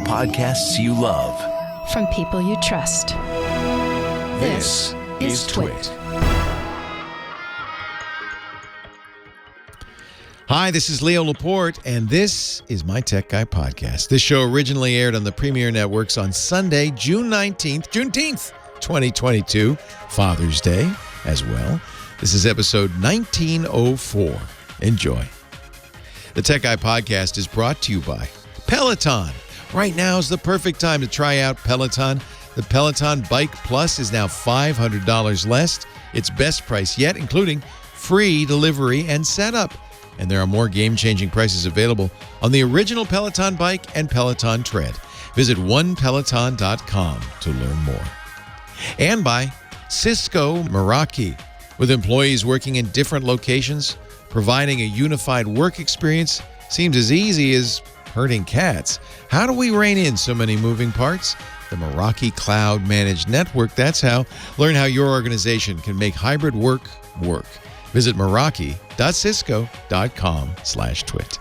podcasts you love. From people you trust. This is TWiT. Hi, this is Leo Laporte, and this is my Tech Guy podcast. This show originally aired on the Premier Networks on Sunday, Juneteenth, 2022, Father's Day as well. This is episode 1904. Enjoy. The Tech Guy podcast is brought to you by Peloton. Right now is the perfect time to try out Peloton. The Peloton Bike Plus is now $500 less. Its best price yet, including free delivery and setup. And there are more game-changing prices available on the original Peloton bike and Peloton tread. Visit onepeloton.com to learn more. And by Cisco Meraki. With employees working in different locations, providing a unified work experience seems as easy as herding cats. How do we rein in so many moving parts? The Meraki Cloud Managed Network, that's how. Learn how your organization can make hybrid work work. Visit meraki.cisco.com/twit.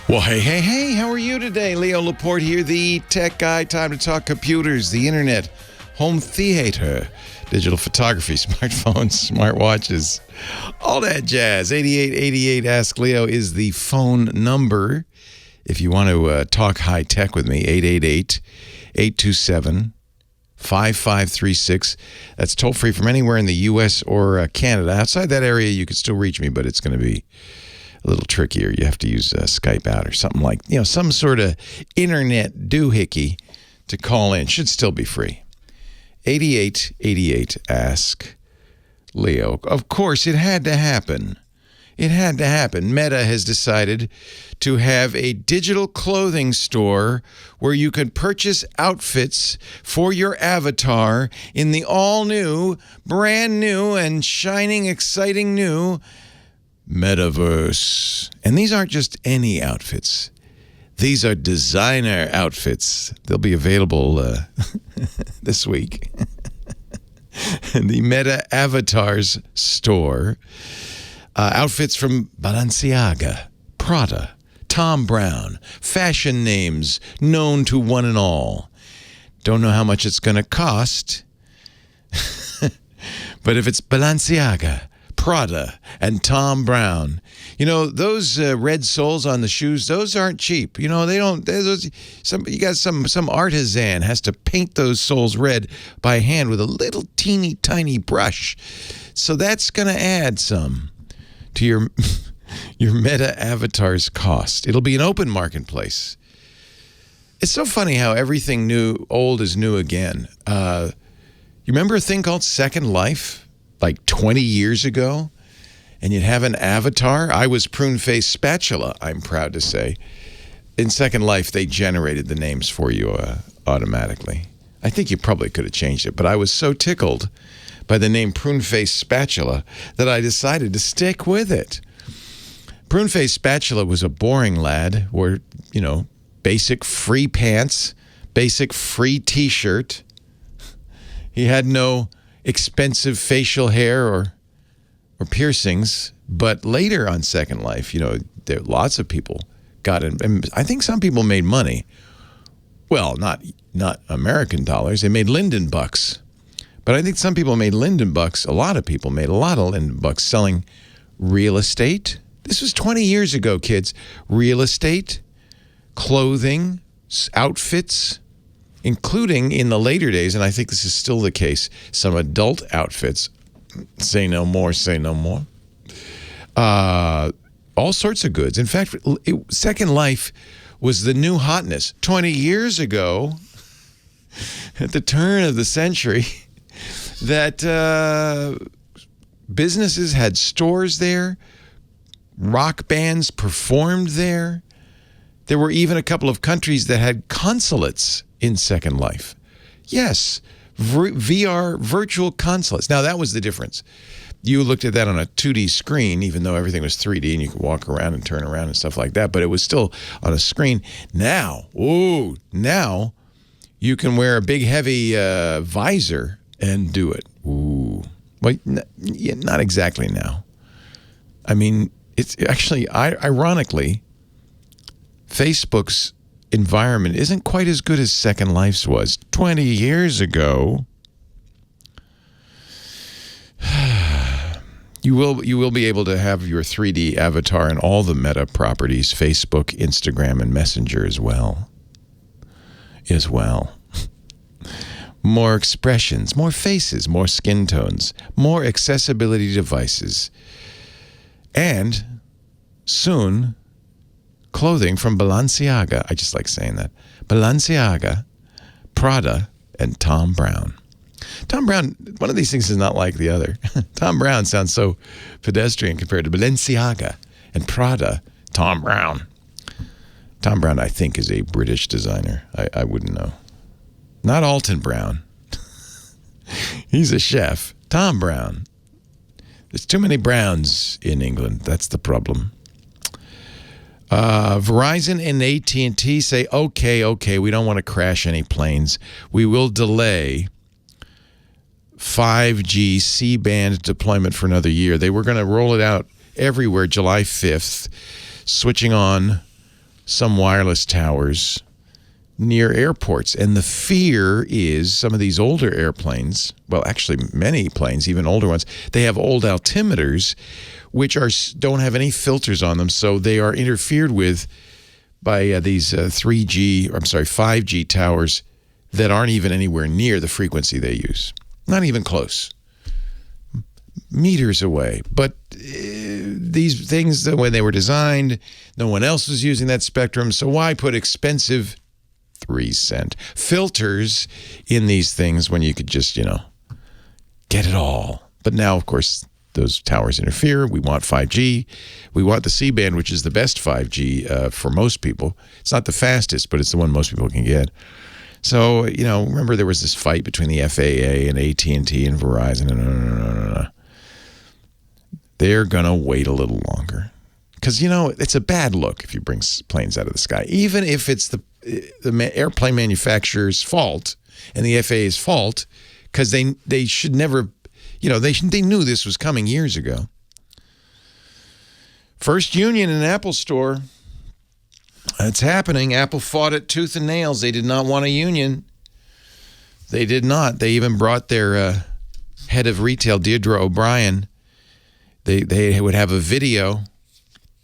Well, hey, how are you today? Leo Laporte here, the tech guy. Time to talk computers, the internet, home theater, digital photography, smartphones, smartwatches, all that jazz. 8888 Ask Leo is the phone number. If you want to talk high tech with me, 888-827-5536. That's toll free from anywhere in the U.S. or Canada. Outside that area, you can still reach me, but it's going to be a little trickier. You have to use Skype out or something like, some sort of internet doohickey to call in. Should still be free. 8888 Ask Leo. Of course, it had to happen. It had to happen. Meta has decided to have a digital clothing store where you can purchase outfits for your avatar in the all-new, brand new, and shining, exciting new metaverse. And these aren't just any outfits. These are designer outfits. They'll be available this week. The Meta Avatars store. Outfits from Balenciaga, Prada, Tom Brown, fashion names known to one and all. Don't know how much it's going to cost. But if it's Balenciaga, Prada, and Tom Brown, those red soles on the shoes, those aren't cheap. They don't. You got some artisan has to paint those soles red by hand with a little teeny tiny brush. So that's going to add some to your Meta Avatar's cost. It'll be an open marketplace. It's so funny how everything old is new again. You remember a thing called Second Life? Like 20 years ago, and you'd have an avatar. I was Prune-Faced Spatula, I'm proud to say. In Second Life, they generated the names for you automatically. I think you probably could have changed it, but I was so tickled by the name Prune-Faced Spatula that I decided to stick with it. Prune-Faced Spatula was a boring lad, wore, basic free pants, basic free t-shirt. He had no expensive facial hair or piercings, but later on Second Life, there lots of people got in. And I think some people made money. Well, not American dollars. They made Linden bucks. But I think some people made Linden bucks. A lot of people made a lot of Linden bucks selling real estate. This was 20 years ago, kids. Real estate, clothing, outfits, including in the later days, and I think this is still the case, some adult outfits. Say no more, say no more. All sorts of goods. In fact, Second Life was the new hotness. 20 years ago, at the turn of the century, that businesses had stores there, rock bands performed there. There were even a couple of countries that had consulates in Second Life. Yes, VR virtual consulates. Now, that was the difference. You looked at that on a 2D screen, even though everything was 3D and you could walk around and turn around and stuff like that, but it was still on a screen. Now you can wear a big, heavy visor and do it. Ooh. Well, not exactly now. I mean, it's actually, ironically, Facebook's environment isn't quite as good as Second Life's was 20 years ago. You will be able to have your 3D avatar in all the Meta properties, Facebook, Instagram, and Messenger as well. More expressions, more faces, more skin tones, more accessibility devices. And soon, clothing from Balenciaga. I just like saying that. Balenciaga, Prada, and Tom Brown. Tom Brown, one of these things is not like the other. Tom Brown sounds so pedestrian compared to Balenciaga and Prada. Tom Brown. Tom Brown, I think, is a British designer. I wouldn't know. Not Alton Brown. He's a chef. Tom Brown. There's too many Browns in England. That's the problem. Verizon and AT&T say, okay, we don't want to crash any planes. We will delay 5G C-band deployment for another year. They were going to roll it out everywhere July 5th, switching on some wireless towers near airports. And the fear is some of these older airplanes, well, actually many planes, even older ones, they have old altimeters which don't have any filters on them, so they are interfered with by these 5G towers that aren't even anywhere near the frequency they use. Not even close. Meters away. But these things, when they were designed, no one else was using that spectrum, so why put expensive 3-cent filters in these things when you could just, get it all? But now, of course, those towers interfere. We want 5G. We want the C-band, which is the best 5G for most people. It's not the fastest, but it's the one most people can get. So, remember there was this fight between the FAA and AT&T and Verizon. No. They're going to wait a little longer. Because, it's a bad look if you bring planes out of the sky. Even if it's the airplane manufacturer's fault and the FAA's fault, because they should never... they knew this was coming years ago. First union in Apple Store. It's happening. Apple fought it tooth and nails. They did not want a union. They did not. They even brought their head of retail, Deirdre O'Brien. They would have a video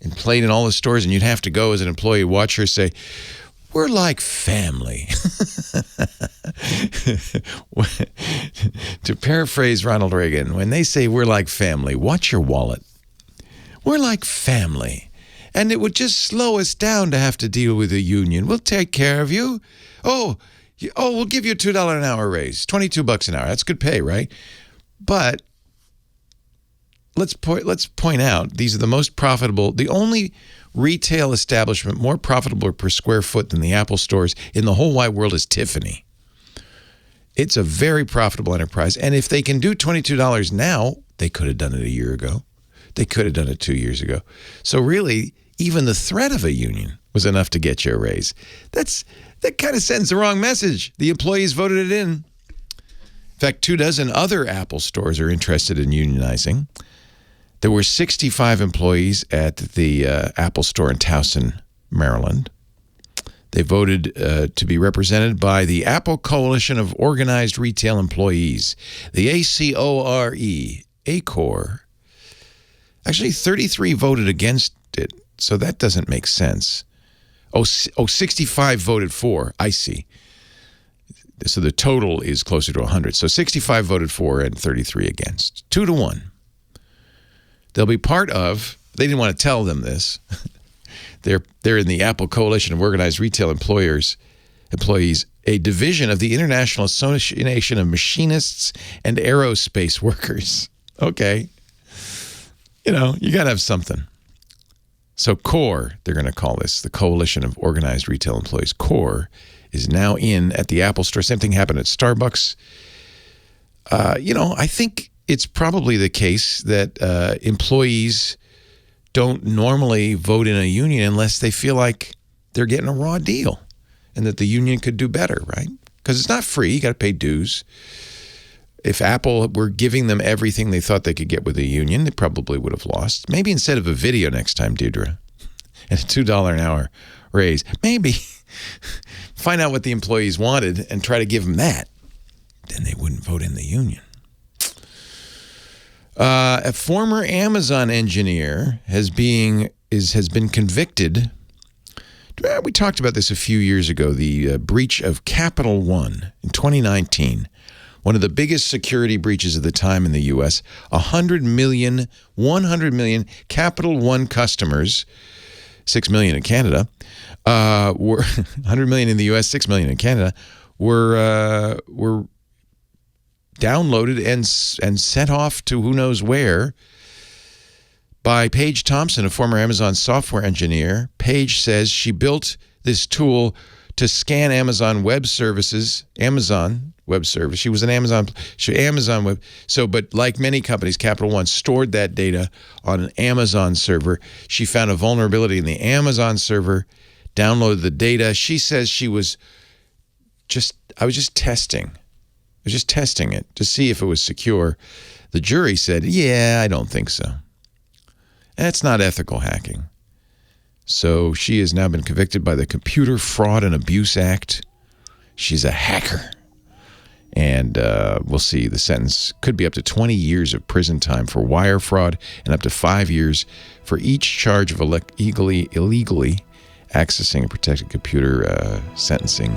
and played in all the stores, and you'd have to go as an employee, watch her say, "We're like family." To paraphrase Ronald Reagan, when they say we're like family, watch your wallet. We're like family. And it would just slow us down to have to deal with a union. We'll take care of you. Oh, we'll give you a $2 an hour raise, $22 an hour. That's good pay, right? But let's point out, these are the most profitable, the only retail establishment more profitable per square foot than the Apple stores in the whole wide world is Tiffany. It's a very profitable enterprise. And if they can do $22 now, they could have done it a year ago. They could have done it 2 years ago. So really, even the threat of a union was enough to get you a raise. That kind of sends the wrong message. The employees voted it in. In fact, 24 other Apple stores are interested in unionizing. There were 65 employees at the Apple store in Towson, Maryland. They voted to be represented by the Apple Coalition of Organized Retail Employees, the ACORE. Actually, 33 voted against it, so that doesn't make sense. 65 voted for. I see. So the total is closer to 100. So 65 voted for and 33 against. 2-1. They'll be part of, they didn't want to tell them this. They're in the Apple Coalition of Organized Retail Employees, a division of the International Association of Machinists and Aerospace Workers. Okay. You got to have something. So CORE, they're going to call this, the Coalition of Organized Retail Employees. CORE is now in at the Apple Store. Same thing happened at Starbucks. I think it's probably the case that employees don't normally vote in a union unless they feel like they're getting a raw deal and that the union could do better, right? Because it's not free. You got to pay dues. If Apple were giving them everything they thought they could get with a union, they probably would have lost. Maybe instead of a video next time, Deirdre, and a $2 an hour raise. Maybe find out what the employees wanted and try to give them that. Then they wouldn't vote in the union. A former Amazon engineer has been convicted. We talked about this a few years ago, the breach of Capital One in 2019. One of the biggest security breaches of the time in the U.S. 100 million Capital One customers, 6 million in Canada, were 100 million in the U.S., 6 million in Canada, were downloaded and sent off to who knows where by Paige Thompson, a former Amazon software engineer. Paige says she built this tool to scan Amazon Web Services, Amazon Web Service. She was an Amazon Web. So, but like many companies, Capital One stored that data on an Amazon server. She found a vulnerability in the Amazon server, downloaded the data. She says I was just testing. I was just testing it to see if it was secure. The jury said, yeah, I don't think so. That's not ethical hacking. So she has now been convicted by the Computer Fraud and Abuse Act. She's a hacker. And we'll see. The sentence could be up to 20 years of prison time for wire fraud and up to 5 years for each charge of illegally accessing a protected computer, sentencing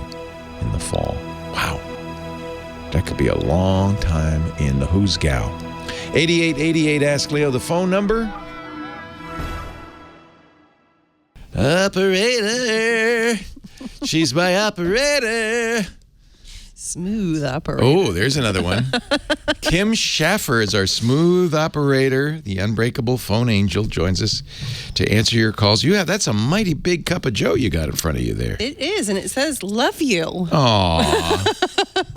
in the fall. Wow. That could be a long time in the who's gal. 8888 Ask Leo, the phone number. Operator. She's my operator. Smooth operator. Oh, there's another one. Kim Schaffer is our smooth operator. The unbreakable phone angel joins us to answer your calls. That's a mighty big cup of joe you got in front of you there. It is, and it says, love you. Aw.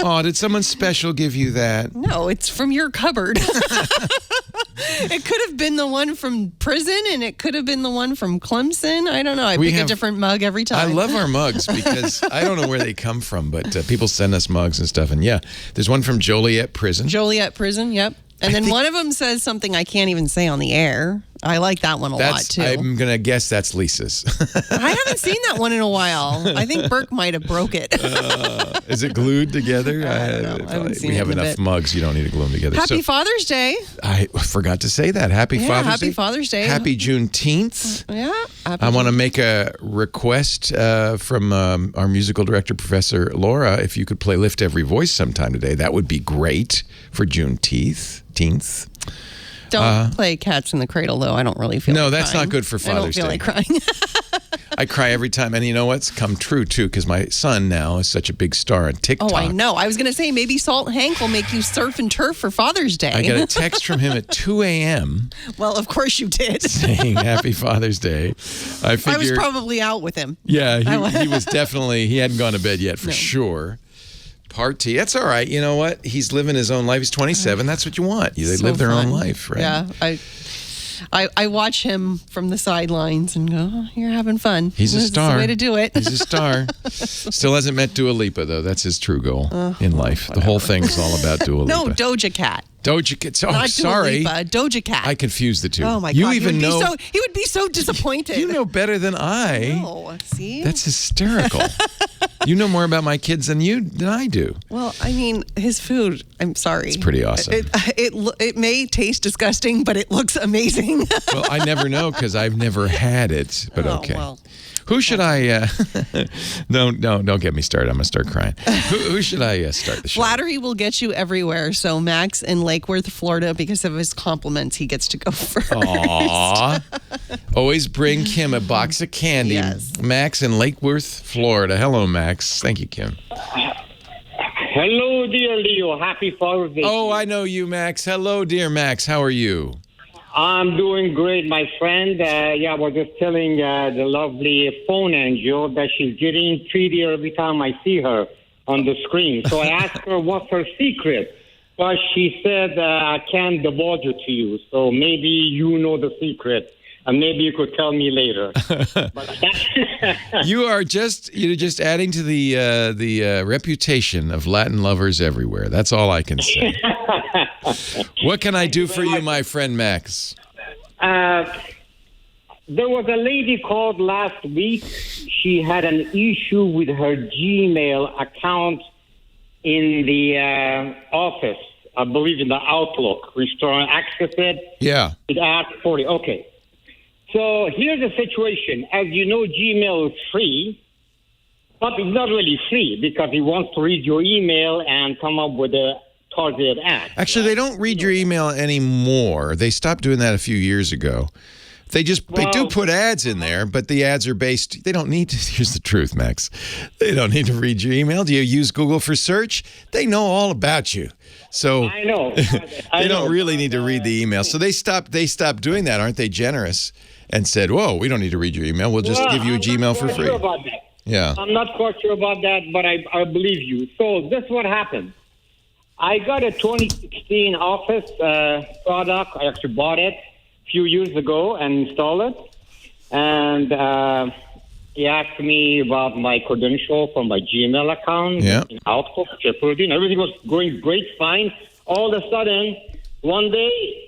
Oh, did someone special give you that? No, it's from your cupboard. It could have been the one from prison, and it could have been the one from Clemson. I don't know. I pick a different mug every time. I love our mugs because I don't know where they come from, but people send us mugs and stuff. And yeah, there's one from Joliet Prison. Joliet Prison, yep. And then one of them says something I can't even say on the air. I like that one a lot, too. I'm going to guess that's Lisa's. I haven't seen that one in a while. I think Burke might have broke it. Is it glued together? I don't know. I haven't seen we it have in a enough bit. mugs. You don't need to glue them together. Happy Father's Day. I forgot to say that. Happy Father's Day. Happy Father's Day. Happy Juneteenth. Yeah. I want to make a request from our musical director, Professor Laura. If you could play Lift Every Voice sometime today, that would be great for Juneteenth. Don't play Cats in the Cradle, though. I don't really feel like that's crying. not good for Father's Day. I don't feel like crying. I cry every time. And you know what's come true, too, because my son now is such a big star on TikTok. Oh, I know. I was going to say maybe Salt Hank will make you surf and turf for Father's Day. I got a text from him at 2 a.m. Well, of course you did. saying Happy Father's Day. I was probably out with him. Yeah, he was definitely, he hadn't gone to bed yet for sure. Party. That's all right. You know what? He's living his own life. He's 27. That's what you want. They live their own life, right? Yeah. I watch him from the sidelines and go, oh, you're having fun. He's a star. That's the way to do it. He's a star. Still hasn't met Dua Lipa, though. That's his true goal in life. Whatever. The whole thing's all about Dua Lipa. No, Doja Cat. Doja Cat. Oh, not sorry. Dua Lipa, Doja Cat. I confused the two. Oh, my God. You even know. He would be so disappointed. You know better than I. No, see? That's hysterical. You know more about my kids than I do. Well, I mean, his food, I'm sorry. It's pretty awesome. It may taste disgusting, but it looks amazing. Well, I never know because I've never had it, but okay. Well. Who should I... don't get me started. I'm going to start crying. Who should I start the show? Flattery will get you everywhere. So Max in Lake Worth, Florida, because of his compliments, he gets to go first. Aww. Always bring Kim a box of candy. Yes. Max in Lake Worth, Florida. Hello, Max. Thank you, Kim. Hello, dear Leo. Happy Father's Day. Oh, I know you, Max. Hello, dear Max. How are you? I'm doing great, my friend. I was just telling the lovely phone angel that she's getting treaty every time I see her on the screen. So I asked her what's her secret. But she said, I can't divulge it to you. So maybe you know the secret. And maybe you could tell me later. You're just adding to the reputation of Latin lovers everywhere. That's all I can say. What can I do for you, my friend Max? there was a lady called last week. She had an issue with her Gmail account in the office, I believe in the Outlook. We're trying to access it. Yeah. It asked for it. Okay. So here's the situation. As you know, Gmail is free, but it's not really free because it wants to read your email and come up with a targeted ad. Actually, they don't read your email anymore. They stopped doing that a few years ago. They do put ads in there, but the ads are based. They don't need to. Here's the truth, Max. They don't need to read your email. Do you use Google for search? They know all about you. So I know. They don't really need to read the email. So they stopped doing that. Aren't they generous? And said, whoa, we don't need to read your email. We'll just give you a Gmail for free. Sure about that. Yeah. I'm not quite sure about that, but I believe you. So this is what happened. I got a 2016 Office product. I actually bought it a few years ago and installed it. And he asked me about my credential from my Gmail account, in Outlook, and everything was going great, fine. All of a sudden, one day,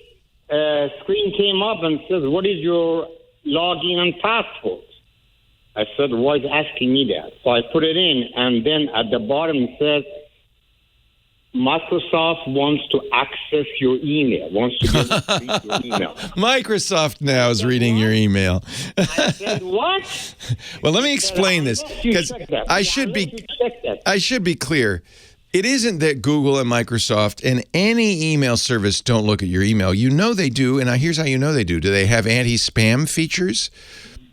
a screen came up and says, what is your login and password? I said, why is asking me that? So I put it in, and then at the bottom it says, Microsoft wants to access your email, wants to read your email. Microsoft now is reading your email. I said, what? Well, let me explain this, because I should be clear. It isn't that Google and Microsoft and any email service don't look at your email. You know they do, and here's how you know they do. Do they have anti-spam features?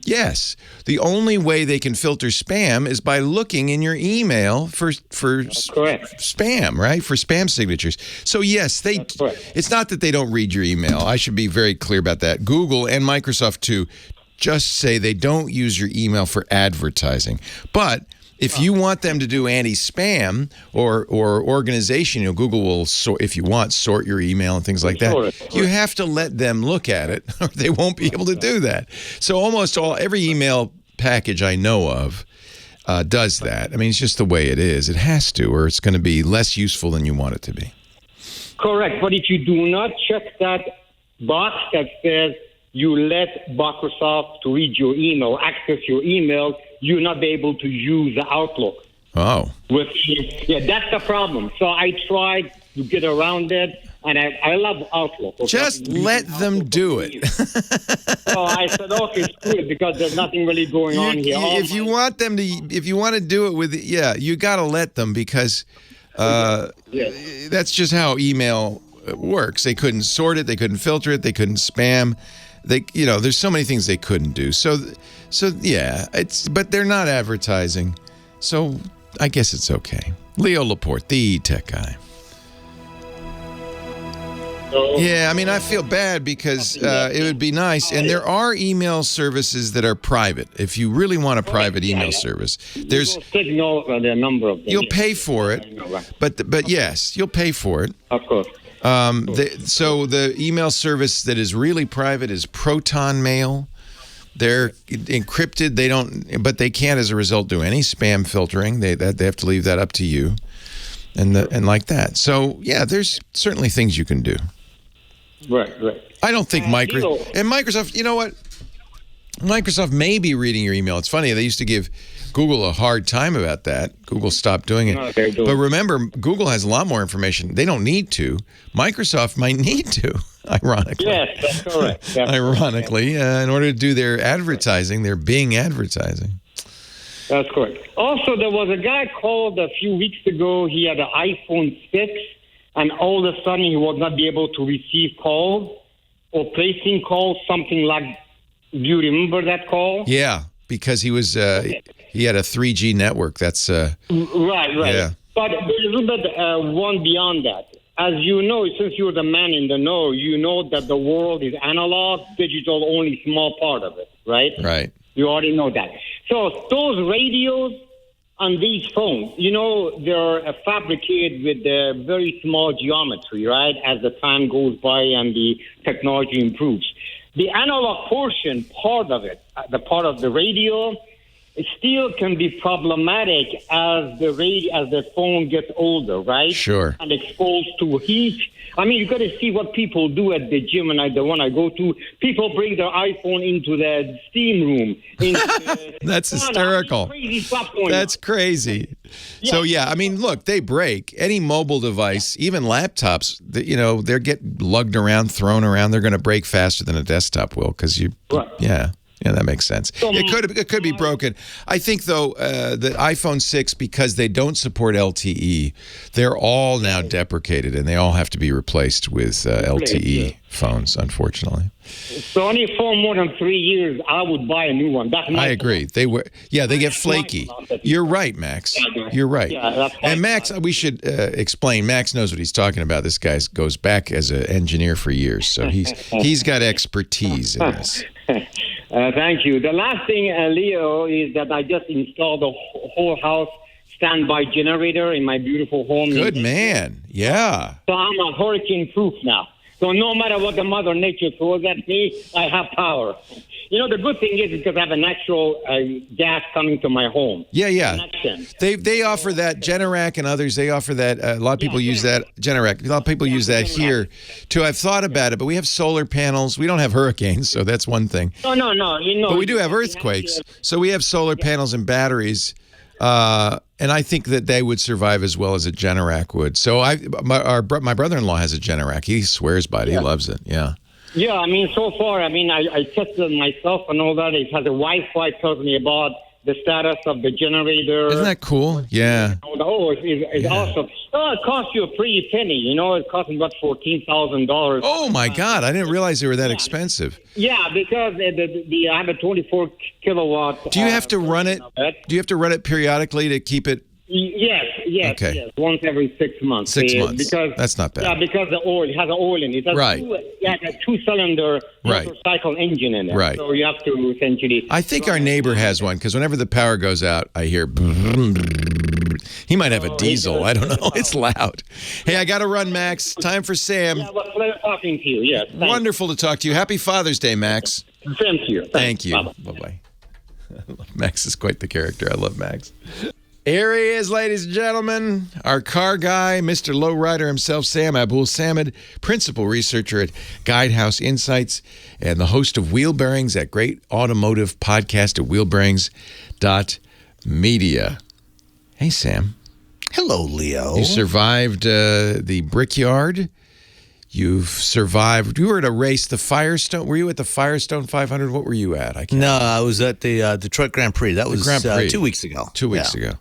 Yes. The only way they can filter spam is by looking in your email for spam, right? For spam signatures. So yes, it's not that they don't read your email. I should be very clear about that. Google and Microsoft too just say they don't use your email for advertising. But if you want them to do anti-spam or organization, Google will, if you want, sort your email and things like that. You have to let them look at it, or they won't be able to do that. So almost every email package I know of does that. I mean, it's just the way it is. It has to, or it's going to be less useful than you want it to be. Correct. But if you do not check that box that says you let Microsoft to read your email, access your email, you'll not be able to use the Outlook. Oh. That's the problem. So I tried to get around it, and I love Outlook. Okay? Just let them do it. So I said, okay, screw it, because there's nothing really going on here. If you want to do it with, you got to let them, because that's just how email works. They couldn't sort it, they couldn't filter it, they couldn't spam. There's so many things they couldn't do. So yeah, but they're not advertising. So I guess it's okay. Leo Laporte, the tech guy. Yeah, I mean, I feel bad because it would be nice. And there are email services that are private. If you really want a private email service, there's a number of them. You'll pay for it, but yes, you'll pay for it. Of course. So the email service that is really private is Proton Mail. They're encrypted. But they can't, as a result, do any spam filtering. They have to leave that up to you, and like that. So yeah, there's certainly things you can do. Right. I don't think Microsoft. You know what? Microsoft may be reading your email. It's funny, they used to give Google a hard time about that. Google stopped doing it. But remember, Google has a lot more information. They don't need to. Microsoft might need to, ironically. Yes, that's correct. Ironically, in order to do their advertising, their Bing advertising. That's correct. Also, there was a guy called a few weeks ago. He had an iPhone 6, and all of a sudden he would not be able to receive calls or placing calls, something like. Do you remember that call? Yeah, because he was he had a 3G network. That's right. Yeah. But there's a little bit one beyond that. As you know, since you're the man in the know, you know that the world is analog, digital, only small part of it, right? Right. You already know that. So those radios on these phones, they're fabricated with very small geometry, right? As the time goes by and the technology improves. The analog portion, part of it, the part of the radio, it still can be problematic as the phone gets older, right? Sure. And exposed to heat. I mean, you got to see what people do at the gym, and the one I go to, people bring their iPhone into the steam room. That's hysterical. Crazy stuff going That's on. crazy. Yeah. So, yeah, I mean, look, they break. Any mobile device, even laptops, they get lugged around, thrown around. They're going to break faster than a desktop will because Right. Yeah, that makes sense. So It could be broken. I think, though, the iPhone 6, because they don't support LTE, they're all now deprecated, and they all have to be replaced with LTE phones, unfortunately. So only for more than 3 years, I would buy a new one. That's my I agree. They get flaky. You're right, Max. You're right. And Max, we should explain. Max knows what he's talking about. This guy goes back as an engineer for years, so he's got expertise in this. Thank you. The last thing, Leo, is that I just installed a whole house standby generator in my beautiful home. Good man. Yeah. So I'm a hurricane-proof now. So no matter what the Mother Nature throws at me, I have power. The good thing is because I have a natural gas coming to my home. Yeah. Connection. They offer that. Generac and others, they offer that. A lot of people use that. Generac. A lot of people use that here, too. I've thought about it, but we have solar panels. We don't have hurricanes, so that's one thing. No. But we do have earthquakes, so we have solar panels and batteries. And I think that they would survive as well as a Generac would. So my brother-in-law has a Generac. He swears by it. He loves it. Yeah. Yeah, I mean, so far, I tested it myself and all that. It has a Wi-Fi, tells me about the status of the generator. Isn't that cool? Yeah. Oh, it's awesome. Oh, it costs you a pretty penny. It costs me about $14,000. Oh, my God. I didn't realize they were that expensive. Yeah, because I have a 24 kilowatt. Do you have to run it? Do you have to run it periodically to keep it? Yes. Okay. Yes. Once every 6 months. 6 months. Because that's not bad. Yeah, because it has an oil in it. It has Right. a two-cylinder motorcycle engine in it. Right. So you have to essentially. I think our neighbor has one because whenever the power goes out, I hear. He might have a diesel. I don't know. It's loud. Hey, I got to run, Max. Time for Sam. Yeah, well, pleasure talking to you. Yes. Thanks. Wonderful to talk to you. Happy Father's Day, Max. Same to you. Thank you. Bye-bye. Bye-bye. Max is quite the character. I love Max. Here he is, ladies and gentlemen, our car guy, Mr. Lowrider himself, Sam Abuelsamid, principal researcher at Guidehouse Insights and the host of Wheel Bearings, that great automotive podcast at wheelbearings.media. Hey, Sam. Hello, Leo. You survived the Brickyard. You've survived. You were at a race, the Firestone. Were you at the Firestone 500? What were you at? No, I was at the Detroit Grand Prix. That was Grand Prix. 2 weeks ago. 2 weeks ago.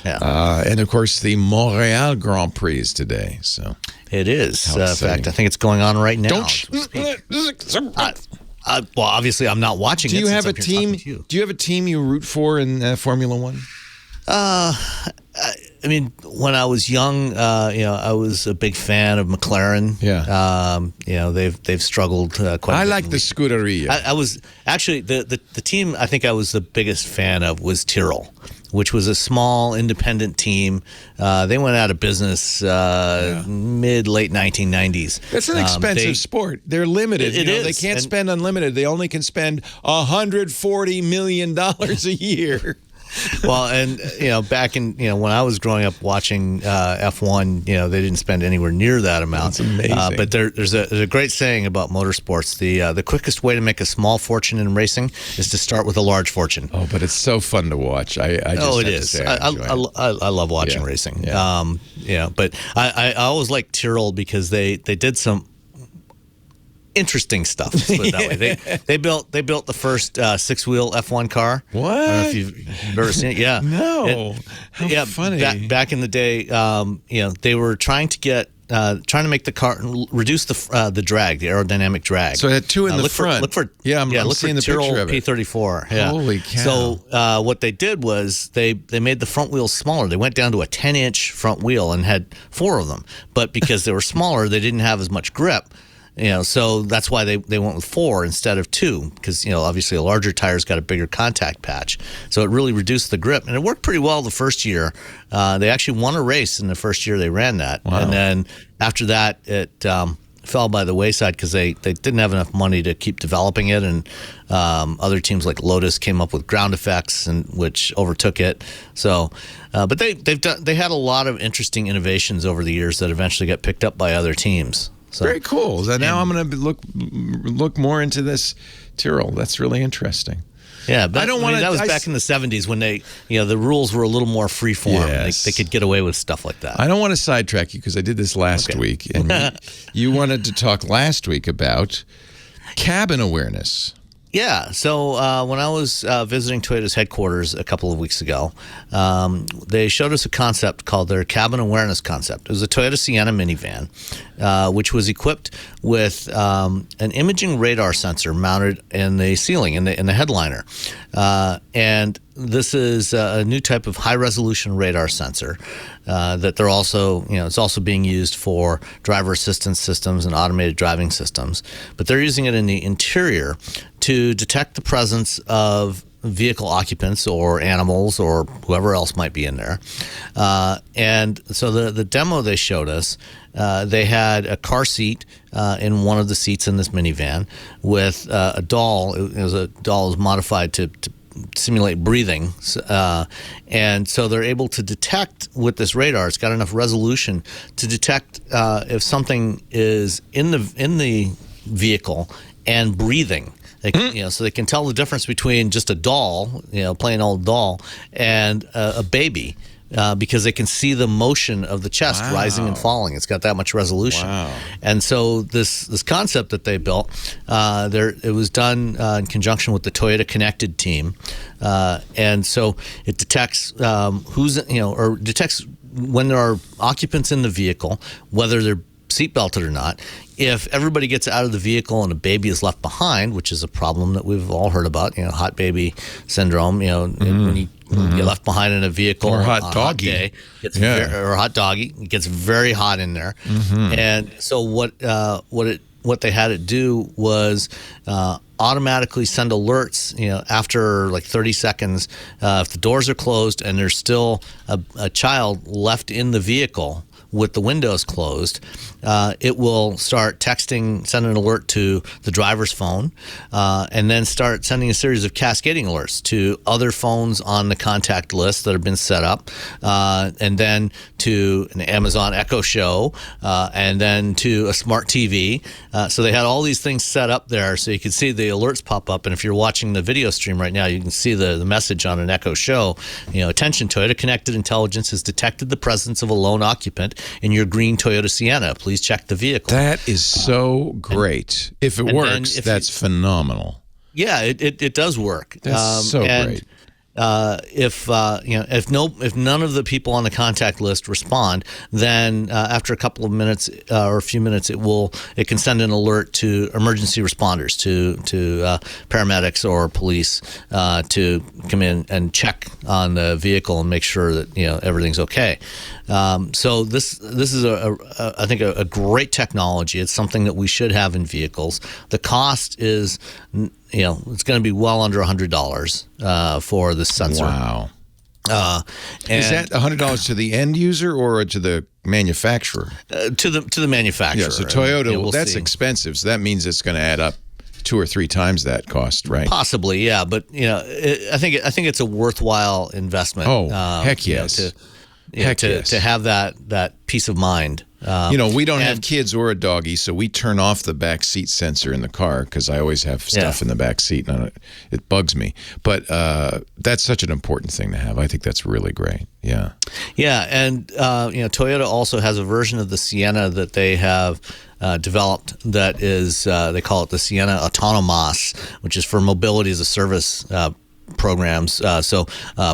Yeah. And, of course, the Montreal Grand Prix is today. So it is. In exciting. fact, I think it's going on right now. Well, obviously, I'm not watching it. Do you have a since I'm here team? talking to you. Do you have a team you root for in Formula One? I mean, when I was young, I was a big fan of McLaren. Yeah. They've struggled quite a bit. I like the Scuderia. I was actually the team I think I was the biggest fan of was Tyrrell, which was a small independent team. They went out of business mid-late 1990s. It's an expensive sport. They're limited. It is. They can't spend unlimited. They only can spend $140 million a year. Well, and back in when I was growing up watching F1, they didn't spend anywhere near that amount. That's amazing. But there's a great saying about motorsports: the quickest way to make a small fortune in racing is to start with a large fortune. Oh, but it's so fun to watch. I love watching racing. Yeah. But I always liked Tyrrell because they did some interesting stuff. Let's put it that way. They built the first 6-wheel F1 car. What? I don't know if you've ever seen it. Yeah. No. How funny. Back in the day, they were trying to make the car reduce the drag, the aerodynamic drag. So it had two in the front. Look for I'm seeing the Tyrrell picture of it. P34. Yeah. Holy cow. So what they did was they made the front wheels smaller. They went down to a 10-inch front wheel and had 4 of them. But because they were smaller, they didn't have as much grip. So that's why they went with 4 instead of 2, because obviously a larger tire's got a bigger contact patch, so it really reduced the grip, and it worked pretty well the first year. They actually won a race in the first year they ran that, and then after that it fell by the wayside because they didn't have enough money to keep developing it, and other teams like Lotus came up with ground effects, and which overtook it. So, but they had a lot of interesting innovations over the years that eventually got picked up by other teams. So, very cool. So now I'm going to look more into this, Tyrrell. That's really interesting. Yeah, but that was back in the 70s when the rules were a little more free form. Yes. They could get away with stuff like that. I don't want to sidetrack you because I did this last week, and you wanted to talk last week about cabin awareness. Yeah, so when I was visiting Toyota's headquarters a couple of weeks ago, they showed us a concept called their cabin awareness concept. It was a Toyota Sienna minivan, which was equipped with an imaging radar sensor mounted in the ceiling, in the headliner. And this is a new type of high-resolution radar sensor that they're also, it's also being used for driver assistance systems and automated driving systems. But they're using it in the interior to detect the presence of vehicle occupants or animals or whoever else might be in there. And so the demo they showed us, they had a car seat in one of the seats in this minivan with a doll. It was a doll was modified to simulate breathing, and so they're able to detect with this radar. It's got enough resolution to detect if something is in the vehicle and breathing. So they can tell the difference between just a doll, plain old doll, and a baby. Because they can see the motion of the chest rising and falling. It's got that much resolution. Wow. And so this concept that they built, it was done in conjunction with the Toyota Connected team. And so it detects detects when there are occupants in the vehicle, whether they're seatbelted or not. If everybody gets out of the vehicle and a baby is left behind, which is a problem that we've all heard about, hot baby syndrome, when you get left behind in a vehicle or on hot doggy, a hot day, or hot doggy, it gets very hot in there. And so what they had it do was automatically send alerts, after like 30 seconds, if the doors are closed and there's still a child left in the vehicle with the windows closed, it will start texting, send an alert to the driver's phone, and then start sending a series of cascading alerts to other phones on the contact list that have been set up, and then to an Amazon Echo Show, and then to a smart TV. So they had all these things set up there so you could see the alerts pop up. And if you're watching the video stream right now, you can see the message on an Echo Show. Attention, Toyota Connected Intelligence has detected the presence of a lone occupant in your green Toyota Sienna. Please check the vehicle. That is so great. If it works, that's phenomenal. Yeah, it does work. That's so great. If none of the people on the contact list respond, then after a couple of minutes or a few minutes, it can send an alert to emergency responders, to paramedics or police to come in and check on the vehicle and make sure that everything's okay. So this is I think a great technology. It's something that we should have in vehicles. The cost is it's going to be well under $100 for this sensor. Wow. Is that $100 to the end user or to the manufacturer? To the manufacturer. Yeah, so Toyota, that's expensive. So that means it's going to add up 2 or 3 times that cost, right? Possibly, yeah. But I think it's a worthwhile investment. Oh, heck yes. To have that peace of mind. We don't have kids or a doggy, so we turn off the back seat sensor in the car because I always have stuff in the back seat, and it bugs me. But that's such an important thing to have. I think that's really great. Yeah. Yeah, and Toyota also has a version of the Sienna that they have developed that is they call it the Sienna Autonomous, which is for mobility as a service programs, so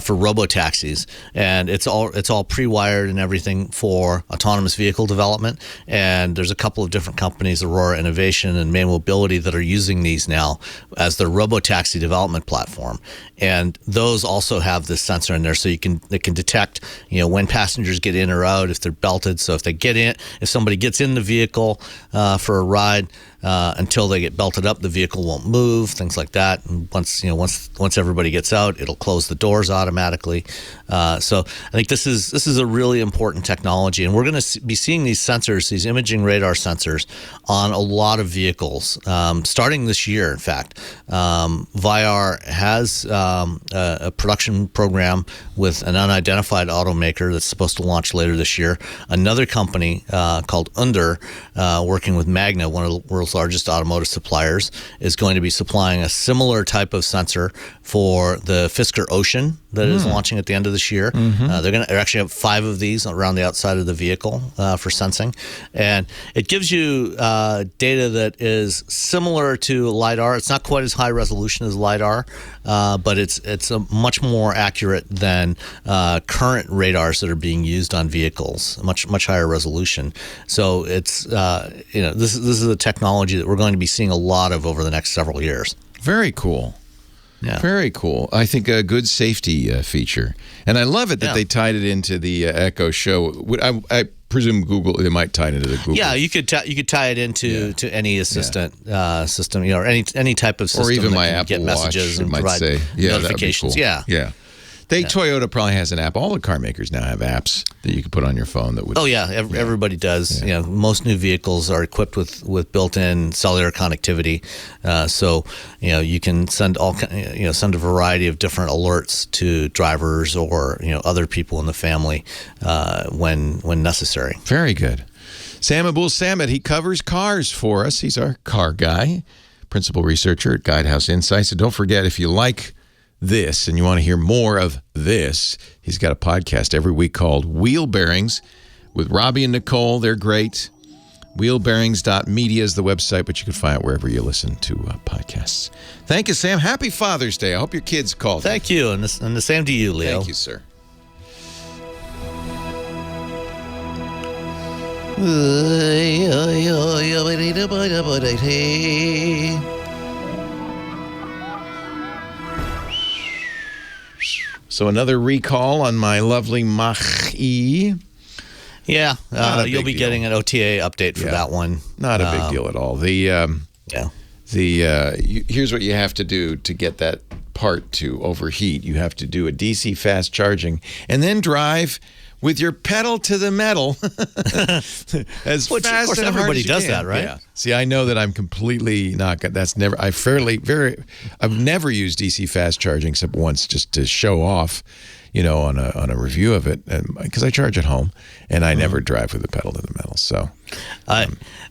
for robo-taxis, and it's all pre-wired and everything for autonomous vehicle development. And there's a couple of different companies, Aurora Innovation and May Mobility, that are using these now as their robo-taxi development platform. And those also have this sensor in there, so they can detect when passengers get in or out, if they're belted. So if somebody gets in the vehicle for a ride, until they get belted up, the vehicle won't move, things like that. And once everybody gets out, it'll close the doors automatically. So I think this is a really important technology, and we're going to be seeing these sensors, these imaging radar sensors, on a lot of vehicles starting this year. In fact, VIAR has a production program with an unidentified automaker that's supposed to launch later this year. Another company called Under, working with Magna, one of the world's largest automotive suppliers, is going to be supplying a similar type of sensor for the Fisker Ocean that is launching at the end of this year. They're actually have 5 of these around the outside of the vehicle for sensing, and it gives you data that is similar to LiDAR. It's not quite as high resolution as LiDAR, but it's a much more accurate than current radars that are being used on vehicles. Much higher resolution. So it's this is a technology that we're going to be seeing a lot of over the next several years. Very cool. Yeah. Very cool. I think a good safety feature. And I love it that they tied it into the Echo Show. I presume Google, they might tie it into the Google. Yeah, you could tie it into to any assistant system, or any type of system. Or even that my can Apple get messages Watch, and might provide say, notifications. That'd be cool. Yeah. Toyota probably has an app. All the car makers now have apps that you can put on your phone that would. Oh yeah, everybody does. Yeah. Most new vehicles are equipped with built-in cellular connectivity, so you can send send a variety of different alerts to drivers or other people in the family when necessary. Very good. Sam Abuelsamid, he covers cars for us. He's our car guy, principal researcher at Guidehouse Insights. And don't forget, if you like this and you want to hear more of this, he's got a podcast every week called Wheel Bearings with Robbie and Nicole. They're great. Wheelbearings.media is the website, but you can find it wherever you listen to podcasts. Thank you, Sam. Happy Father's Day. I hope your kids called. Thank you, and the same to you, Leo. Thank you, sir. So another recall on my lovely Mach-E. Yeah, you'll be getting an OTA update for that one. Not a big deal at all. Here's what you have to do to get that part to overheat. You have to do a DC fast charging and then drive with your pedal to the metal as Which, fast of course, and hard everybody as you does can. that, right? Yeah. See, I know that I'm completely not. That's never. I've never used DC fast charging except once, just to show off, on a review of it, because I charge at home, and I never drive with the pedal to the metal. So,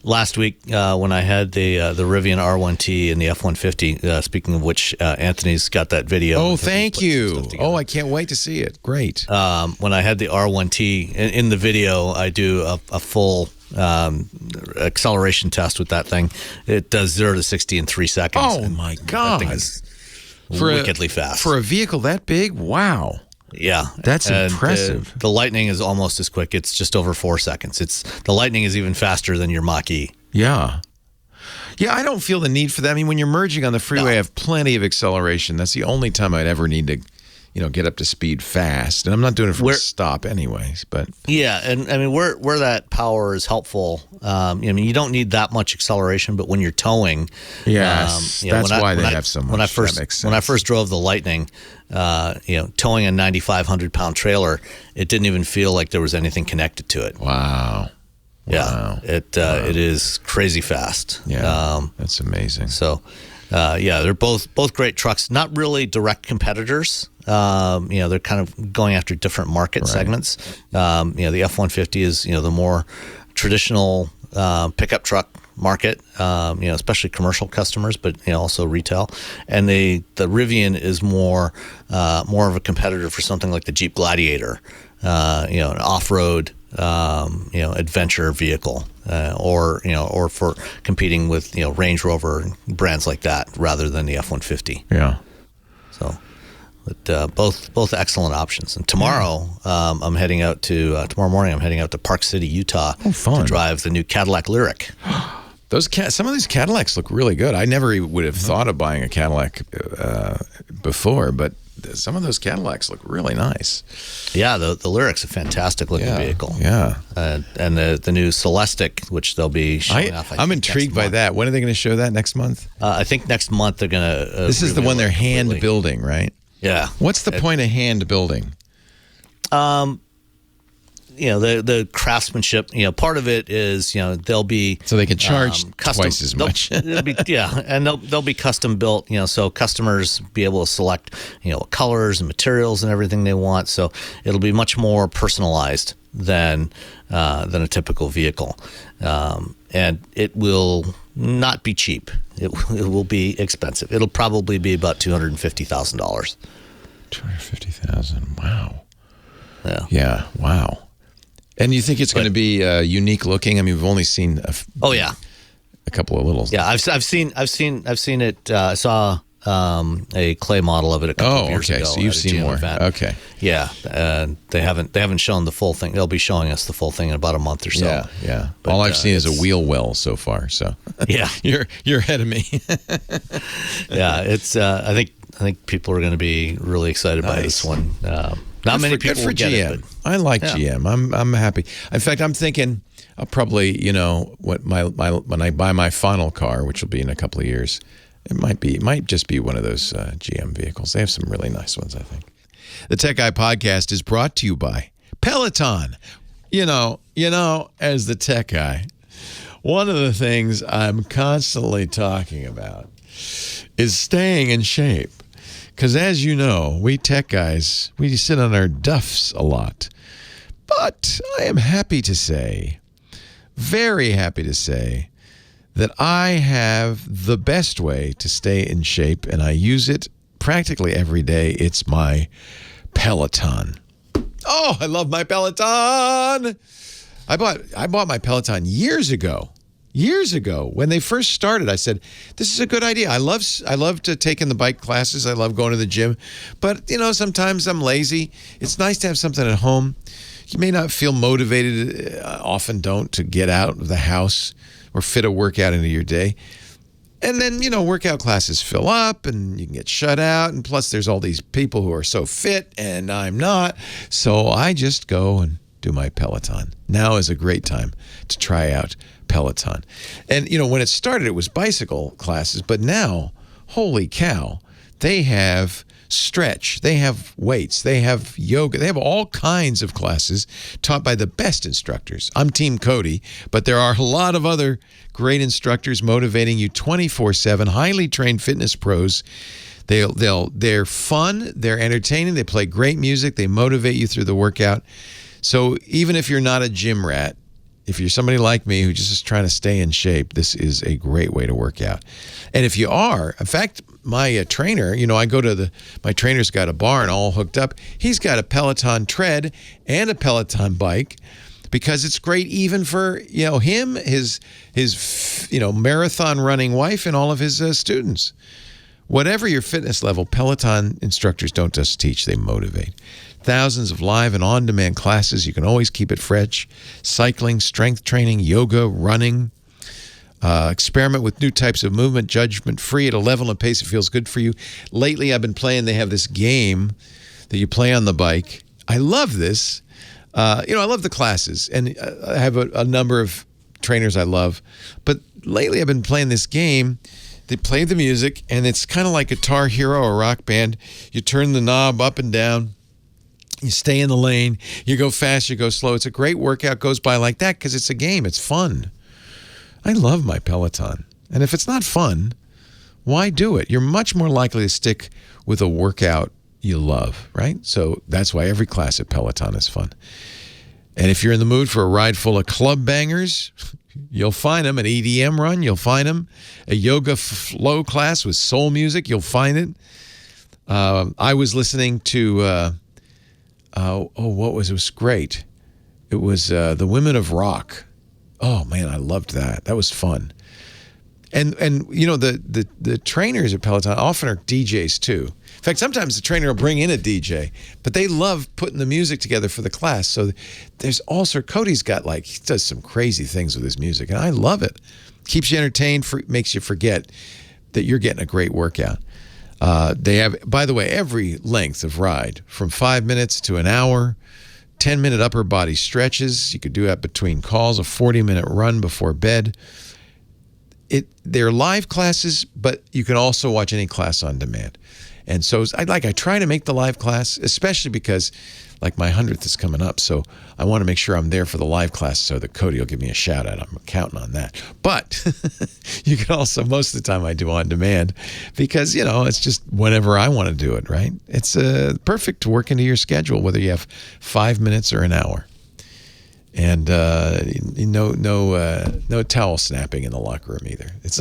last week when I had the Rivian R1T and the F-150, speaking of which, Anthony's got that video. Oh, thank you. Oh, I can't wait to see it. Great. When I had the R1T in the video, I do a full acceleration test with that thing. It does 0 to 60 in 3 seconds. Oh my God! That thing is wickedly fast for a vehicle that big. Wow. Yeah, that's impressive. The Lightning is almost as quick. It's just over 4 seconds. The Lightning is even faster than your Mach-E. Yeah. Yeah, I don't feel the need for that. I mean, when you're merging on the freeway, I have plenty of acceleration. That's the only time I'd ever need to, get up to speed fast. And I'm not doing it from a stop anyways. But yeah, and I mean, where that power is helpful, you don't need that much acceleration, but when you're towing, yes, that's why they have so much. When I first drove the Lightning, towing a 9,500-pound trailer, it didn't even feel like there was anything connected to it. Wow. Yeah, it is crazy fast. Yeah, that's amazing. So, they're both great trucks. Not really direct competitors. They're kind of going after different market segments. The F-150 is the more traditional pickup truck market. Especially commercial customers, but also retail. And the Rivian is more of a competitor for something like the Jeep Gladiator. An off-road adventure vehicle, or for competing with Range Rover brands like that rather than the F-150. Yeah. So, but both excellent options. And tomorrow, tomorrow morning, I'm heading out to Park City, Utah, to drive the new Cadillac Lyriq. Some of these Cadillacs look really good. I never would have thought of buying a Cadillac before, but some of those Cadillacs look really nice. Yeah, the Lyric's a fantastic looking vehicle. Yeah. And the new Celestiq, which they'll be showing off. I'm intrigued by that. When are they going to show that, next month? I think next month they're going to. This is the one they're hand building, right? Yeah. What's the point of hand building? The craftsmanship, part of it is, they'll be so they can charge custom, twice as much. And they'll be custom built, so customers be able to select, colors and materials and everything they want. So it'll be much more personalized than a typical vehicle, and it will not be cheap. It will be expensive. It'll probably be about $250,000. $250,000. Wow. Yeah. Yeah. Wow. And you think it's going to be unique looking? I mean, we've only seen a couple of little. Yeah, I've seen it. I saw a clay model of it a couple of years ago. So you've seen more. Event. Okay. Yeah, they haven't shown the full thing. They'll be showing us the full thing in about a month or so. Yeah, yeah. But, all I've seen is a wheel well so far. So yeah, you're ahead of me. Yeah, it's. I think people are going to be really excited by this one. Not many people will get it. But, I like GM. I'm happy. In fact, I'm thinking I'll probably, what when I buy my final car, which will be in a couple of years, it might just be one of those GM vehicles. They have some really nice ones, I think. The Tech Guy Podcast is brought to you by Peloton. As the tech guy, one of the things I'm constantly talking about is staying in shape. Because as you know, we tech guys, we sit on our duffs a lot. But I am happy to say, very happy to say, that I have the best way to stay in shape, and I use it practically every day. It's my Peloton. Oh, I love my Peloton. I bought my Peloton years ago. Years ago, when they first started, I said, this is a good idea. I love to taking the bike classes. I love going to the gym. But, sometimes I'm lazy. It's nice to have something at home. You may not feel motivated, often don't, to get out of the house or fit a workout into your day. And then, workout classes fill up and you can get shut out. And plus, there's all these people who are so fit and I'm not. So I just go and do my Peloton. Now is a great time to try out Peloton. And, when it started, it was bicycle classes. But now, holy cow, they have stretch, they have weights, they have yoga, they have all kinds of classes taught by the best instructors. I'm Team Cody, but there are a lot of other great instructors motivating you 24/7, highly trained fitness pros. They're fun, they're entertaining, they play great music, they motivate you through the workout. So even if you're not a gym rat, if you're somebody like me who just is trying to stay in shape, this is a great way to work out. And if you are, in fact, my trainer, I go to my trainer's got a barn all hooked up. He's got a Peloton tread and a Peloton bike because it's great even for, him, his marathon running wife and all of his students. Whatever your fitness level, Peloton instructors don't just teach, they motivate. Thousands of live and on-demand classes. You can always keep it fresh. Cycling, strength training, yoga, running. Experiment with new types of movement, judgment-free at a level and pace that feels good for you. Lately, I've been playing, they have this game that you play on the bike. I love this. I love the classes, and I have a number of trainers I love. But lately, I've been playing this game. They play the music, and it's kind of like Guitar Hero or Rock Band. You turn the knob up and down. You stay in the lane. You go fast, you go slow. It's a great workout. Goes by like that because it's a game. It's fun. I love my Peloton. And if it's not fun, why do it? You're much more likely to stick with a workout you love, right? So that's why every class at Peloton is fun. And if you're in the mood for a ride full of club bangers, you'll find them. An EDM run, you'll find them. A yoga flow class with soul music, you'll find it. I was listening to... it was great. It was the Women of Rock. Oh man, I loved that. That was fun. And the trainers at Peloton often are DJs too. In fact, sometimes the trainer will bring in a DJ, but they love putting the music together for the class. So there's also, Cody's got he does some crazy things with his music, and I love it. Keeps you entertained, makes you forget that you're getting a great workout. They have, by the way, every length of ride, from 5 minutes to an hour, 10-minute upper body stretches. You could do that between calls, a 40-minute run before bed. They're live classes, but you can also watch any class on demand. And so I try to make the live class, especially because like my 100th is coming up. So I want to make sure I'm there for the live class so that Cody will give me a shout out. I'm counting on that. But you can also, most of the time I do on demand because, it's just whenever I want to do it, right? It's perfect to work into your schedule, whether you have 5 minutes or an hour. And no towel snapping in the locker room either. It's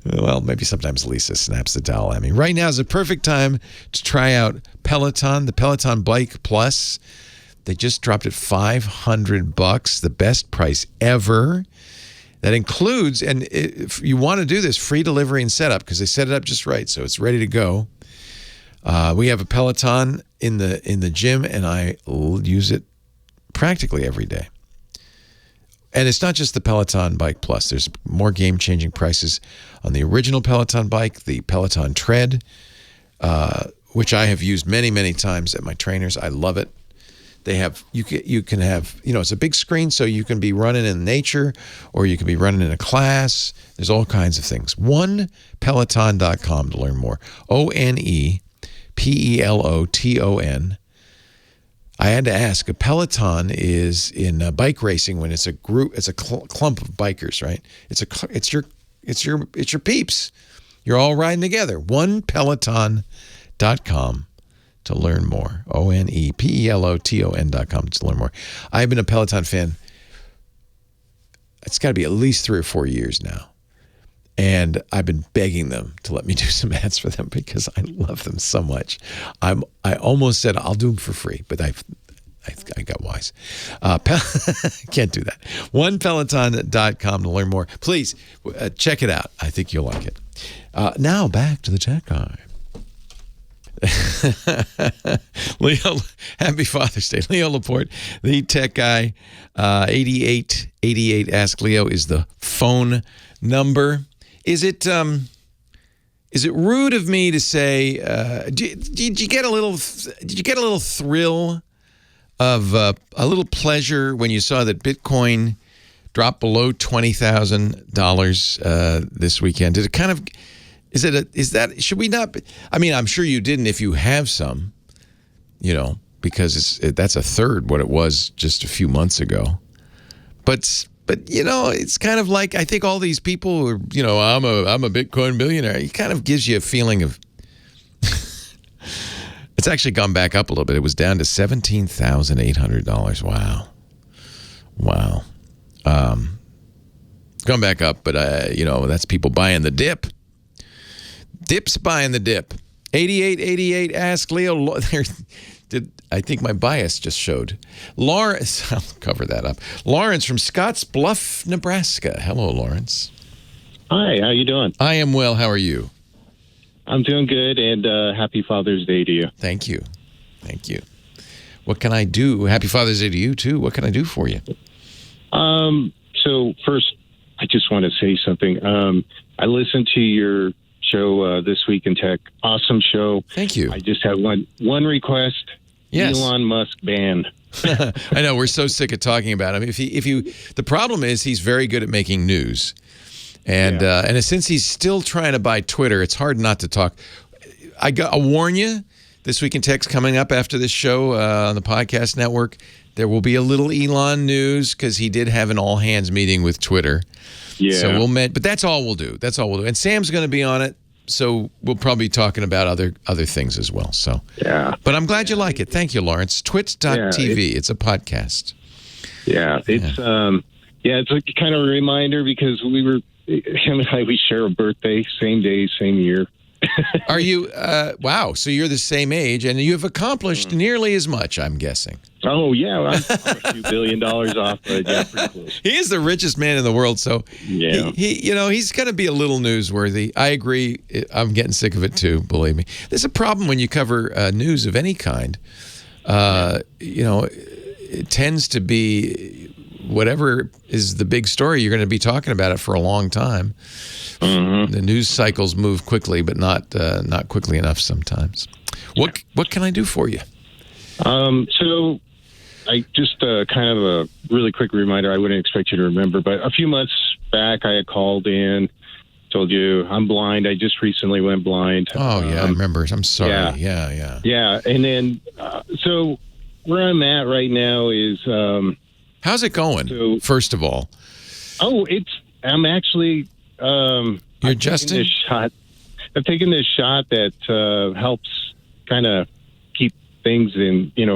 well, maybe sometimes Lisa snaps the towel at me. Right now is the perfect time to try out Peloton, the Peloton Bike Plus. They just dropped it $500, the best price ever. That includes, and if you want to do this, free delivery and setup because they set it up just right, so it's ready to go. We have a Peloton in the gym, and I use it practically every day. And it's not just the Peloton Bike Plus. There's more game-changing prices on the original Peloton bike, the Peloton Tread, which I have used many, many times at my trainers. I love it. They have you can have, it's a big screen, so you can be running in nature or you can be running in a class. There's all kinds of things. OnePeloton.com to learn more. OnePeloton. I had to ask, a Peloton is in bike racing when it's a group, it's a clump of bikers, right? It's your peeps. You're all riding together. OnePeloton.com to learn more. OnePeloton.com to learn more. I've been a Peloton fan. It's got to be at least 3 or 4 years now. And I've been begging them to let me do some ads for them because I love them so much. I almost said I'll do them for free, but I got wise. Can't do that. OnePeloton.com to learn more. Please check it out. I think you'll like it. Now back to the tech guy. Leo, happy Father's Day. Leo Laporte, the tech guy. 8888 Ask Leo is the phone number. Is it rude of me to say? Did you get a little thrill of a little pleasure when you saw that Bitcoin dropped below $20,000 this weekend? Did it kind of? Should we not? I mean, I'm sure you didn't if you have some, because that's a third what it was just a few months ago, but. But, it's kind of like, I think all these people who are, I'm a Bitcoin billionaire. It kind of gives you a feeling of, it's actually gone back up a little bit. It was down to $17,800. Wow. Gone back up, but, that's people buying the dip. Dip's buying the dip. 8888 Ask Leo. I think my bias just showed. Lawrence, I'll cover that up. Lawrence from Scotts Bluff, Nebraska. Hello, Lawrence. Hi, how you doing? I am well. How are you? I'm doing good, and happy Father's Day to you. Thank you. What can I do? Happy Father's Day to you, too. What can I do for you? So first, I just want to say something. I listened to your show This Week in Tech. Awesome show. Thank you. I just have one request. Yes. Elon Musk banned. I know, we're so sick of talking about him. The problem is he's very good at making news, and since he's still trying to buy Twitter, it's hard not to talk. I'll warn you, This Week in Tech's coming up after this show on the podcast network. There will be a little Elon news because he did have an all hands meeting with Twitter. Yeah. So but that's all we'll do. And Sam's going to be on it. So we'll probably be talking about other things as well. So yeah. But I'm glad you like it. Thank you, Lawrence. Twit.tv. It's a podcast. Yeah. It's it's a kind of a reminder because him and I, we share a birthday, same day, same year. Are you? Wow. So you're the same age, and you've accomplished nearly as much, I'm guessing. Oh, yeah. I'm a few $1 billion off, but yeah, pretty close. He is the richest man in the world, so yeah. He's going to be a little newsworthy. I agree. I'm getting sick of it, too, believe me. There's a problem when you cover news of any kind. It tends to be whatever is the big story, you're going to be talking about it for a long time. The news cycles move quickly, but not quickly enough sometimes. What can I do for you? So I just kind of a really quick reminder. I wouldn't expect you to remember, but a few months back, I had called in, told you I'm blind. I just recently went blind. Oh yeah, I remember. I'm sorry. Yeah. And then so where I'm at right now is how's it going? First of all, I'm actually you're adjusting this shot. I've taken this shot that helps kind of keep things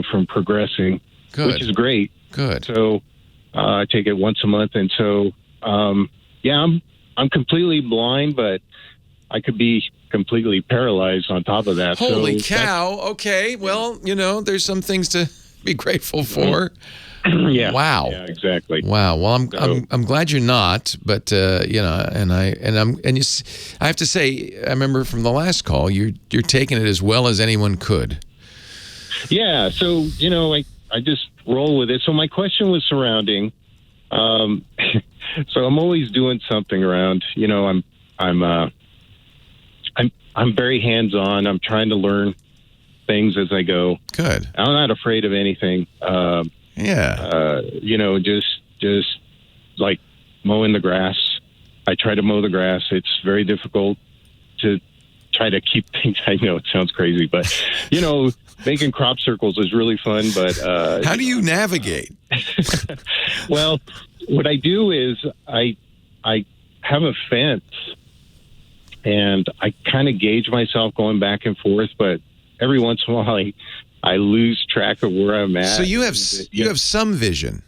from progressing. Good. Which is great. Good. So I take it once a month, and so I'm completely blind, but I could be completely paralyzed on top of that. Holy cow! Okay, well, there's some things to be grateful for. Yeah. Wow. Yeah, exactly. Wow. Well, I'm glad you're not, but I have to say, I remember from the last call, you're taking it as well as anyone could. Yeah. So I just roll with it. So my question was surrounding. So I'm always doing something around. I'm very hands-on. I'm trying to learn things as I go. Good. I'm not afraid of anything. Just like mowing the grass. I try to mow the grass. It's very difficult to try to keep things. I know it sounds crazy, but making crop circles is really fun. But how do you navigate? Well, what I do is I have a fence, and I kind of gauge myself going back and forth. But every once in a while, I lose track of where I'm at. So you have some vision.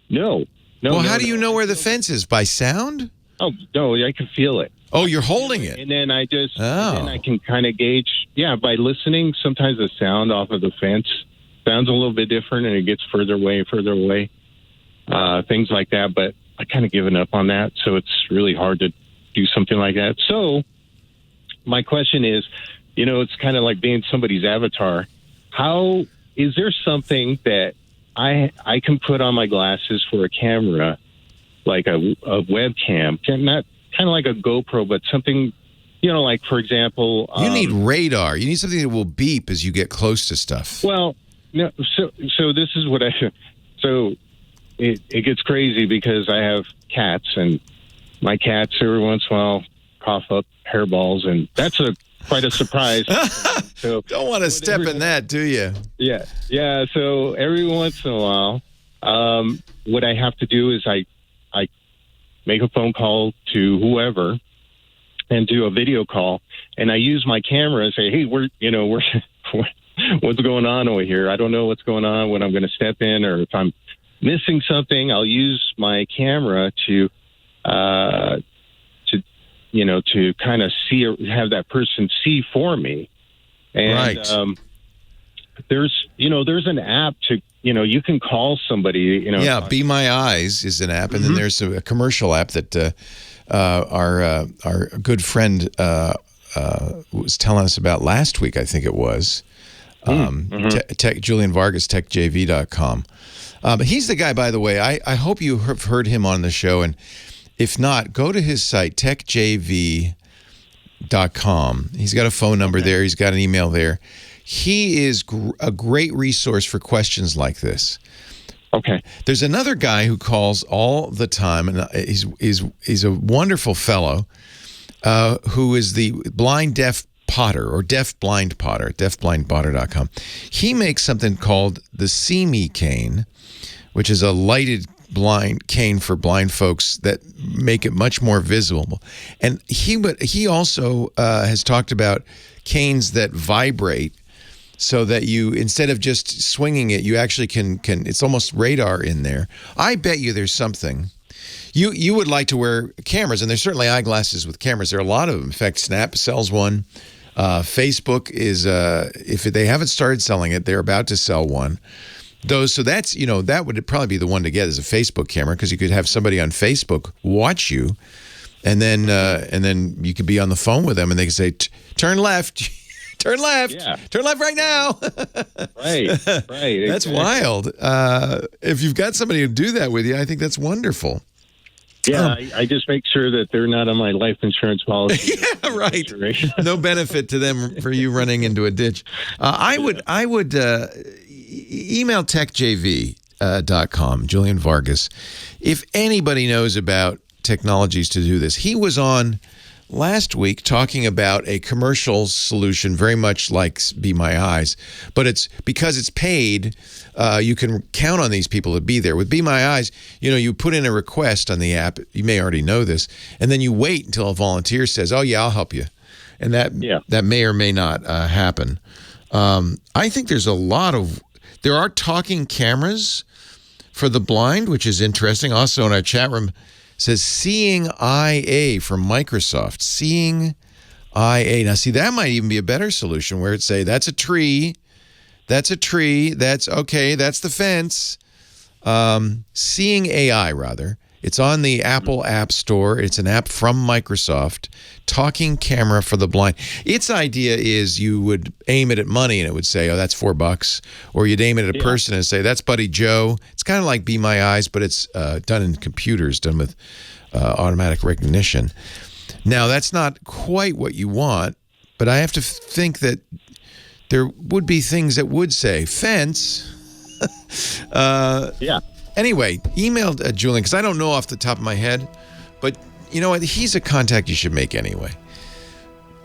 No. Well, how do you know where the fence is? By sound? Oh no, I can feel it. Oh, you're holding it. And then I can kind of gauge, by listening. Sometimes the sound off of the fence sounds a little bit different, and it gets further away and further away, things like that. But I kind of given up on that, so it's really hard to do something like that. So my question is, it's kind of like being somebody's avatar. How is there something that I can put on my glasses for a camera, like a webcam, not kind of like a GoPro, but something, like, for example... you need radar. You need something that will beep as you get close to stuff. Well, no, so this is what so it gets crazy because I have cats, and my cats every once in a while cough up hairballs, and that's quite a surprise. So don't want to step in that, do you? Yeah. So every once in a while, what I have to do is I make a phone call to whoever and do a video call, and I use my camera and say, "Hey, we're what's going on over here? I don't know what's going on when I'm going to step in, or if I'm missing something, I'll use my camera to kind of see or have that person see for me." And right. There's an app to, you can call somebody, Yeah, Be My Eyes is an app. And then there's a commercial app that our good friend was telling us about last week, I think it was. Julian Vargas, techjv.com. But he's the guy, by the way. I hope you have heard him on the show. And if not, go to his site, techjv.com. He's got a phone number there. He's got an email there. He is a great resource for questions like this. Okay. There's another guy who calls all the time, and he's a wonderful fellow who is the blind deaf potter, or deaf blind potter, deafblindpotter.com. He makes something called the See Me cane, which is a lighted blind cane for blind folks that make it much more visible. And he also has talked about canes that vibrate, so that you, instead of just swinging it, you actually can it's almost radar in there. I bet you there's something. You would like to wear cameras, and there's certainly eyeglasses with cameras. There are a lot of them. In fact, Snap sells one. Facebook is, if they haven't started selling it, they're about to sell one. So that's, that would probably be the one to get, is a Facebook camera, because you could have somebody on Facebook watch you, and then you could be on the phone with them, and they could say, turn left. Turn left. Yeah. Turn left right now. Right. That's exactly. wild. If you've got somebody who do that with you, I think that's wonderful. Yeah, I just make sure that they're not on my life insurance policy. Yeah, right. No benefit to them for you running into a ditch. I would email techjv.com, Julian Vargas, if anybody knows about technologies to do this. He was on last week talking about a commercial solution very much like Be My Eyes, but it's because it's paid, you can count on these people to be there. With Be My Eyes, you put in a request on the app, you may already know this, and then you wait until a volunteer says, oh yeah, I'll help you. And that may or may not happen. I think there are talking cameras for the blind, which is interesting. Also in our chat room, says Seeing IA from Microsoft. Seeing IA. Now, see, that might even be a better solution where it say, that's a tree. That's the fence. Seeing AI, rather. It's on the Apple App Store. It's an app from Microsoft. Talking camera for the blind. Its idea is you would aim it at money and it would say, oh, that's $4. Or you'd aim it at a person and say, that's Buddy Joe. It's kind of like Be My Eyes, but it's done in computers, done with automatic recognition. Now, that's not quite what you want, but I have to think that there would be things that would say, fence. Anyway, email Julian, because I don't know off the top of my head, but you know what? He's a contact you should make anyway.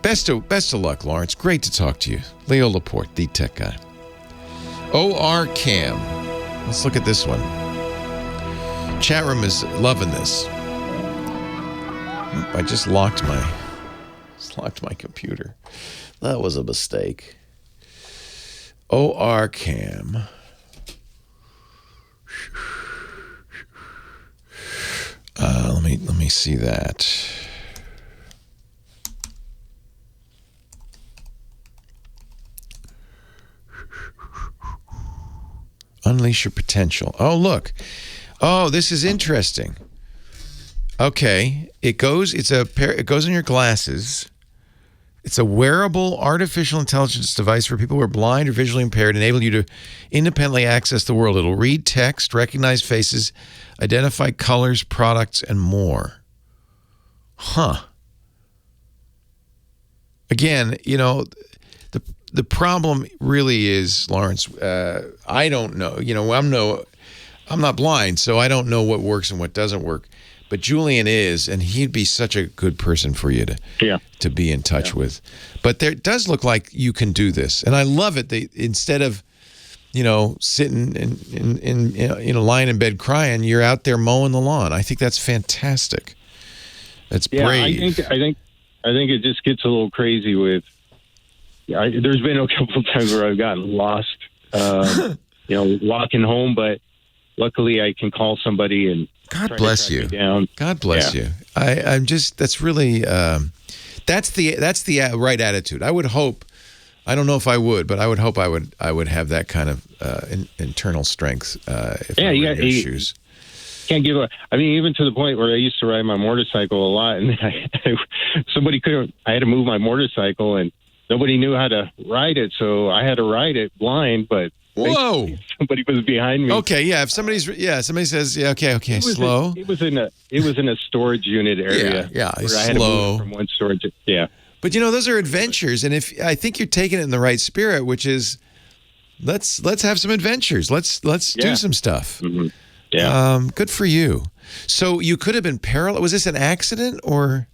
Best of luck, Lawrence. Great to talk to you. Leo Laporte, the tech guy. OR Cam. Let's look at this one. Chat room is loving this. I just locked my computer. That was a mistake. OR Cam. Let me see that. Unleash your potential. Oh, look. Oh, this is interesting. Okay, it goes in your glasses. It's a wearable artificial intelligence device for people who are blind or visually impaired, enable you to independently access the world. It'll read text, recognize faces, identify colors, products, and more. Huh. Again, the problem really is, Lawrence, I don't know. I'm not blind, so I don't know what works and what doesn't work. But Julian is, and he'd be such a good person for you to be in touch with. But there does look like you can do this, and I love it. Instead of, sitting in lying in bed crying, you're out there mowing the lawn. I think that's fantastic. That's brave. I think it just gets a little crazy with. There's been a couple of times where I've gotten lost, walking home, but luckily I can call somebody and. God bless you. God bless you. I'm just, that's really, that's the right attitude. I would hope, I don't know if I would, but I would hope I would have that kind of internal strength if I were in your shoes. Can't give up. I mean, even to the point where I used to ride my motorcycle a lot, and I had to move my momotorcycle, and nobody knew how to ride it, so I had to ride it blind, but whoa! Somebody was behind me. Okay, yeah. If somebody says, okay, slow. It was in a storage unit area. Yeah, where slow. I had to move from one storage. Yeah. But those are adventures, and I think you're taking it in the right spirit, which is let's have some adventures. Let's do some stuff. Mm-hmm. Yeah. Good for you. So you could have been paralyzed. Was this an accident or?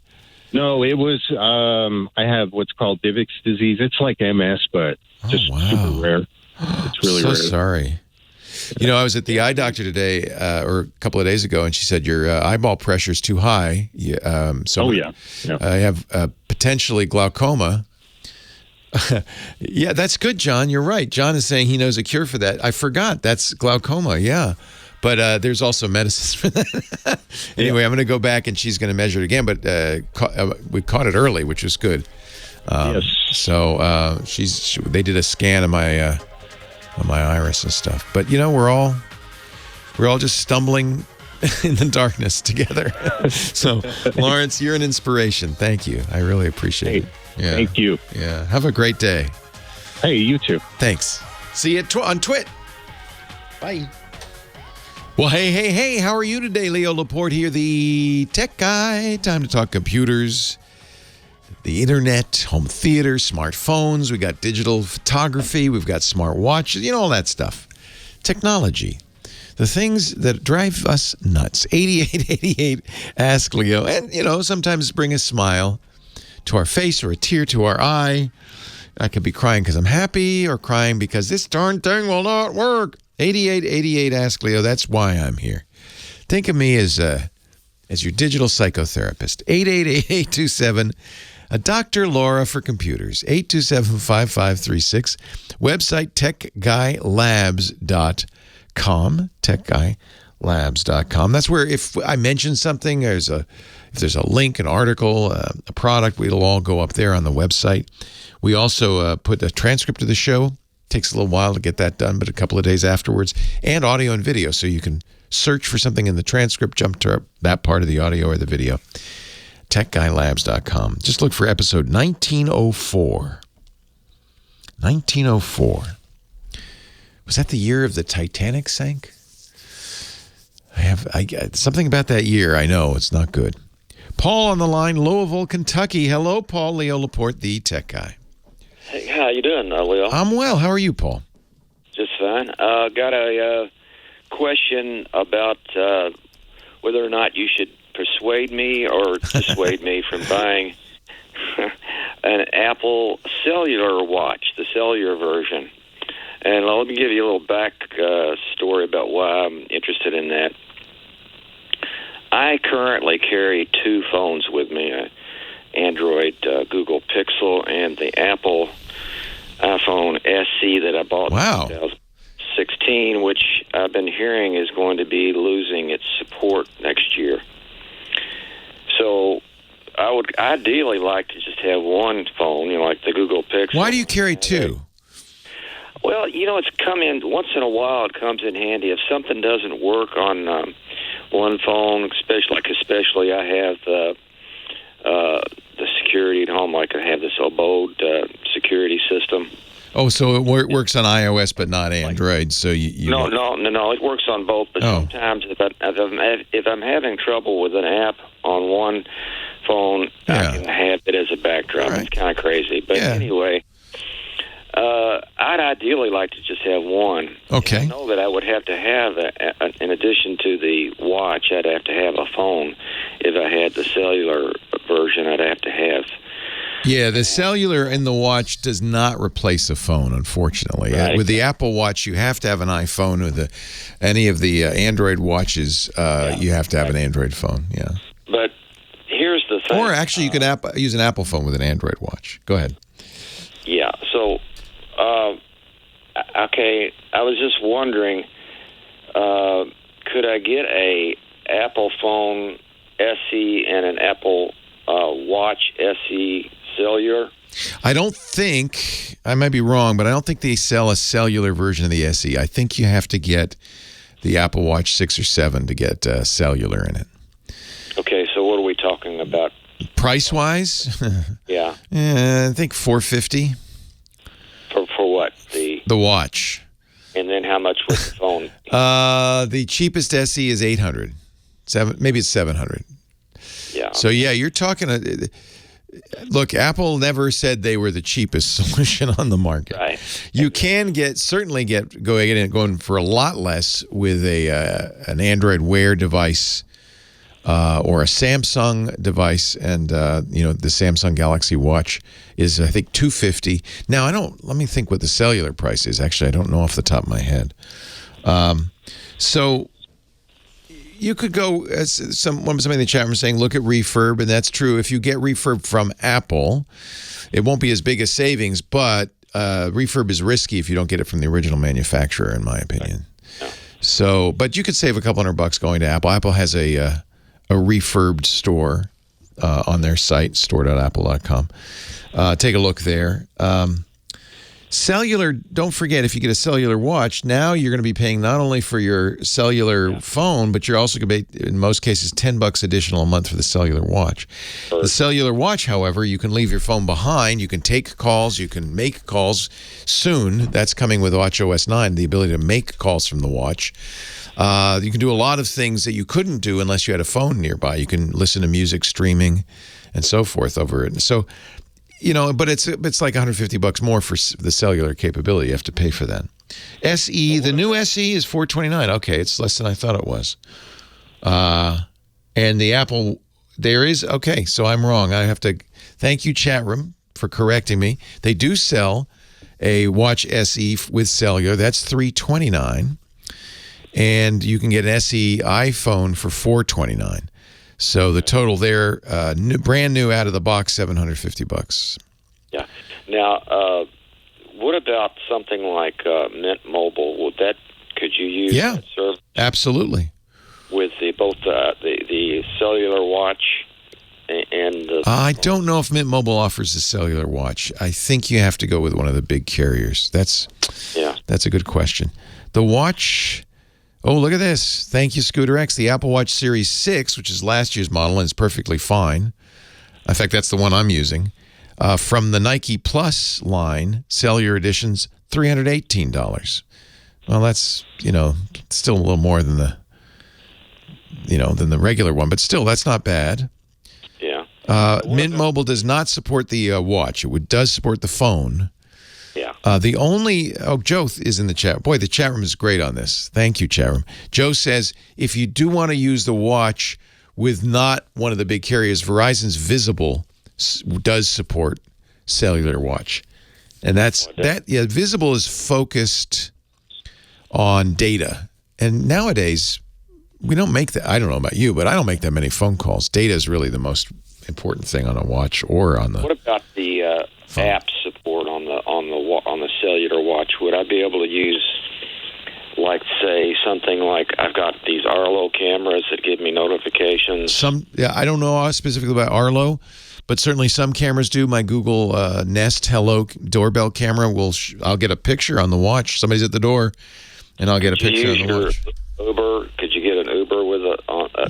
No, it was. I have what's called Divek's disease. It's like MS, but just super rare. It's really rare. Sorry. I was at the eye doctor today, or a couple of days ago, and she said your eyeball pressure is too high. I have potentially glaucoma. Yeah, that's good, John. You're right. John is saying he knows a cure for that. I forgot. That's glaucoma, yeah. But there's also medicines for that. Anyway, I'm going to go back, and she's going to measure it again. But we caught it early, which was good. Yes. So they did a scan of my iris and stuff. But we're all just stumbling in the darkness together. So Lawrence, you're an inspiration. Thank you. I really appreciate it. Yeah. Thank you. Yeah. Have a great day. Hey, you too. Thanks. See you on TWiT. Bye. Well, hey. How are you today? Leo Laporte here, the tech guy. Time to talk computers, the internet, home theater, smartphones. We got digital photography. We've got smart watches. You know, all that stuff. Technology. The things that drive us nuts. 8888 Ask Leo. And, sometimes bring a smile to our face or a tear to our eye. I could be crying because I'm happy or crying because this darn thing will not work. 8888 Ask Leo. That's why I'm here. Think of me as your digital psychotherapist. 888-827 Dr. Laura for computers. 827-5536. Website techguylabs.com. Techguylabs.com. That's where if I mention something, if there's a link, an article, a product, it'll all go up there on the website. We also put a transcript of the show. Takes a little while to get that done, but a couple of days afterwards. And audio and video, so you can search for something in the transcript, jump to that part of the audio or the video. TechGuyLabs.com. Just look for episode 1904. 1904. Was that the year of the Titanic sank? I something about that year. I know it's not good. Paul on the line, Louisville, Kentucky. Hello, Paul. Leo Laporte, the tech guy. Hey, how you doing, Leo? I'm well. How are you, Paul? Just fine. Got a question about whether or not you should persuade me or dissuade me from buying an Apple cellular watch, the cellular version. And let me give you a little back story about why I'm interested in that. I currently carry two phones with me, Android Google Pixel and the Apple iPhone SE that I bought in 2016, which I've been hearing is going to be losing its support next year. So I would ideally like to just have one phone, like the Google Pixel. Why do you carry two? Well, it's come in once in a while. It comes in handy if something doesn't work on one phone, especially I have the security at home. Like I have this Abode security system. Oh, so it works on iOS but not Android. So you No. It works on both. But sometimes if I'm having trouble with an app on one phone, I can have it as a backdrop. Right. It's kind of crazy. But anyway, I'd ideally like to just have one. Okay. I know that I would have to have, in addition to the watch, I'd have to have a phone. If I had the cellular version, I'd have to have. Yeah, the cellular in the watch does not replace a phone, unfortunately. Right. With the Apple Watch, you have to have an iPhone. With any of the Android watches, you have to have an Android phone. Yeah. But here's the thing. Or actually, you could use an Apple phone with an Android watch. Go ahead. Yeah. So, okay, I was just wondering, could I get a Apple phone SE and an Apple Watch SE cellular? I don't think, I might be wrong, but I don't think they sell a cellular version of the SE. I think you have to get the Apple Watch 6 or 7 to get cellular in it. Okay, so what are we talking about? Price-wise? Yeah. I think $450. For what? The watch. And then how much was the phone? The cheapest SE is $800. Maybe it's $700. Yeah. So yeah, you're talking. Look, Apple never said they were the cheapest solution on the market. Right. You can certainly going for a lot less with an Android Wear device or a Samsung device, and the Samsung Galaxy Watch is, I think, $250. Now let me think what the cellular price is. Actually, I don't know off the top of my head. So you could go, somebody in the chat room saying, look at refurb, and that's true. If you get refurb from Apple, it won't be as big a savings, but refurb is risky if you don't get it from the original manufacturer, in my opinion. No. So, but you could save a couple $100 going to Apple. Apple has a refurbed store on their site, store.apple.com. Take a look there. Cellular, don't forget, if you get a cellular watch, now you're going to be paying not only for your cellular phone, but you're also going to pay, in most cases, $10 additional a month for the cellular watch. The cellular watch, however, you can leave your phone behind. You can take calls. You can make calls soon. That's coming with watchOS 9, the ability to make calls from the watch. You can do a lot of things that you couldn't do unless you had a phone nearby. You can listen to music streaming and so forth over it. So, but it's like $150 more for the cellular capability. You have to pay for that. SE, the new SE is $429. Okay, it's less than I thought it was. And the Apple, okay, so I'm wrong. I have to thank you, chat room, for correcting me. They do sell a Watch SE with cellular. That's $329. And you can get an SE iPhone for $429. So the total there, brand new out of the box, $750. Yeah. Now, what about something like Mint Mobile? Could you use that service? Absolutely. With both the cellular watch and the... I don't know if Mint Mobile offers a cellular watch. I think you have to go with one of the big carriers. That's a good question. The watch... Oh, look at this. Thank you, Scooter X. The Apple Watch Series 6, which is last year's model and is perfectly fine. In fact, that's the one I'm using. From the Nike Plus line, cellular editions, $318. Well, that's, still a little more than the regular one, but still, that's not bad. Yeah. Mint Mobile does not support the watch. It does support the phone. Yeah. Joe is in the chat. Boy, the chat room is great on this. Thank you, chat room. Joe says, if you do want to use the watch with not one of the big carriers, Verizon's Visible does support cellular watch. And Visible is focused on data. And nowadays, we don't make that. I don't know about you, but I don't make that many phone calls. Data is really the most important thing on a watch or on the... What about the app support on the cellular watch? Would I be able to use, like, say, something like I've got these Arlo cameras that give me notifications? I don't know specifically about Arlo, but certainly some cameras do. My Google Nest Hello doorbell camera I'll get a picture on the watch. Somebody's at the door, and I'll get a picture on the watch. Uber? Could you get an Uber with a?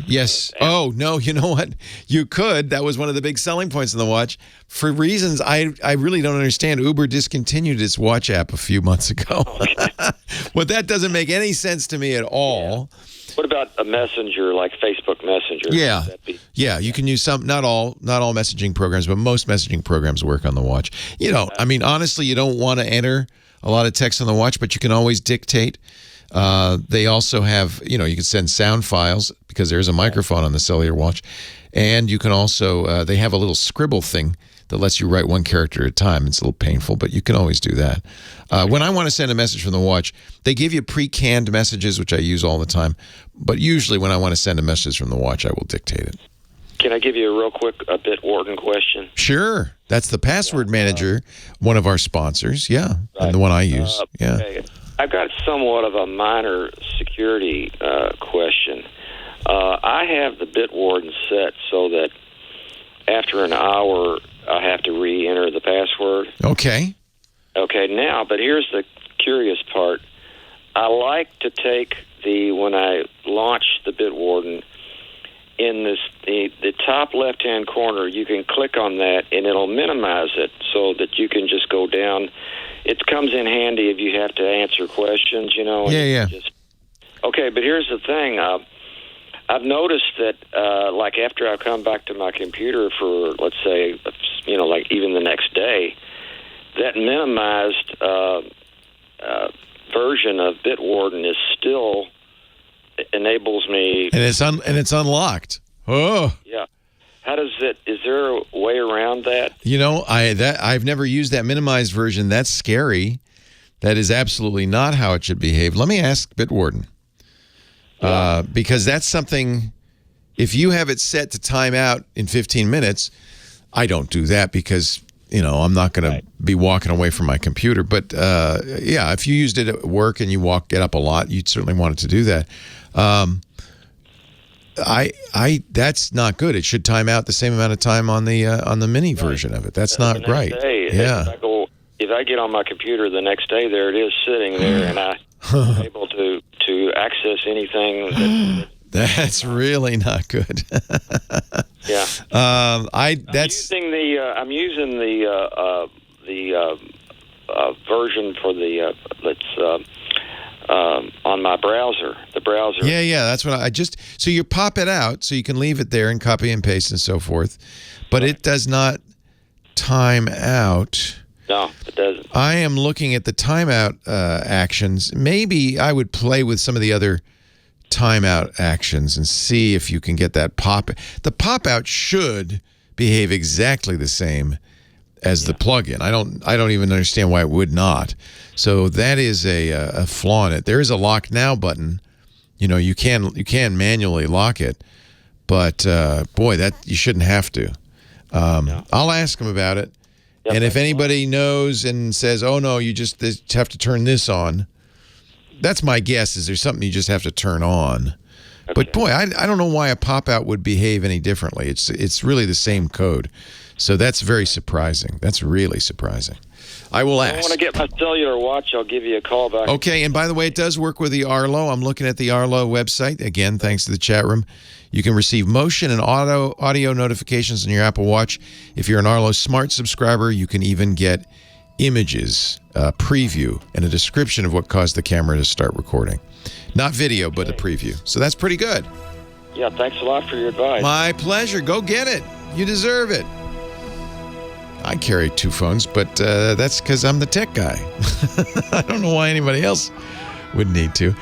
Yes. Oh no! You know what? You could. That was one of the big selling points in the watch. For reasons I really don't understand, Uber discontinued its watch app a few months ago. Okay. Well, that doesn't make any sense to me at all. Yeah. What about a messenger like Facebook Messenger? Yeah. You can use some. Not all messaging programs, but most messaging programs work on the watch. I mean, honestly, you don't want to enter a lot of text on the watch, but you can always dictate. They also have, you can send sound files because there's a microphone on the cellular watch. And you can also, they have a little scribble thing that lets you write one character at a time. It's a little painful, but you can always do that. When I want to send a message from the watch, they give you pre-canned messages, which I use all the time. But usually when I want to send a message from the watch, I will dictate it. Can I give you a real quick Bitwarden question? Sure. That's the Password Manager, one of our sponsors. Yeah. Right. And the one I use. Okay. I've got somewhat of a minor security question. I have the Bitwarden set so that after an hour, I have to re-enter the password. Okay. Okay, now, but here's the curious part. I like to take when I launch the Bitwarden, in the top left-hand corner, you can click on that, and it'll minimize it so that you can just go down. It comes in handy if you have to answer questions, Yeah. Okay, but here's the thing. I've noticed that, like after I come back to my computer for, let's say, like even the next day, that minimized version of Bitwarden is still enables me. And it's unlocked. Oh. Yeah. How does it? Is there a way around that? I've never used that minimized version. That's scary. That is absolutely not how it should behave. Let me ask Bitwarden. Because that's something, if you have it set to time out in 15 minutes, I don't do that because, I'm not going to be walking away from my computer. But, if you used it at work and you get up a lot, you'd certainly want it to do that. That's not good. It should time out the same amount of time on the mini version of it. That's not right. If if I get on my computer the next day, there it is sitting there, and I'm able to access anything. That's really not good. Yeah. I'm using the version for the on my browser. The browser. Yeah. That's what I just. So you pop it out, so you can leave it there and copy and paste and so forth, but it does not time out. No, it doesn't. I am looking at the timeout actions. Maybe I would play with some of the other timeout actions and see if you can get that pop. The pop out should behave exactly the same as the plugin. I don't even understand why it would not. So that is a flaw in it. There is a lock now button. You can manually lock it, but boy, that you shouldn't have to. I'll ask him about it. Yep. And if anybody knows and says, "Oh no, you just have to turn this on," that's my guess. Is there's something you just have to turn on? Okay. But boy, I don't know why a pop out would behave any differently. It's really the same code, so that's very surprising. That's really surprising. I will ask. I want to get my cellular watch. I'll give you a call back. Okay, and by the way, it does work with the Arlo. I'm looking at the Arlo website again. Thanks to the chat room. You can receive motion and audio notifications on your Apple Watch. If you're an Arlo Smart subscriber, you can even get images, preview, and a description of what caused the camera to start recording. Not video, but a preview. So that's pretty good. Yeah, thanks a lot for your advice. My pleasure. Go get it. You deserve it. I carry 2 phones, but that's because I'm the tech guy. I don't know why anybody else would need to.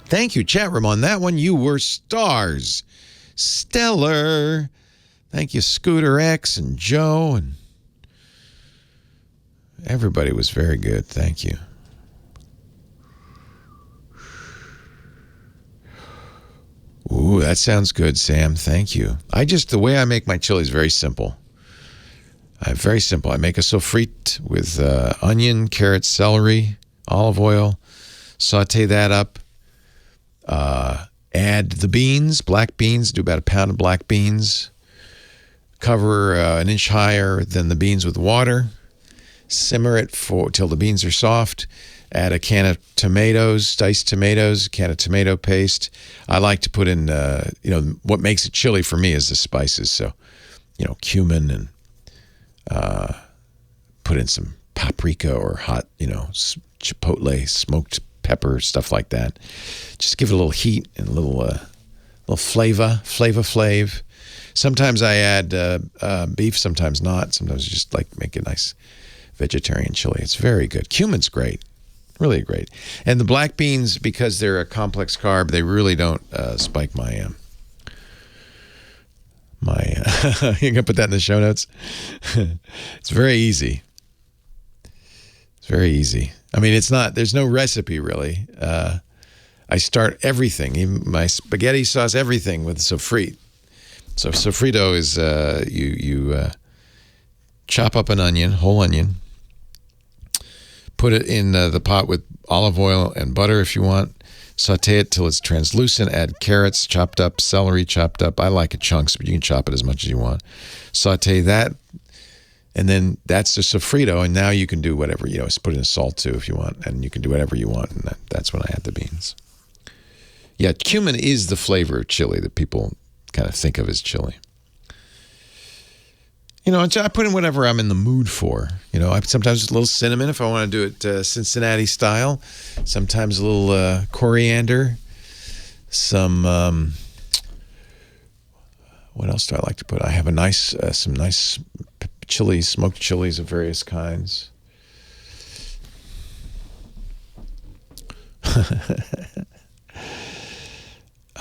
Thank you, chat room, on that one. You were stars. Stellar. Thank you, Scooter X and Joe. And everybody was very good. Thank you. Ooh, that sounds good, Sam. Thank you. The way I make my chili is very simple. Very simple. I make a sofrite with onion, carrots, celery, olive oil. Saute that up. Add the beans, black beans. Do about a pound of black beans. Cover an inch higher than the beans with water. Simmer it till the beans are soft. Add a can of tomatoes, diced tomatoes, a can of tomato paste. I like to put in, what makes it chili for me is the spices. So, cumin and put in some paprika or hot, chipotle, smoked pepper, stuff like that. Just give it a little heat and a little flavor. Sometimes I add beef, sometimes not. Sometimes I just make a nice vegetarian chili. It's very good. Cumin's great. Really great. And the black beans, because they're a complex carb, they really don't spike my you're going to put that in the show notes? It's very easy. It's very easy. I mean, there's no recipe really. I start everything, even my spaghetti sauce, everything with sofrite. So sofrito is you chop up an onion, whole onion, put it in the pot with olive oil and butter if you want. Saute it till it's translucent. Add carrots chopped up, celery chopped up. I like it chunks, but you can chop it as much as you want. Saute that, and then that's the sofrito. And now you can do whatever, put in salt too if you want, and you can do whatever you want. And that's when I add the beans. Yeah, cumin is the flavor of chili that people kind of think of as chili. I put in whatever I'm in the mood for. Sometimes a little cinnamon if I want to do it Cincinnati style. Sometimes a little coriander. Some, what else do I like to put? I have some nice chilies, smoked chilies of various kinds.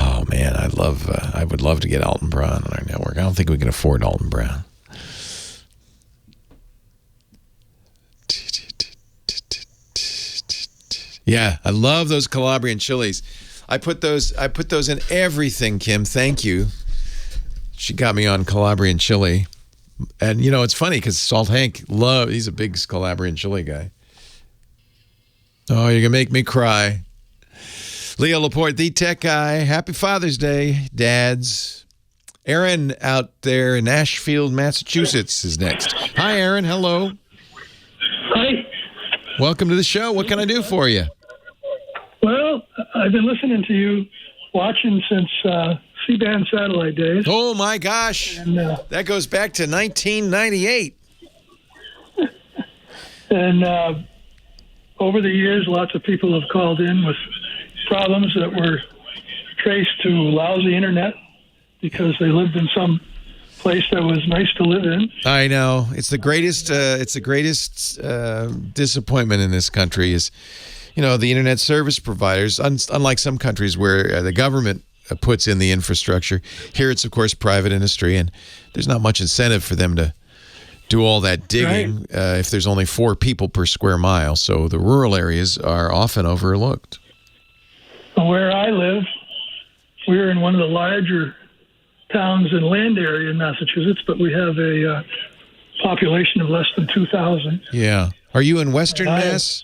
Oh man, I would love to get Alton Brown on our network. I don't think we can afford Alton Brown. Yeah, I love those Calabrian chilies. I put those in everything, Kim. Thank you. She got me on Calabrian chili. And it's funny because Salt Hank he's a big Calabrian chili guy. Oh, you're gonna make me cry. Leo Laporte, the tech guy. Happy Father's Day, dads. Aaron out there in Ashfield, Massachusetts is next. Hi, Aaron. Hello. Welcome to the show. What can I do for you? Well, I've been listening to you, watching since C-band satellite days. Oh, my gosh. And, that goes back to 1998. And over the years, lots of people have called in with problems that were traced to lousy internet because they lived in some place that was nice to live in. I know. It's the greatest disappointment in this country is, the internet service providers, unlike some countries where the government puts in the infrastructure. Here it's, of course, private industry, and there's not much incentive for them to do all that digging if there's only 4 people per square mile. So the rural areas are often overlooked. Where I live, we're in one of the larger towns and land area in Massachusetts, but we have a population of less than 2,000. Yeah. Are you in Western Mass?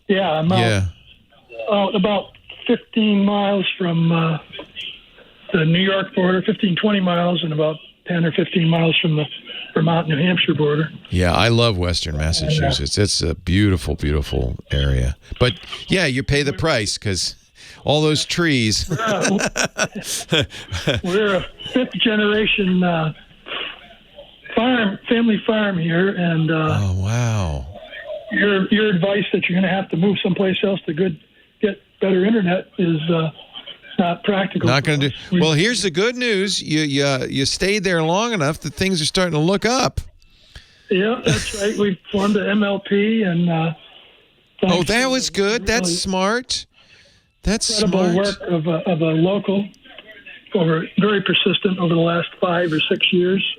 Yeah, I'm out about 15 miles from the New York border, 15, 20 miles, and about 10 or 15 miles from the Vermont, New Hampshire border. Yeah, I love Western Massachusetts. It's a beautiful, beautiful area. But, yeah, you pay the price because all those trees. We're a fifth-generation family farm here, and oh, wow. Your advice that you're going to have to move someplace else to get better internet is not practical. Not going to do. Well, here's the good news: you stayed there long enough that things are starting to look up. Yeah, that's right. We formed an MLP, and oh, that was good. That's smart. That's incredible smart. Work of a local, very persistent over the last 5 or 6 years.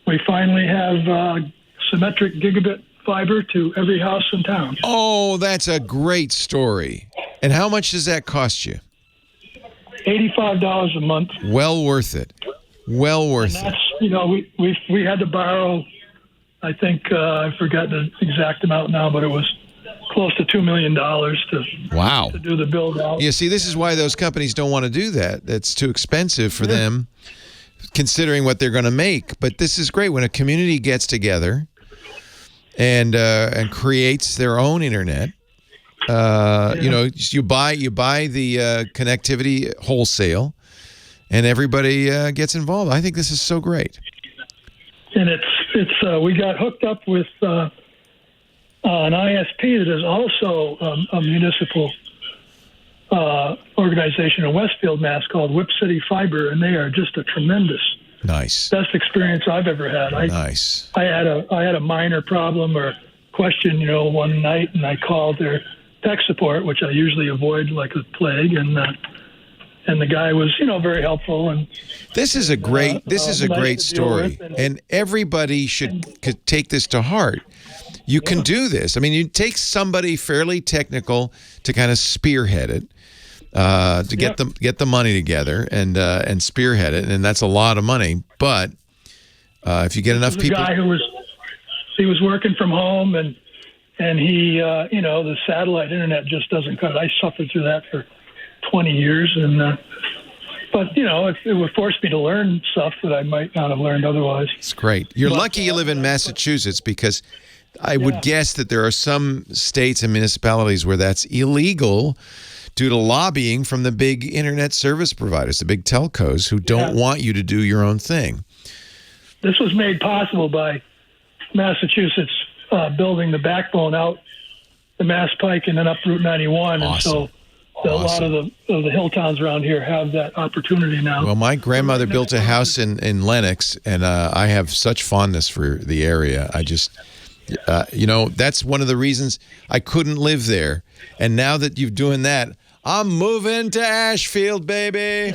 We finally have symmetric gigabit fiber to every house in town. Oh, that's a great story. And how much does that cost you? $85 a month. Well worth it. Well worth it. We had to borrow, I think, I forgot the exact amount now, but it was close to $2 million to do the build out. Yeah, see, this is why those companies don't want to do that. That's too expensive for them, considering what they're going to make. But this is great when a community gets together and creates their own internet. You buy the connectivity wholesale, and everybody gets involved. I think this is so great. And it's we got hooked up with an ISP that is also a municipal organization in Westfield, Mass, called Whip City Fiber, and they are just a tremendous. Nice. Best experience I've ever had. Nice. I had a minor problem or question, one night, and I called their tech support, which I usually avoid like the plague, and the guy was, very helpful. And this is a great great story, and everybody could take this to heart. You can do this. I mean, you take somebody fairly technical to kind of spearhead it. To get the money together and spearhead it, and that's a lot of money. But if you get enough people, the guy who was working from home, and he the satellite internet just doesn't cut it. I suffered through that for 20 years, and but it would force me to learn stuff that I might not have learned otherwise. It's great. You're lucky you live in Massachusetts, because I would guess that there are some states and municipalities where that's illegal, due to lobbying from the big internet service providers, the big telcos, who don't want you to do your own thing. This was made possible by Massachusetts building the backbone out the Mass Pike and then up Route 91. Awesome. And so a lot of the hill towns around here have that opportunity now. Well, my grandmother built a house in Lenox, and I have such fondness for the area. I just, that's one of the reasons I couldn't live there. And now that you're doing that, I'm moving to Ashfield, baby.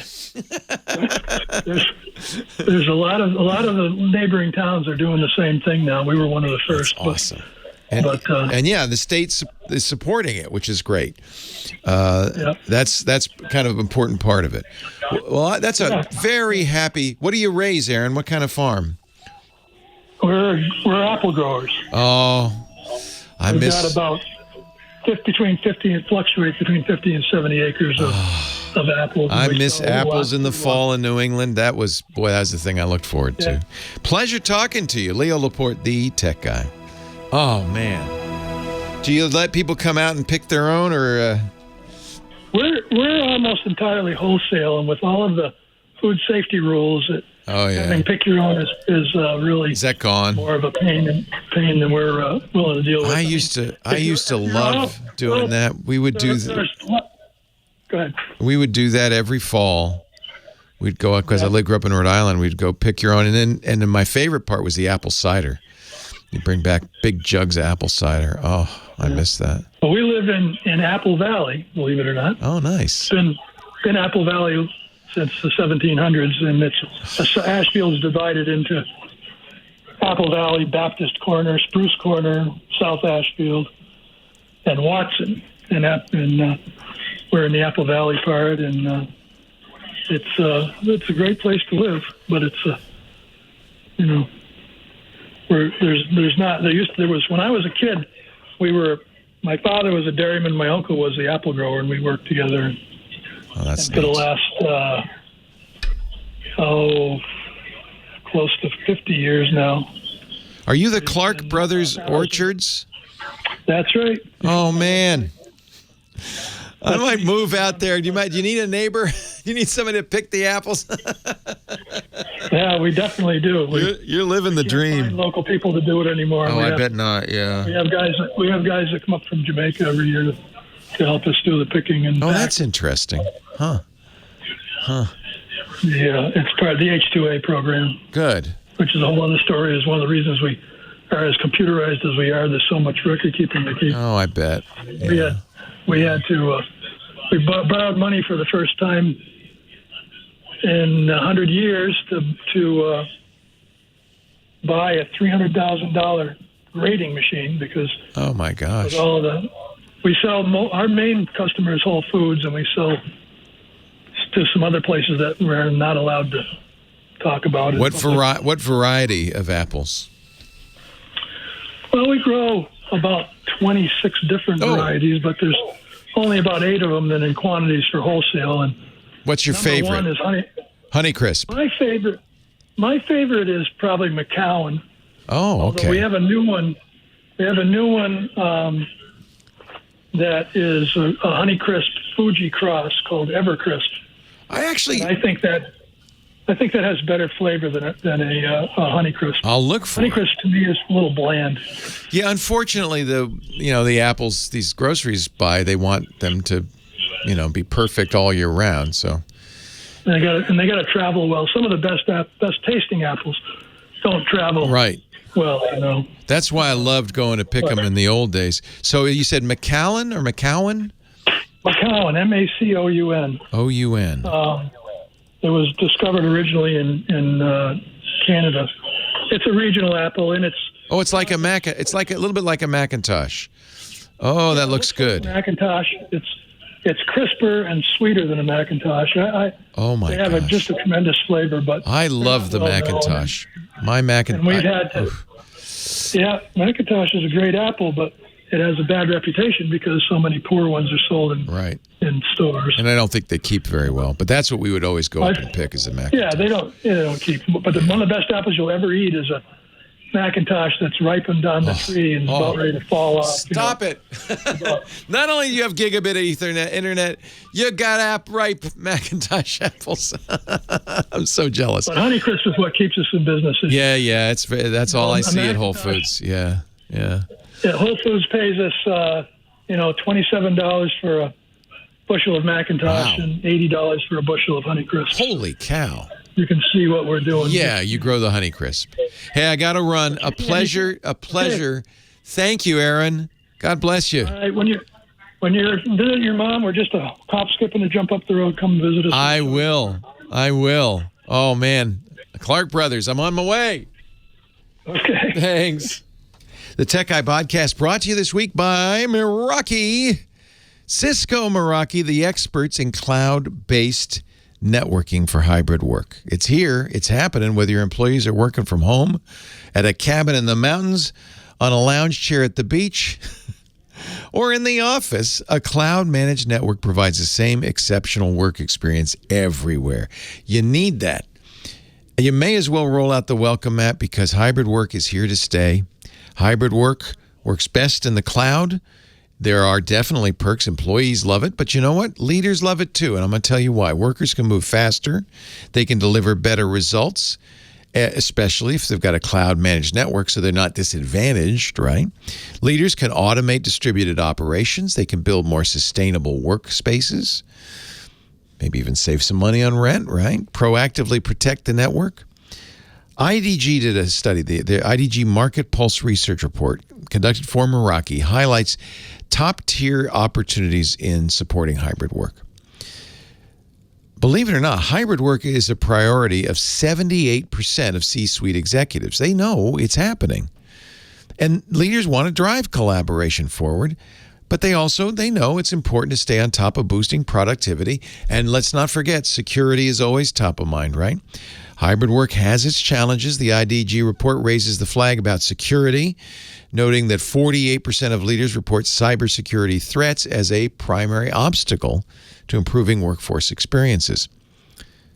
There's a lot of the neighboring towns are doing the same thing now. We were one of the first. That's awesome. The state is supporting it, which is great. That's kind of an important part of it. Well, that's a very happy. What do you raise, Aaron? What kind of farm? We're apple growers. Oh, We've got about between 50 and fluctuates between 50 and 70 acres of apples. I miss apples in the fall in New England. That was the thing I looked forward to. Pleasure talking to you, Leo Laporte, the tech guy. Oh man. Do you let people come out and pick their own, or? We're almost entirely wholesale, and with all of the food safety rules, having pick your own is really is that gone? More of a pain than we're willing to deal with. I used to love doing that. We would do. Go ahead. We would do that every fall. We'd go because I grew up in Rhode Island. We'd go pick your own, and then my favorite part was the apple cider. You bring back big jugs of apple cider. Oh, I miss that. Well, we live in Apple Valley, believe it or not. Oh, nice. It's been Apple Valley since the 1700s, and Asheville's divided into Apple Valley, Baptist Corner, Spruce Corner, South Ashfield, and Watson. And we're in the Apple Valley part, and it's a great place to live, but it's there was when I was a kid, my father was a dairyman, my uncle was the apple grower, and we worked together. Oh, that's for the last close to 50 years now. Are you the Clark Brothers Orchards? That's right. Oh man, I might move out there. Do you need a neighbor? You need somebody to pick the apples? Yeah, we definitely do. You're living the dream. Find local people to do it anymore. Oh, I bet not. Yeah. We have guys that come up from Jamaica every year to help us do the picking and. Oh, that's interesting. Huh. Yeah, it's part of the H2A program. Good. Which is a whole other story. Is one of the reasons we are as computerized as we are. There's so much record keeping to keep. Oh, I bet. Yeah. We had to. We borrowed money for the first time in 100 years to buy a $300,000 grading machine because. Oh my gosh. We sell our main customer is Whole Foods, and we sell to some other places that we're not allowed to talk about. What variety of apples? Well, we grow about 26 different varieties, but there's only about 8 of them that in quantities for wholesale. And what's your favorite? One is Honeycrisp. My favorite is probably McCowan. Oh, okay. Although we have a new one. That is a Honeycrisp Fuji cross called Evercrisp. I think that has better flavor than a Honeycrisp. I'll look for Honeycrisp to me is a little bland. Yeah, unfortunately, the apples these groceries buy, they want them to, be perfect all year round. So they got to travel well. Some of the best tasting apples don't travel right. Well, That's why I loved going to pick them in the old days. So you said McCowan or McCowan? McCowan, M-A-C-O-U-N. O-U-N. It was discovered originally in Canada. It's a regional apple, and it's. Oh, it's like it's like a little bit like a Macintosh. Oh, that looks good. Macintosh. It's crisper and sweeter than a Macintosh. Oh my! They have just a tremendous flavor, but I love the Macintosh. My Macintosh. And we've had to. Yeah, Macintosh is a great apple, but it has a bad reputation because so many poor ones are sold in stores. And I don't think they keep very well. But that's what we would always go up and pick as a Macintosh. Yeah, they don't keep. But one of the best apples you'll ever eat is a Macintosh that's ripened on the tree and is about ready to fall off. Stop it. Not only do you have gigabit internet, you got ripe Macintosh apples. I'm so jealous. But Honeycrisp is what keeps us in business. Yeah, that's all I see at Whole Foods. Yeah. Whole Foods pays us, $27 for a bushel of Macintosh and $80 for a bushel of Honeycrisp. Holy cow. You can see what we're doing. Yeah, you grow the Honeycrisp. Hey, I got to run. A pleasure. Thank you, Aaron. God bless you. All right, when you're visiting your mom, we're just a hop, skip, and a jump up the road. Come visit us. I will. Oh, man. Clark Brothers, I'm on my way. Okay. Thanks. The Tech Guy podcast brought to you this week by Meraki. Cisco Meraki, the experts in cloud-based networking for hybrid work. It's here. It's happening whether your employees are working from home, at a cabin in the mountains, on a lounge chair at the beach, or in the office. A cloud-managed network provides the same exceptional work experience everywhere. You need that. You may as well roll out the welcome mat because hybrid work is here to stay. Hybrid work works best in the cloud. There are definitely perks. Employees love it, but you know what? Leaders love it too, and I'm going to tell you why. Workers can move faster. They can deliver better results, especially if they've got a cloud-managed network, so they're not disadvantaged, right? Leaders can automate distributed operations. They can build more sustainable workspaces, maybe even save some money on rent, right? Proactively protect the network. IDG did a study. The IDG Market Pulse Research Report conducted for Meraki highlights top-tier opportunities in supporting hybrid work. Believe it or not, hybrid work is a priority of 78% of C-suite executives. They know it's happening. And leaders want to drive collaboration forward, but they know it's important to stay on top of boosting productivity. And let's not forget, security is always top of mind, right? Hybrid work has its challenges. The IDG report raises the flag about security, noting that 48% of leaders report cybersecurity threats as a primary obstacle to improving workforce experiences.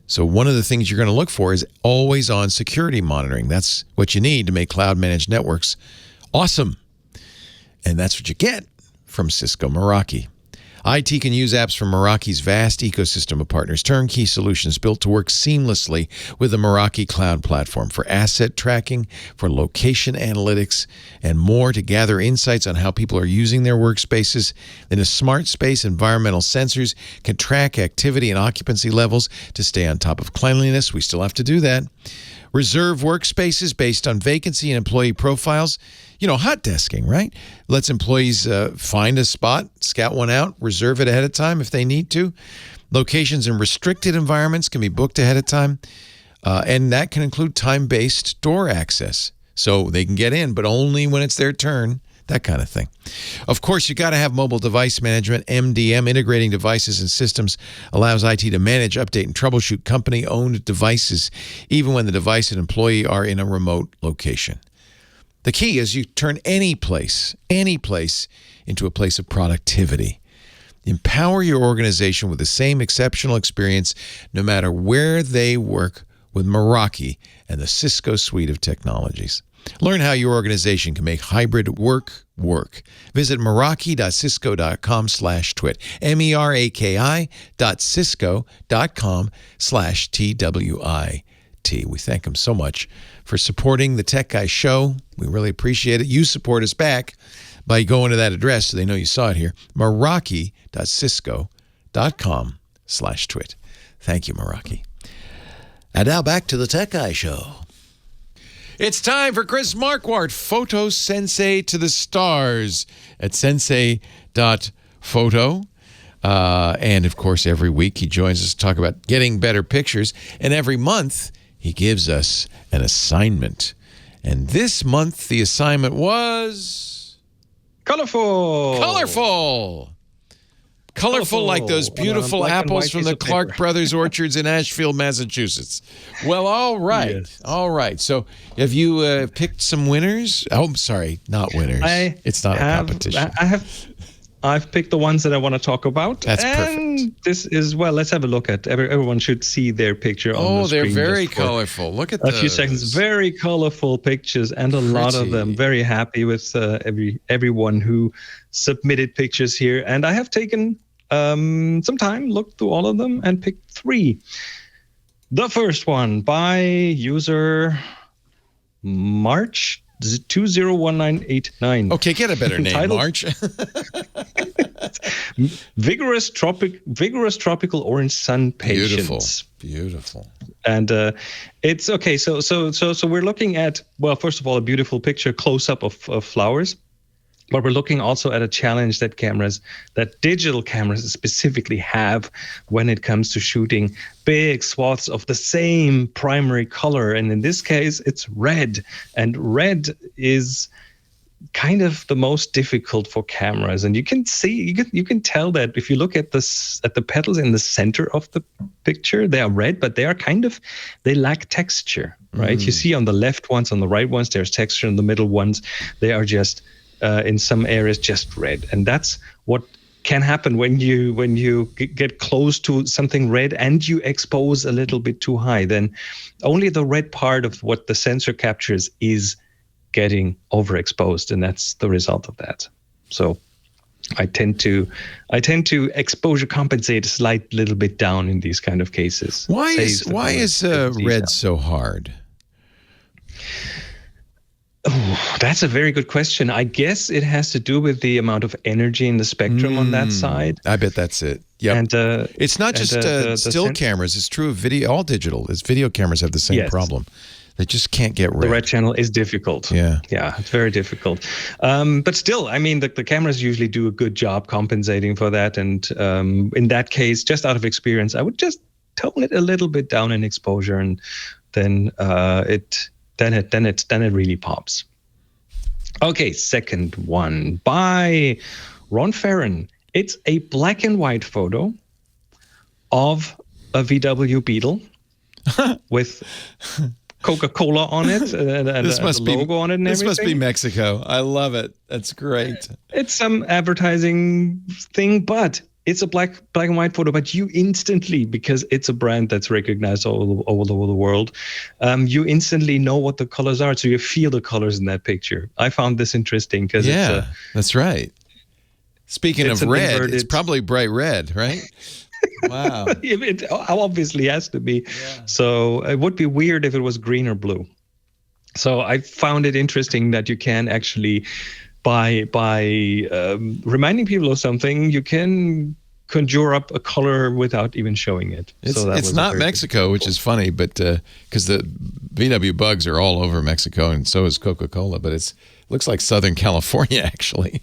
So one of the things you're going to look for is always-on security monitoring. That's what you need to make cloud-managed networks awesome. And that's what you get from Cisco Meraki. IT can use apps from Meraki's vast ecosystem of partners, turnkey solutions built to work seamlessly with the Meraki cloud platform for asset tracking, for location analytics, and more to gather insights on how people are using their workspaces. In a smart space, environmental sensors can track activity and occupancy levels to stay on top of cleanliness. We still have to do that. Reserve workspaces based on vacancy and employee profiles. Hot desking, right? Lets employees find a spot, scout one out, reserve it ahead of time if they need to. Locations in restricted environments can be booked ahead of time. And that can include time-based door access. So they can get in, but only when it's their turn, that kind of thing. Of course, you got to have mobile device management. MDM, integrating devices and systems, allows IT to manage, update, and troubleshoot company-owned devices, even when the device and employee are in a remote location. The key is you turn any place into a place of productivity. Empower your organization with the same exceptional experience no matter where they work with Meraki and the Cisco suite of technologies. Learn how your organization can make hybrid work work. Visit meraki.cisco.com/twit. meraki.cisco.com/TWIT. We thank them so much for supporting the Tech Guy Show. We really appreciate it. You support us back by going to that address so they know you saw it here. meraki.cisco.com/twit. Thank you, Meraki. And now back to the Tech Guy Show. It's time for Chris Marquardt, Photo Sensei to the stars at sensei.photo. And, of course, every week he joins us to talk about getting better pictures. And every month he gives us an assignment. And this month the assignment was... Colorful like those beautiful apples from the Clark Brothers orchards in Ashfield, Massachusetts. Well, all right. Yes. All right. So have you picked some winners? Oh, I'm sorry, not winners. It's not a competition. I've picked the ones that I want to talk about. That's perfect. And this is, let's have a look at everyone should see their picture on the screen. Oh, they're very colorful. Look at those. A few seconds. Very colorful pictures, and a lot of them. Very happy with everyone who submitted pictures here. And I have taken some time, looked through all of them, and picked 3. The first one by user March 201989. Okay, get a better name, March. Vigorous tropical orange sun patience. Beautiful. And it's okay. So we're looking at, first of all, a beautiful picture, close up of flowers. But we're looking also at a challenge that digital cameras specifically have when it comes to shooting big swaths of the same primary color. And in this case, it's red. And red is kind of the most difficult for cameras. And you can see, you can tell that if you look at the petals in the center of the picture, they are red, but they lack texture, right? You see on the left ones, on the right ones, there's texture. In the middle ones, they are just in some areas just red. And that's what can happen when you get close to something red and you expose a little bit too high. Then only the red part of what the sensor captures is getting overexposed, and that's the result of that. So I tend to exposure compensate a slight little bit down in these kind of cases. Why is red so hard? Oh, that's a very good question. I guess it has to do with the amount of energy in the spectrum on that side. I bet that's it. Yeah, and it's not just still cameras. It's true of video, all digital. It's video cameras have the same problem. They just can't get red. The red channel is difficult. Yeah, it's very difficult. But still, I mean, the cameras usually do a good job compensating for that. And in that case, just out of experience, I would just tone it a little bit down in exposure, and then it really pops. Okay, second one by Ron Farron. It's a black and white photo of a VW Beetle with Coca-Cola on it and this must a logo on it and this everything. Must be Mexico. I love it. That's great. It's some advertising thing, but it's a black and white photo. But you instantly, because it's a brand that's recognized all over the world, you instantly know what the colors are. So you feel the colors in that picture. I found this interesting because that's right. Speaking of red, it's probably bright red, right? Wow. It obviously has to be. Yeah. So it would be weird if it was green or blue. So I found it interesting that you can actually, by reminding people of something, you can conjure up a color without even showing it. It's not Mexico, which is funny, but because the VW bugs are all over Mexico, and so is Coca-Cola, but it looks like Southern California, actually.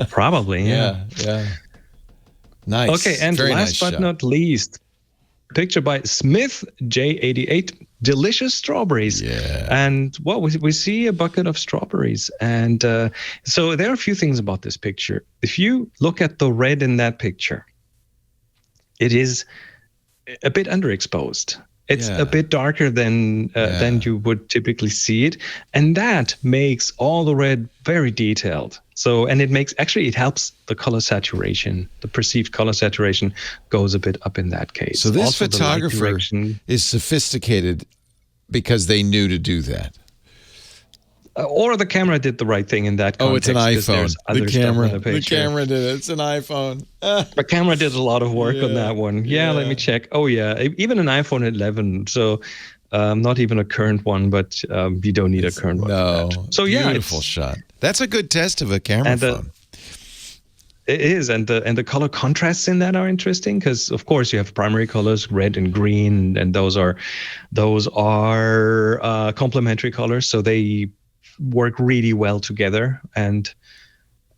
Probably, yeah. Nice. Okay, and very last nice but not least, picture by Smith J88, delicious strawberries. Yeah. And we see a bucket of strawberries. And so there are a few things about this picture. If you look at the red in that picture, it is a bit underexposed. It's a bit darker than you would typically see it. And that makes all the red very detailed. So, and it helps the color saturation, the perceived color saturation goes a bit up in that case. So this also, photographer is sophisticated because they knew to do that. Or the camera did the right thing in that context. Oh, it's an iPhone. The camera did it. It's an iPhone. The camera did a lot of work on that one. Yeah, let me check. Oh, yeah. Even an iPhone 11. So not even a current one, but you don't need a current one. No. So yeah, beautiful shot. That's a good test of a camera phone. It is, and the color contrasts in that are interesting because, of course, you have primary colors, red and green, and those are complementary colors, so they work really well together, and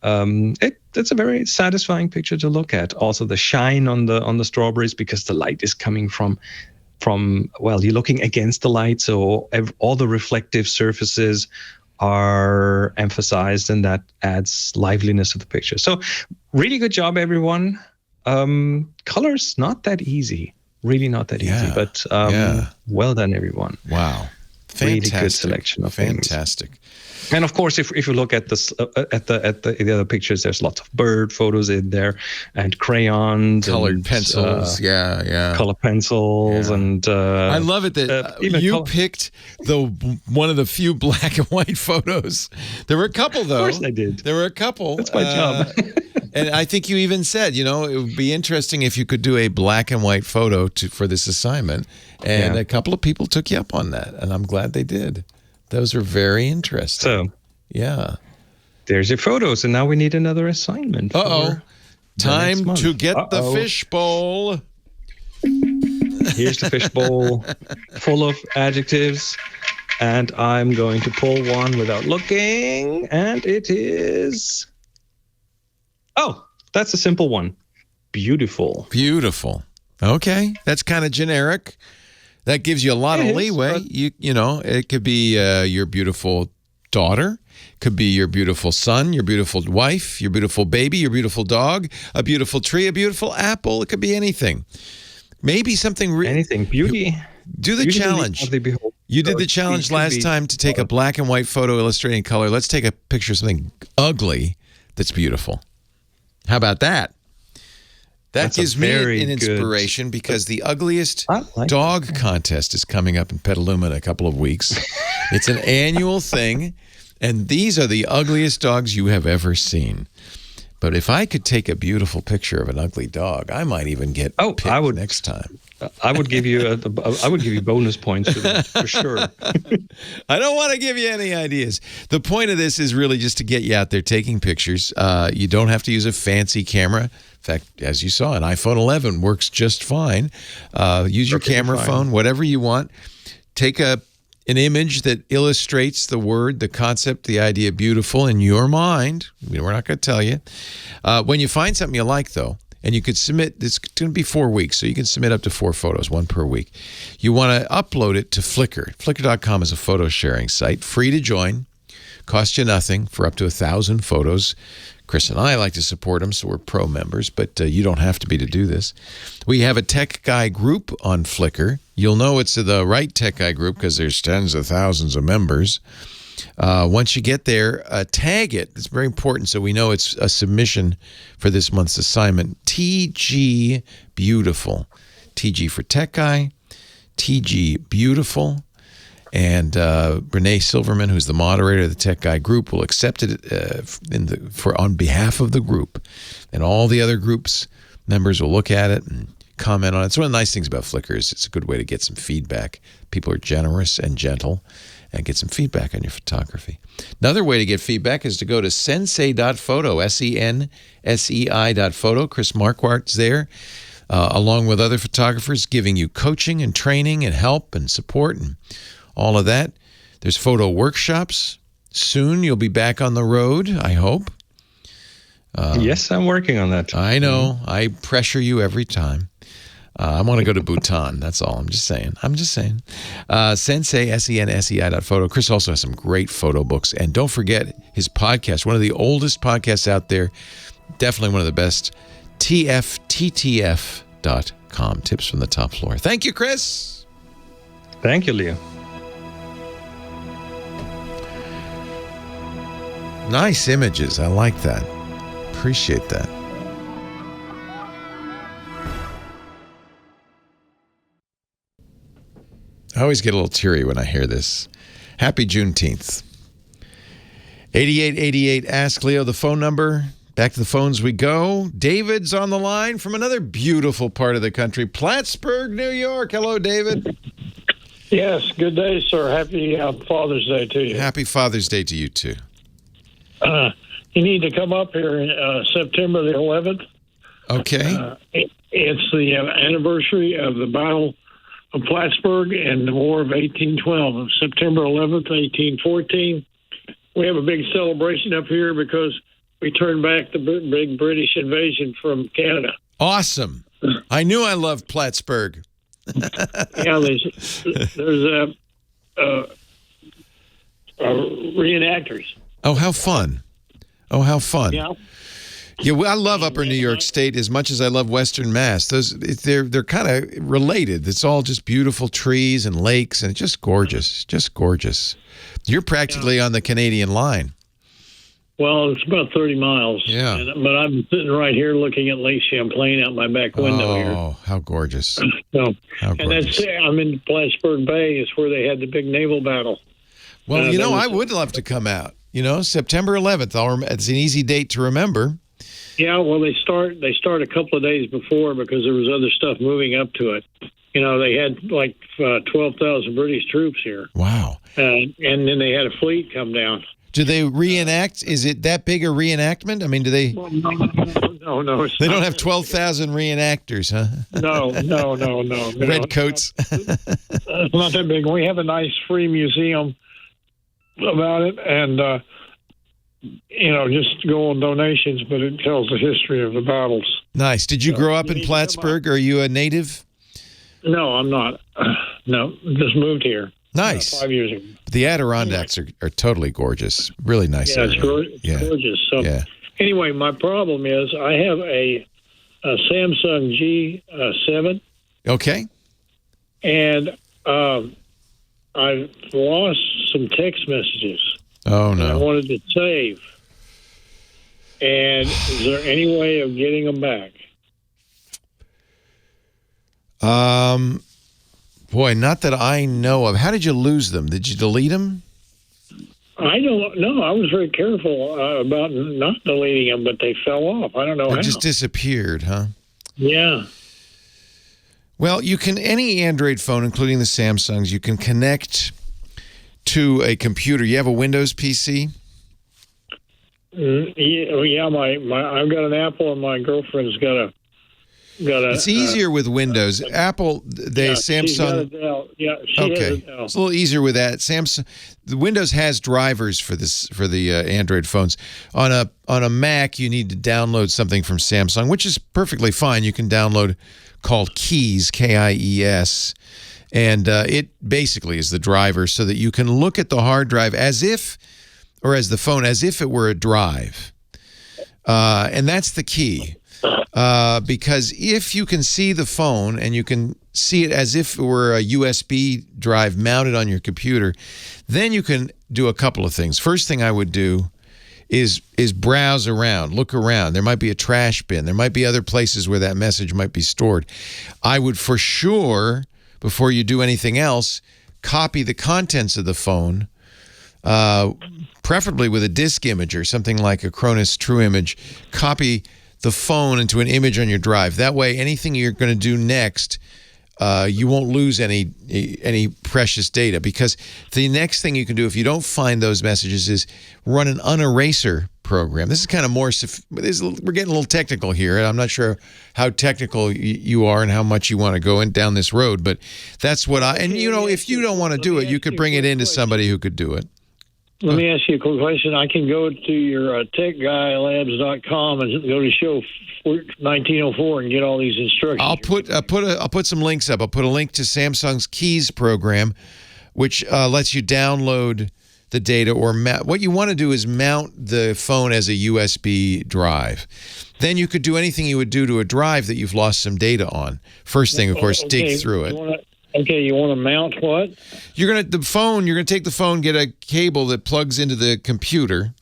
it's a very satisfying picture to look at. Also, the shine on the strawberries because the light is coming from you're looking against the light, so all the reflective surfaces are emphasized, and that adds liveliness to the picture. So really good job, everyone. Colors not that easy, really not that easy, but well done, everyone. Wow, fantastic. Really good selection of fantastic things. And of course, if you look at the other pictures, there's lots of bird photos in there, and crayons, colored pencils, color pencils, and I love it that you picked one of the few black and white photos. There were a couple, though. Of course, I did. There were a couple. That's my job. And I think you even said, it would be interesting if you could do a black and white photo for this assignment, and a couple of people took you up on that, and I'm glad they did. Those are very interesting. So, there's your photos, and now we need another assignment. Time to get the fishbowl. Here's the fishbowl, full of adjectives, and I'm going to pull one without looking, and it is. Oh, that's a simple one. Beautiful. Beautiful. Okay, that's kind of generic. That gives you a lot of leeway. It could be your beautiful daughter, could be your beautiful son, your beautiful wife, your beautiful baby, your beautiful dog, a beautiful tree, a beautiful apple. It could be anything. Maybe something. Anything. Beauty. Do the challenge. You did the challenge last time to take a black and white photo illustrating color. Let's take a picture of something ugly that's beautiful. How about that? That gives me an inspiration because the ugliest dog contest is coming up in Petaluma in a couple of weeks. It's an annual thing, And these are the ugliest dogs you have ever seen. But if I could take a beautiful picture of an ugly dog, I might even get picked next time. I would give you bonus points for that, for sure. I don't want to give you any ideas. The point of this is really just to get you out there taking pictures. You don't have to use a fancy camera. In fact, as you saw, an iPhone 11 works just fine. Use your camera phone, whatever you want. Take an image that illustrates the word, the concept, the idea beautiful in your mind. We're not going to tell you. When you find something you like, though, and you could submit, it's going to be 4 weeks, so you can submit up to 4 photos, 1 per week. You want to upload it to Flickr. Flickr.com is a photo sharing site, free to join, cost you nothing for up to 1,000 photos. Chris and I like to support them, so we're pro members, but you don't have to be to do this. We have a Tech Guy group on Flickr. You'll know it's the right Tech Guy group because there's tens of thousands of members. Once you get there, tag it. It's very important so we know it's a submission for this month's assignment. TG Beautiful. TG for Tech Guy. TG Beautiful. And Renee Silverman, who's the moderator of the Tech Guy group, will accept it on behalf of the group. And all the other groups members will look at it and comment on it. It's one of the nice things about Flickr is it's a good way to get some feedback. People are generous and gentle and get some feedback on your photography. Another way to get feedback is to go to sensei.photo, SENSEI.photo. Chris Marquardt's there, along with other photographers, giving you coaching and training and help and support and all of that. There's photo workshops. Soon you'll be back on the road, I hope. Yes, I'm working on that. I know. I pressure you every time. I want to go to Bhutan. That's all. I'm just saying. Sensei, SENSEI.photo. Chris also has some great photo books. And don't forget his podcast, one of the oldest podcasts out there. Definitely one of the best. TFTTF.com. Tips from the top floor. Thank you, Chris. Thank you, Leo. Nice images. I like that. Appreciate that. I always get a little teary when I hear this. Happy Juneteenth. 8888 Ask Leo, the phone number. Back to the phones we go. David's on the line from another beautiful part of the country, Plattsburgh, New York. Hello, David. Yes, good day, sir. Happy Father's Day to you. Happy Father's Day to you, too. You need to come up here September the 11th. Okay. It's the anniversary of the Battle of Plattsburgh and the War of 1812, of September 11th, 1814. We have a big celebration up here because we turned back the big British invasion from Canada. Awesome. I knew I loved Plattsburgh. Yeah, there's reenactors. Oh, how fun. Yeah. Yeah, well, I love Upper New York State as much as I love Western Mass. They're kind of related. It's all just beautiful trees and lakes, and it's just gorgeous. You're practically on the Canadian line. Well, it's about 30 miles. Yeah. But I'm sitting right here looking at Lake Champlain out my back window here. Oh, how gorgeous. I'm in Plattsburgh Bay. It's where they had the big naval battle. Well, I would love to come out. September 11th. It's an easy date to remember. Yeah, well, they start a couple of days before because there was other stuff moving up to it. They had like 12,000 British troops here. Wow. And then they had a fleet come down. Do they reenact? Is it that big a reenactment? I mean, do they? Well, no. They don't have 12,000 reenactors, huh? No. Red coats. It's not that big. We have a nice free museum about it, and just go on donations, but it tells the history of the battles. Nice. Did you grow up in Plattsburgh? Are you a native? No, I'm not. No, just moved here. Nice. 5 years ago. The Adirondacks are totally gorgeous. Really nice. Yeah, it's gorgeous. So anyway, my problem is I have a Samsung G7. Okay. And I've lost some text messages. Oh, no. I wanted to save. And is there any way of getting them back? Boy, not that I know of. How did you lose them? Did you delete them? I don't know. I was very careful about not deleting them, but they fell off. I don't know how. They just disappeared, huh? Yeah. Well, you can, any Android phone, including the Samsungs, you can connect to a computer. You have a Windows PC? Yeah, I've got an Apple, and my girlfriend's got a. It's easier with Windows. Apple, Samsung. She's got a Dell. Yeah, she has a Dell. It's a little easier with that. Samsung, the Windows has drivers for the Android phones. On a Mac, you need to download something from Samsung, which is perfectly fine. You can download called Keys, Kies, and it basically is the driver, so that you can look at the hard drive as the phone as if it were a drive, and that's the key. Because if you can see the phone and you can see it as if it were a USB drive mounted on your computer, then you can do a couple of things. First thing I would do is browse around, look around. There might be a trash bin. There might be other places where that message might be stored. I would for sure, before you do anything else, copy the contents of the phone, preferably with a disk imager, something like a Cronus True Image. Copy the phone into an image on your drive. That way, anything you're going to do next, you won't lose any precious data, because the next thing you can do if you don't find those messages is run an uneraser program. This is kind of more, we're getting a little technical here, and I'm not sure how technical you are and how much you want to go down this road, but that's what if you don't want to do it, you could bring it into somebody who could do it. Let me ask you a quick question. I can go to your techguylabs.com and go to show 1904 and get all these instructions. I'll put some links up. I'll put a link to Samsung's Keys program, which lets you download the data, or what you want to do is mount the phone as a USB drive. Then you could do anything you would do to a drive that you've lost some data on. First thing, of course, dig through it. You want to mount what? You're going to take the phone, get a cable that plugs into the computer.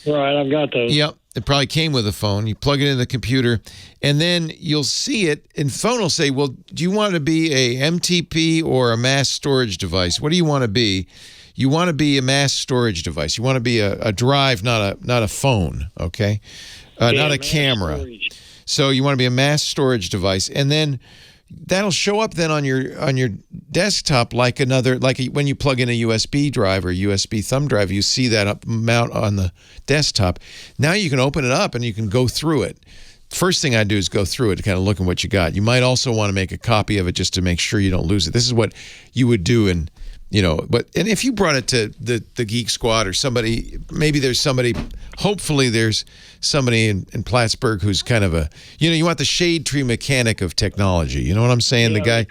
Right, I've got those. Yep, it probably came with a phone. You plug it into the computer, and then you'll see it, and the phone will say, well, do you want to be a MTP or a mass storage device? What do you want to be? You want to be a mass storage device. You want to be a drive, not a phone, okay? Not a camera. Storage. So you want to be a mass storage device, and then that'll show up then on your desktop like when you plug in a USB drive or USB thumb drive, you see that mount on the desktop. Now you can open it up and you can go through it. First thing I do is go through it to kind of look at what you got. You might also want to make a copy of it just to make sure you don't lose it. This is what you would do, and if you brought it to the Geek Squad or somebody, hopefully there's somebody in Plattsburgh who's kind of you want the shade tree mechanic of technology. You know what I'm saying? Yeah, the guy.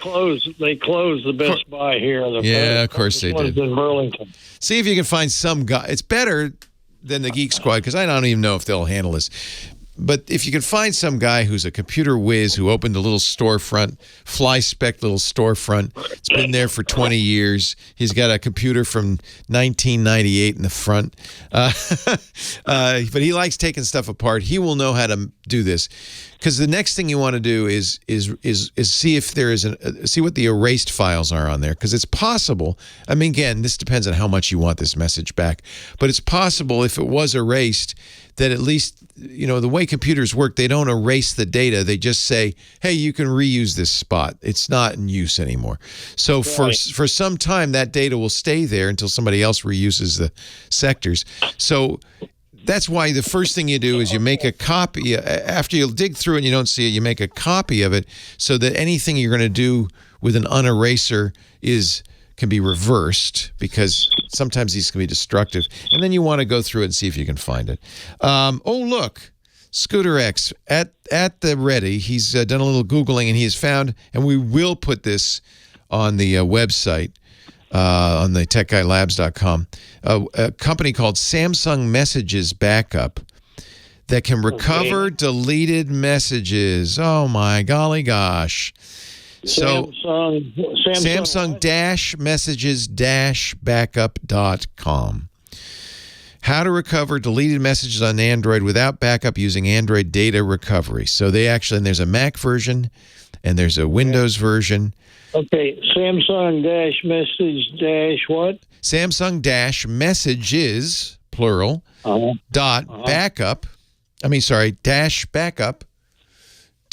They closed the Best Buy here. Of course they did. In Burlington. See if you can find some guy. It's better than the Geek Squad, because I don't even know if they'll handle this. But if you can find some guy who's a computer whiz who opened a little storefront, fly-spec little storefront, it's been there for 20 years. He's got a computer from 1998 in the front. But he likes taking stuff apart. He will know how to do this. Because the next thing you want to do is see if there is see what the erased files are on there. Because it's possible. I mean, again, this depends on how much you want this message back. But it's possible if it was erased that at least, the way computers work, they don't erase the data. They just say, hey, you can reuse this spot. It's not in use anymore. So for some time, that data will stay there until somebody else reuses the sectors. So that's why the first thing you do is you make a copy. After you dig through it and you don't see it, you make a copy of it so that anything you're going to do with an uneraser can be reversed, because sometimes these can be destructive. And then you want to go through it and see if you can find it. Look, Scooter X at the ready. He's done a little Googling, and he has found, and we will put this on the website, on the techguylabs.com, a company called Samsung Messages Backup that can recover deleted messages. Oh, my golly gosh. So Samsung-messages-backup.com. How to recover deleted messages on Android without backup using Android data recovery. So there's a Mac version and there's a Windows version. Okay, Samsung dash message dash what? Samsung dash messages, plural, dot backup. Dash backup.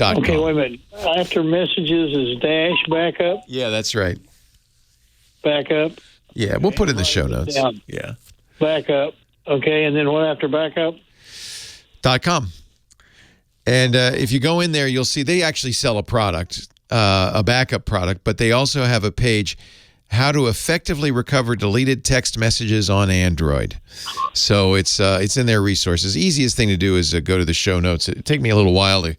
Okay, wait a minute. After messages is dash backup? Yeah, that's right. Backup? Yeah, we'll put it in the show notes. Yeah. Yeah. Backup. Okay, and then what after backup? .com. And if you go in there, you'll see they actually sell a product, a backup product, but they also have a page, how to effectively recover deleted text messages on Android. So it's in their resources. Easiest thing to do is go to the show notes. It'd take me a little while to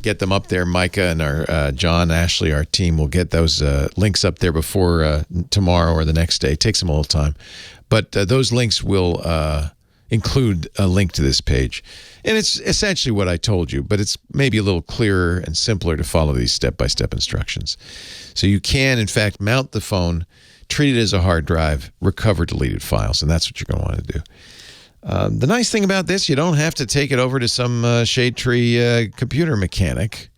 get them up there. Micah and our John, Ashley, our team will get those links up there before tomorrow or the next day. It takes them a little time. But those links will include a link to this page. And it's essentially what I told you, but it's maybe a little clearer and simpler to follow these step-by-step instructions. So you can, in fact, mount the phone, treat it as a hard drive, recover deleted files, and that's what you're going to want to do. The nice thing about this, you don't have to take it over to some shade tree computer mechanic.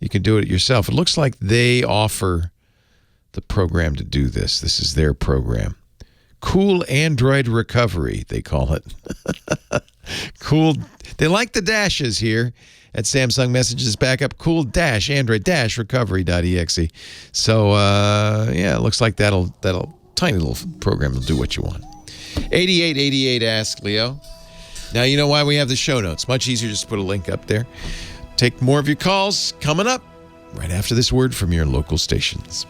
You can do it yourself. It looks like they offer the program to do this. This is their program. Cool Android Recovery, they call it. Cool. They like the dashes here at Samsung Messages Backup. Cool dash Android dash recovery.exe. So, it looks like that'll tiny little program will do what you want. 8888 Ask Leo. Now you know why we have the show notes. Much easier just to put a link up there. Take more of your calls coming up right after this word from your local stations.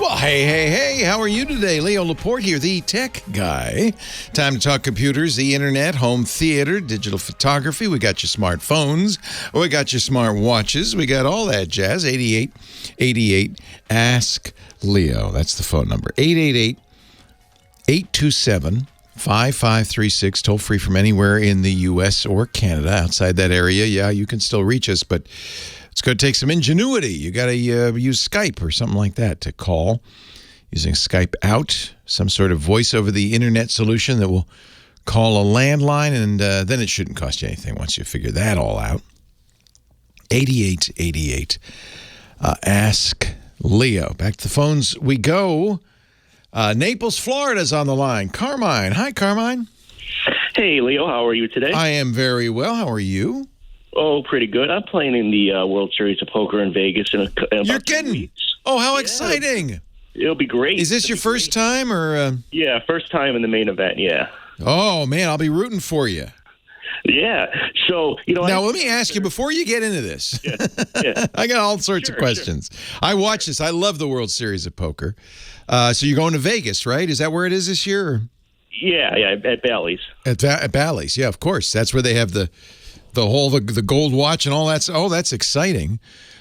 Well, hey, how are you today? Leo Laporte here, the tech guy. Time to talk computers, the internet, home theater, digital photography. We got your smartphones. We got your smart watches. We got all that jazz. 8888 Ask Leo. That's the phone number. 888-827-5536. Toll free from anywhere in the U.S. or Canada. Outside that area, yeah, you can still reach us, but it's going to take some ingenuity. You got to use Skype or something like that to call. Using Skype out, some sort of voice over the internet solution that will call a landline, and then it shouldn't cost you anything once you figure that all out. 8888 Ask Leo. Back to the phones we go. Naples, Florida's on the line. Carmine. Hi, Carmine. Hey, Leo. How are you today? I am very well. How are you? Oh, pretty good. I'm playing in the World Series of Poker in Vegas in about You're 2 kidding? weeks. Oh, how exciting. It'll be great. Is this your first time? Or? Yeah, first time in the main event, yeah. Oh, man, I'll be rooting for you. Yeah. So, Now, let me ask you, before you get into this, yeah. I got all sorts of questions. Sure. I watch this. I love the World Series of Poker. So you're going to Vegas, right? Is that where it is this year? Or? Yeah, at Bally's. At Bally's, yeah, of course. That's where they have the gold watch and all that. Oh, that's exciting.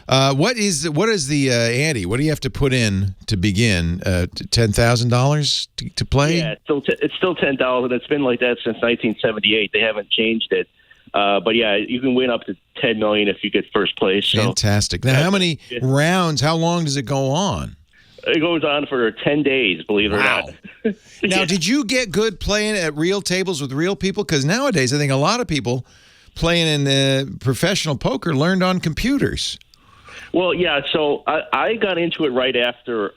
What is the ante? What do you have to put in to begin? $10,000 to play? Yeah, it's still $10,000. It's been like that since 1978. They haven't changed it. But yeah, you can win up to $10 million if you get first place. So. Fantastic. Now, how many rounds? How long does it go on? It goes on for 10 days, believe it or not. Now, did you get good playing at real tables with real people? Because nowadays, I think a lot of people playing in professional poker learned on computers. Well, yeah. So I got into it right after,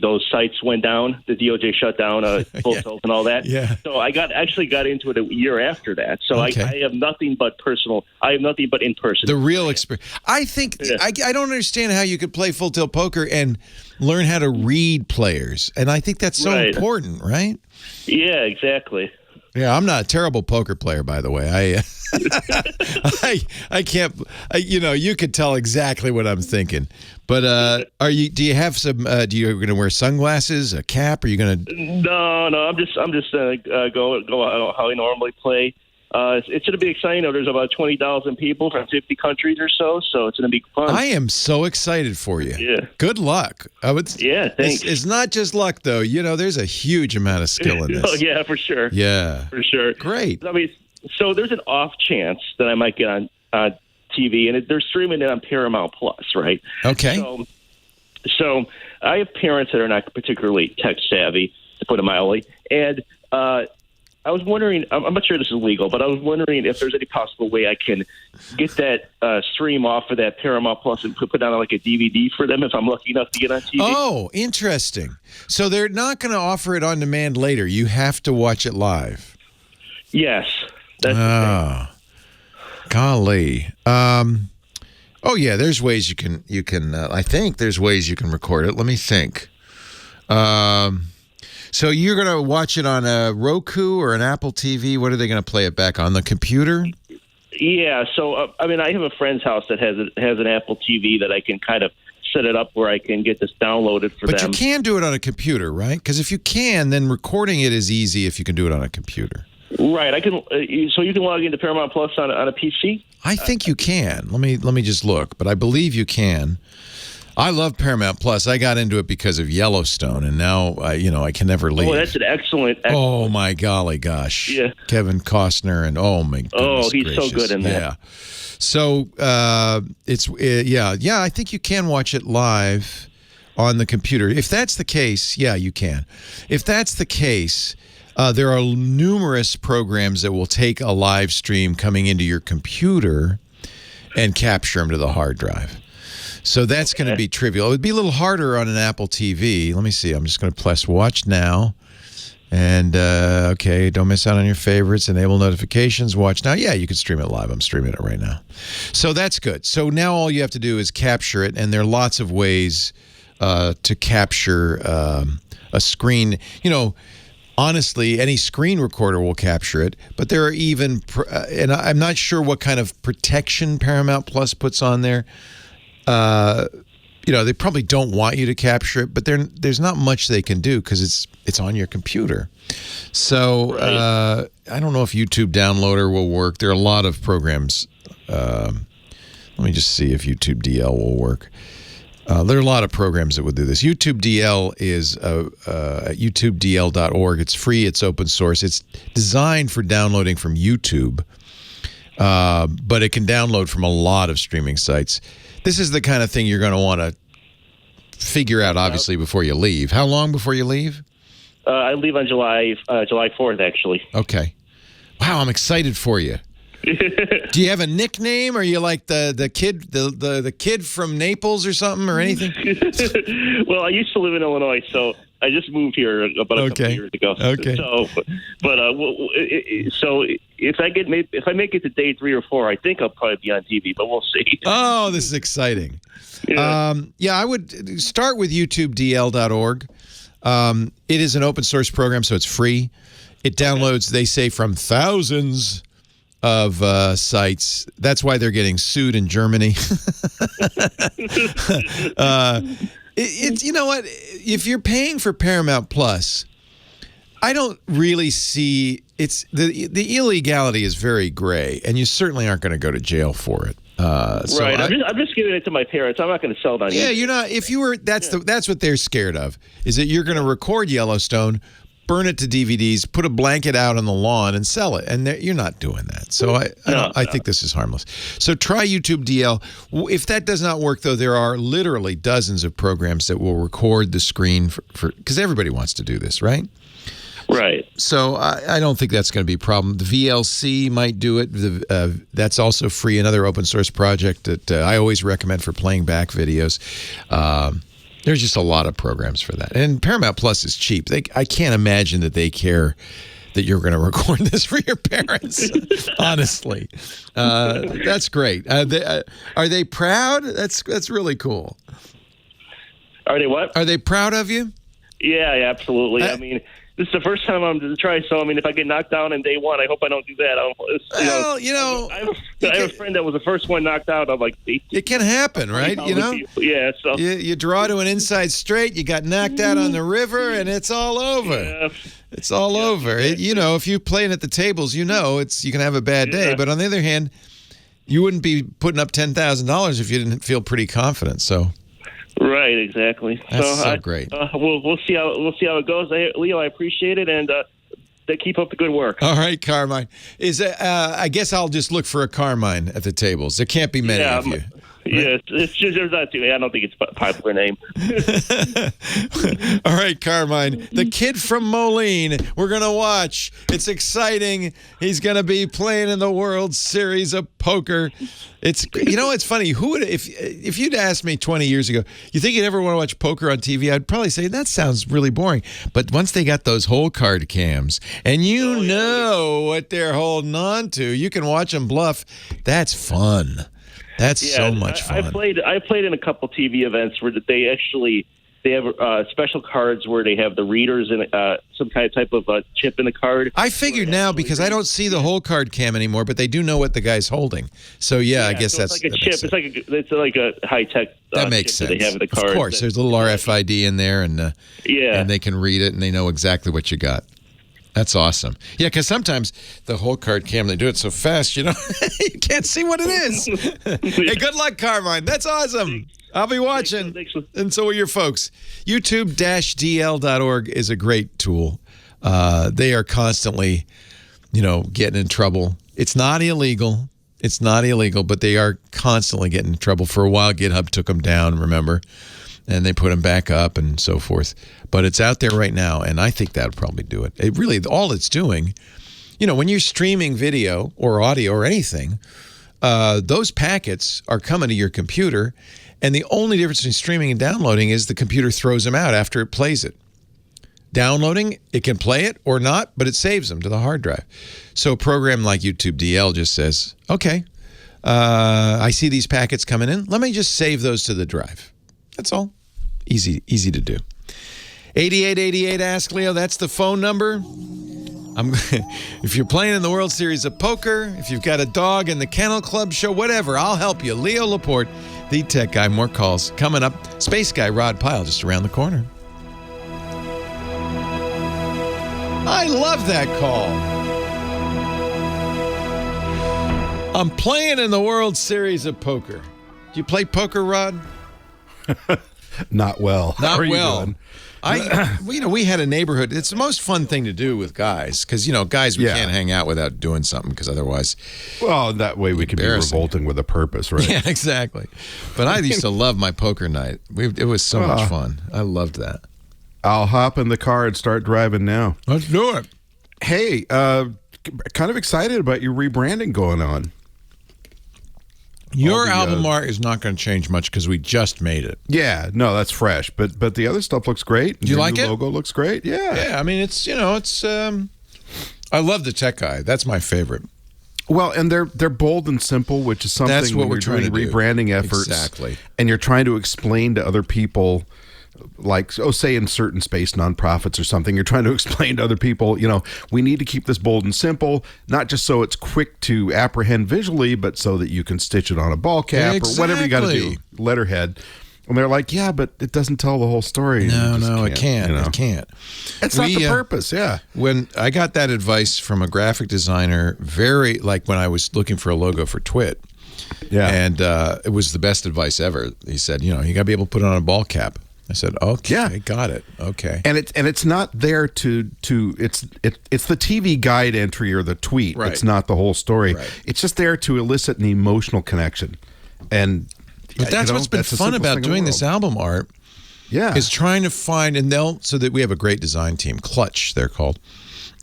those sites went down. The DOJ shut down Full Tilt and all that. Yeah. So I actually got into it a year after that. So okay. I have nothing but in person. The real experience. I think I don't understand how you could play Full Tilt poker and learn how to read players, and I think that's so important, right? Yeah, exactly. Yeah, I'm not a terrible poker player, by the way. I can't. You could tell exactly what I'm thinking. But do you have some? Do you going to wear sunglasses, a cap? Are you going to? No. I'm just go how I normally play. It's going to be exciting. There's about 20,000 people from 50 countries or so it's going to be fun. I am so excited for you. Yeah. Good luck. Yeah, thanks. It's not just luck, though. There's a huge amount of skill in this. Oh, yeah, for sure. Yeah. For sure. Great. I mean, So there's an off chance that I might get on TV, and they're streaming it on Paramount Plus, right? Okay. So I have parents that are not particularly tech savvy, to put it mildly, and I was wondering, I'm not sure this is legal, but I was wondering if there's any possible way I can get that stream off of that Paramount Plus and put down like a DVD for them if I'm lucky enough to get on TV. Oh, interesting. So they're not going to offer it on demand later. You have to watch it live. Yes. That's golly. Oh, yeah, there's ways you can. I think there's ways you can record it. Let me think. So you're going to watch it on a Roku or an Apple TV? What are they going to play it back on, the computer? Yeah. So, I have a friend's house that has an Apple TV that I can kind of set it up where I can get this downloaded for them. But you can do it on a computer, right? Because if you can, then recording it is easy if you can do it on a computer. Right. I can. So you can log into Paramount Plus on a PC? I think you can. Let me just look. But I believe you can. I love Paramount Plus. I got into it because of Yellowstone, and now I can never leave. Oh, that's an excellent. Oh my golly gosh! Yeah, Kevin Costner, and oh my goodness oh, he's gracious. so good in that. Yeah. So I think you can watch it live on the computer. If that's the case, yeah, you can. If that's the case, there are numerous programs that will take a live stream coming into your computer and capture them to the hard drive. So that's going to be trivial. It would be a little harder on an Apple TV. Let me see. I'm just going to press watch now. And, okay, don't miss out on your favorites. Enable notifications. Watch now. Yeah, you can stream it live. I'm streaming it right now. So that's good. So now all you have to do is capture it. And there are lots of ways to capture a screen. Honestly, any screen recorder will capture it. But there are even, and I'm not sure what kind of protection Paramount Plus puts on there. They probably don't want you to capture it, but there's not much they can do because it's on your computer. So I don't know if YouTube Downloader will work. There are a lot of programs. Let me just see if YouTube DL will work. There are a lot of programs that would do this. YouTube DL is at youtubedl.org. It's free. It's open source. It's designed for downloading from YouTube, but it can download from a lot of streaming sites. This is the kind of thing you're going to want to figure out, obviously, before you leave. How long before you leave? I leave on July 4th, actually. Okay. Wow, I'm excited for you. Do you have a nickname? Are you like the kid from Naples or something or anything? Well, I used to live in Illinois, so I just moved here about a couple of years ago. Okay. So if I make it to day 3 or 4, I think I'll probably be on TV, but we'll see. Oh, this is exciting. Yeah. I would start with youtubedl.org. It is an open source program, so it's free. It downloads, they say, from thousands of sites. That's why they're getting sued in Germany. It's you know what? If you're paying for Paramount Plus, I don't really see it's the illegality is very gray, and you certainly aren't going to go to jail for it. So right. I'm just giving it to my parents. I'm not going to sell it on. Yeah, you're not. If you were, that's what they're scared of. Is that you're going to record Yellowstone, burn it to DVDs, put a blanket out on the lawn, and sell it. And you're not doing that. So I think this is harmless. So try YouTube DL. If that does not work, though, there are literally dozens of programs that will record the screen for because everybody wants to do this, right? Right. So I don't think that's going to be a problem. The VLC might do it. That's also free, another open source project that I always recommend for playing back videos. There's just a lot of programs for that. And Paramount Plus is cheap. I can't imagine that they care that you're going to record this for your parents, honestly. That's great. Are they proud? That's really cool. Are they what? Are they proud of you? Yeah, absolutely. I mean, this is the first time I'm to try. So, I mean, if I get knocked down in day 1, I hope I don't do that. I have a friend that was the first one knocked out. I'm like, it can happen, right? Yeah. So you draw to an inside straight. You got knocked out on the river, and it's all over. Yeah. It's all over. If you playing at the tables, you can have a bad day. But on the other hand, you wouldn't be putting up $10,000 if you didn't feel pretty confident. So. Right, exactly. That's so great. We'll see how it goes. Leo, I appreciate it, and Keep up the good work. All right, Carmine. I guess I'll just look for a Carmine at the tables. There can't be many of you. Yeah, it's just there's not too. I don't think it's a popular name. All right, Carmine, the kid from Moline. We're gonna watch. It's exciting. He's gonna be playing in the World Series of Poker. It's funny. Who would if you'd asked me 20 years ago, you think you'd ever want to watch poker on TV? I'd probably say that sounds really boring. But once they got those whole card cams, and you know what they're holding on to, you can watch them bluff. That's fun. That's so much fun. I played in a couple TV events where they have special cards where they have the readers and some type of chip in the card. I figured now because I don't see the whole card cam anymore, but they do know what the guy's holding. So I guess so that's like a chip. It's like a high tech. That makes sense. That they have in the card. Of course, there's a little RFID in there, and they can read it and they know exactly what you got. That's awesome. Yeah, because sometimes the whole card cam, they do it so fast, you can't see what it is. Hey, good luck, Carmine. That's awesome. I'll be watching. And so will your folks. YouTube-DL.org is a great tool. They are constantly, getting in trouble. It's not illegal. But they are constantly getting in trouble. For a while, GitHub took them down, remember? And they put them back up and so forth. But it's out there right now, and I think that would probably do it. It really, all it's doing, when you're streaming video or audio or anything, those packets are coming to your computer, and the only difference between streaming and downloading is the computer throws them out after it plays it. Downloading, it can play it or not, but it saves them to the hard drive. So a program like YouTube DL just says, okay, I see these packets coming in. Let me just save those to the drive. That's all. Easy to do. 8888 Ask Leo, that's the phone number. If you're playing in the World Series of Poker, if you've got a dog in the Kennel Club show, whatever, I'll help you. Leo Laporte, the tech guy. More calls coming up. Space guy Rod Pyle just around the corner. I love that call. I'm playing in the World Series of Poker. Do you play poker, Rod? Not well. Not How well. are you doing? We had a neighborhood. It's the most fun thing to do with guys because, guys, we can't hang out without doing something because otherwise. Well, that way we could be revolting with a purpose, right? Yeah, exactly. But I used to love my poker night. It was so much fun. I loved that. I'll hop in the car and start driving now. Let's do it. Hey, kind of excited about your rebranding going on. Your album art is not going to change much because we just made it. Yeah, no, that's fresh. But the other stuff looks great. Do you like it? Your logo looks great. Yeah. Yeah, I mean, it's. I love the tech guy. That's my favorite. Well, and they're bold and simple, which is something that's what we're trying to do. Rebranding efforts. Exactly. And you're trying to explain to other people, like, say in certain space nonprofits or something, you're trying to explain to other people, we need to keep this bold and simple, not just so it's quick to apprehend visually, but so that you can stitch it on a ball cap or whatever you got to do, letterhead. And they're like, yeah, but it doesn't tell the whole story. No, it can't. It can't. It's not the purpose, yeah. When I got that advice from a graphic designer, when I was looking for a logo for TWiT, and it was the best advice ever. He said, you got to be able to put it on a ball cap. I said, okay, got it. Okay. And it's not there it's the TV guide entry or the tweet. Right. It's not the whole story. Right. It's just there to elicit an emotional connection. But that's what's been fun about doing this album art. Yeah. Is trying to find, so that we have a great design team, Clutch, they're called.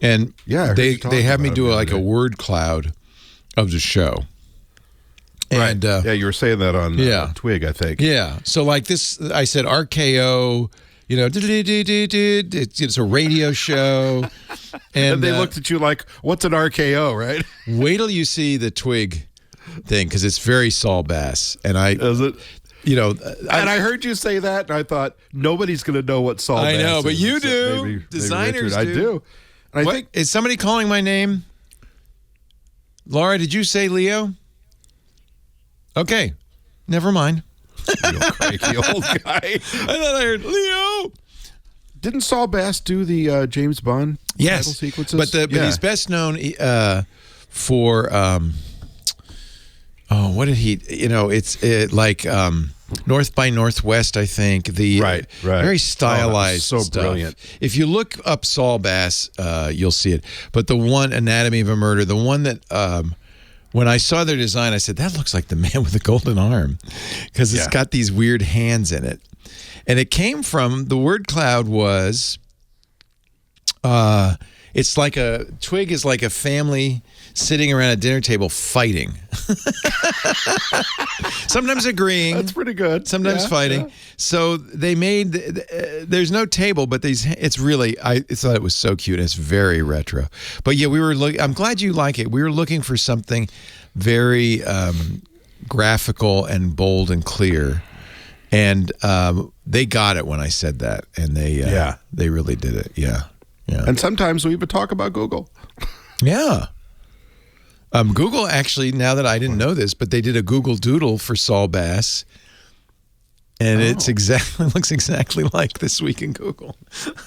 And they have me do a word cloud of the show. And, right. You were saying that on Twig, I think. Yeah. So like this, I said RKO, it's a radio show. And they looked at you like, what's an RKO, right? Wait till you see the Twig thing, because it's very Saul Bass. And Is it? And I heard you say that, and I thought, nobody's going to know what Saul Bass is. I know, but you do. Maybe Designers do. I do. And I think, is somebody calling my name? Laura, did you say Leo? Okay, never mind. You cranky old guy. I thought I heard Leo. Didn't Saul Bass do the James Bond title sequences? But he's best known for what did he? It's like North by Northwest, I think. The right. Very stylized, so stuff. Brilliant. If you look up Saul Bass, you'll see it. But the one, Anatomy of a Murder, the one that when I saw their design, I said that looks like the man with the golden arm, because it's got these weird hands in it, and it came from the word cloud was. It's like a twig is like a family sitting around a dinner table fighting. Sometimes agreeing. That's pretty good. Sometimes fighting. Yeah. So they made, there's no table, but it's really, I thought it was so cute. It's very retro. But yeah, I'm glad you like it. We were looking for something very graphical and bold and clear. And they got it when I said that. And they really did it. Yeah. Yeah. And sometimes we even talk about Google. Yeah. Google actually, now that I didn't know this, but they did a Google Doodle for Saul Bass. And it looks exactly like This Week in Google.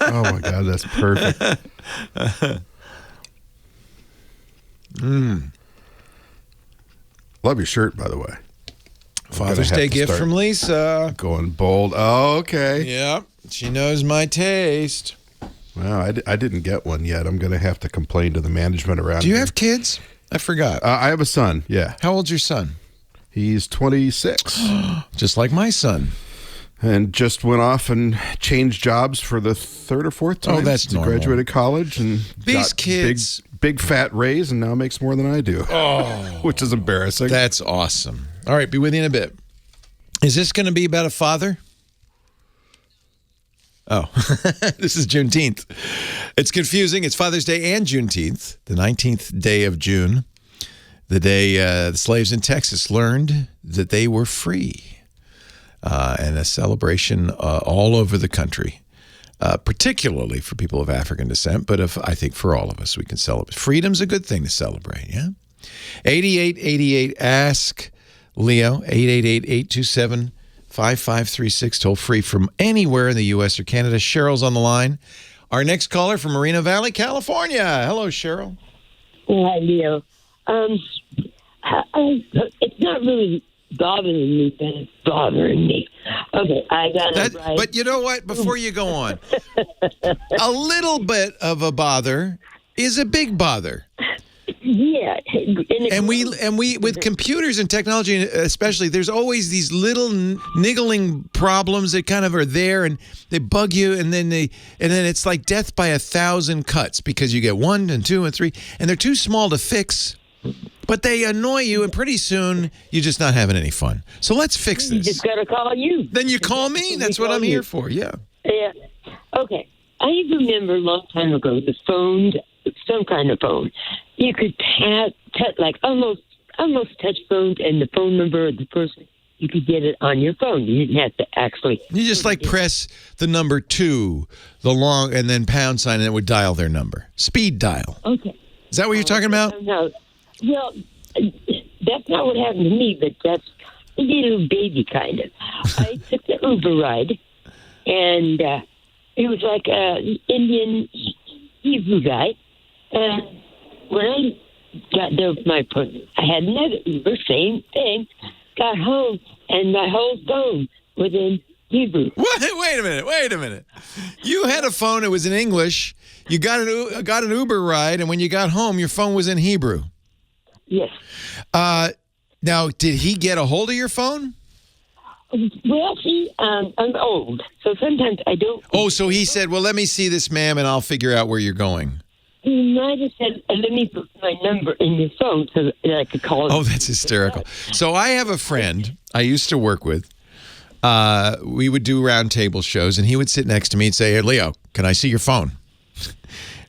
Oh my God, that's perfect. Love your shirt, by the way. Father's Day gift from Lisa. Going bold. Oh, okay. Yeah, she knows my taste. Well, I didn't get one yet. I'm going to have to complain to the management around Do you have kids? I forgot. I have a son, yeah. How old's your son? He's 26. Just like my son. And just went off and changed jobs for the third or fourth time. Oh, that's normal. Graduated college and these got kids big fat raise and now makes more than I do. Oh, which is embarrassing. That's awesome. All right, be with you in a bit. Is this going to be about a father? Oh, this is Juneteenth. It's confusing. It's Father's Day and Juneteenth, the 19th day of June, the day the slaves in Texas learned that they were free, and a celebration all over the country, particularly for people of African descent, but I think for all of us, we can celebrate. Freedom's a good thing to celebrate, yeah? 8888, ask Leo, 888-827-5536, toll free from anywhere in the U.S. or Canada. Cheryl's on the line. Our next caller from Moreno Valley, California. Hello, Cheryl. Hi, Leo. It's not really bothering me, but it's bothering me. Okay, I got it right. But you know what? Before you go on, a little bit of a bother is a big bother. Yeah, and we with computers and technology especially, there's always these little niggling problems that kind of are there and they bug you, and then it's like death by 1,000 cuts because you get 1 and 2 and 3 and they're too small to fix, but they annoy you, and pretty soon you're just not having any fun. So let's fix this. You just gotta call you. Then you call me. That's what I'm here for. Yeah. Yeah. Okay. I remember a long time ago the phone, some kind of phone, you could like almost touch phones, and the phone number of the person, you could get it on your phone. You didn't have to actually. You just like press the number 2, the long, and then pound sign, and it would dial their number. Speed dial. Okay. Is that what you're talking about? No. Well, that's not what happened to me, but that's a little baby kind of. I took the Uber ride, and it was like an Indian Hebrew guy. And when I got there with my phone, I had another Uber, same thing, got home, and my whole phone was in Hebrew. Wait a minute. You had a phone, it was in English. You got an Uber ride, and when you got home, your phone was in Hebrew. Yes. Now, did he get a hold of your phone? Well, see, I'm old, so sometimes I don't. Oh, so he said, well, let me see this, ma'am, and I'll figure out where you're going. He might have said, let me put my number in your phone so that I could call. Oh, that's hysterical. So I have a friend I used to work with. We would do round table shows, and he would sit next to me and say, hey, Leo, can I see your phone?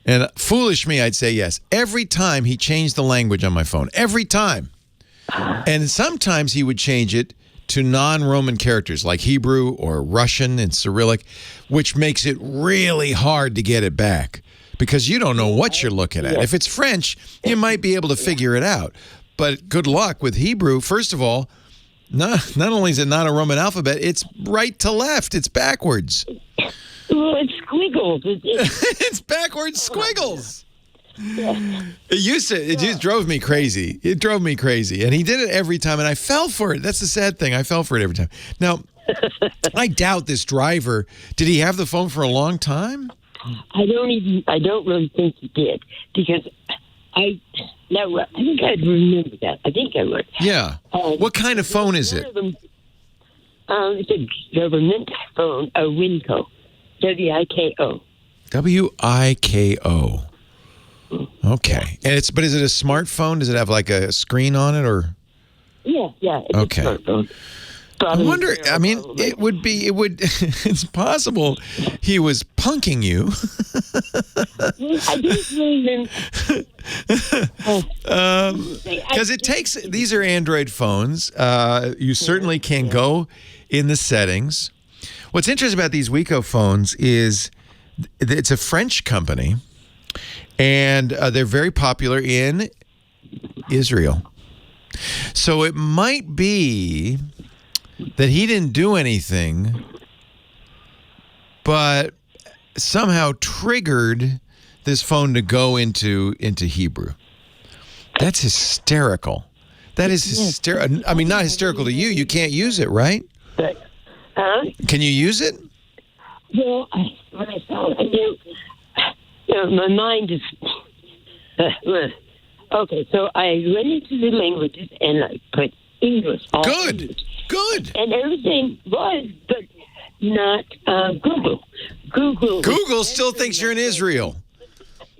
And foolish me, I'd say yes. Every time he changed the language on my phone. Every time. And sometimes he would change it to non-Roman characters like Hebrew or Russian and Cyrillic, which makes it really hard to get it back because you don't know what you're looking at. If it's French, you might be able to figure it out. But good luck with Hebrew. First of all, not only is it not a Roman alphabet, it's right to left. It's backwards. Well, it's squiggles. It's backwards squiggles. It just drove me crazy. It drove me crazy. And he did it every time, and I fell for it. That's the sad thing. I fell for it every time. Now, I doubt this driver. Did he have the phone for a long time? I don't really think he did, because I think I'd remember that. I think I would. Yeah. What kind of phone is it? It's a government phone, a Winco. WIKO. WIKO. Okay. And is it a smartphone? Does it have like a screen on it, or? Yeah, it's a smartphone. I wonder, I mean, it's possible he was punking you. I didn't really because these are Android phones. You certainly can go in the settings. What's interesting about these Wiko phones is it's a French company, and they're very popular in Israel. So it might be that he didn't do anything, but somehow triggered this phone to go into Hebrew. That's hysterical. That is hysterical. I mean, not hysterical to you. You can't use it, right? Can you use it? Well, when I saw it, my mind is... okay, so I went into the languages and I put English. Good. And everything was, but not Google. Google still thinks you're in Israel.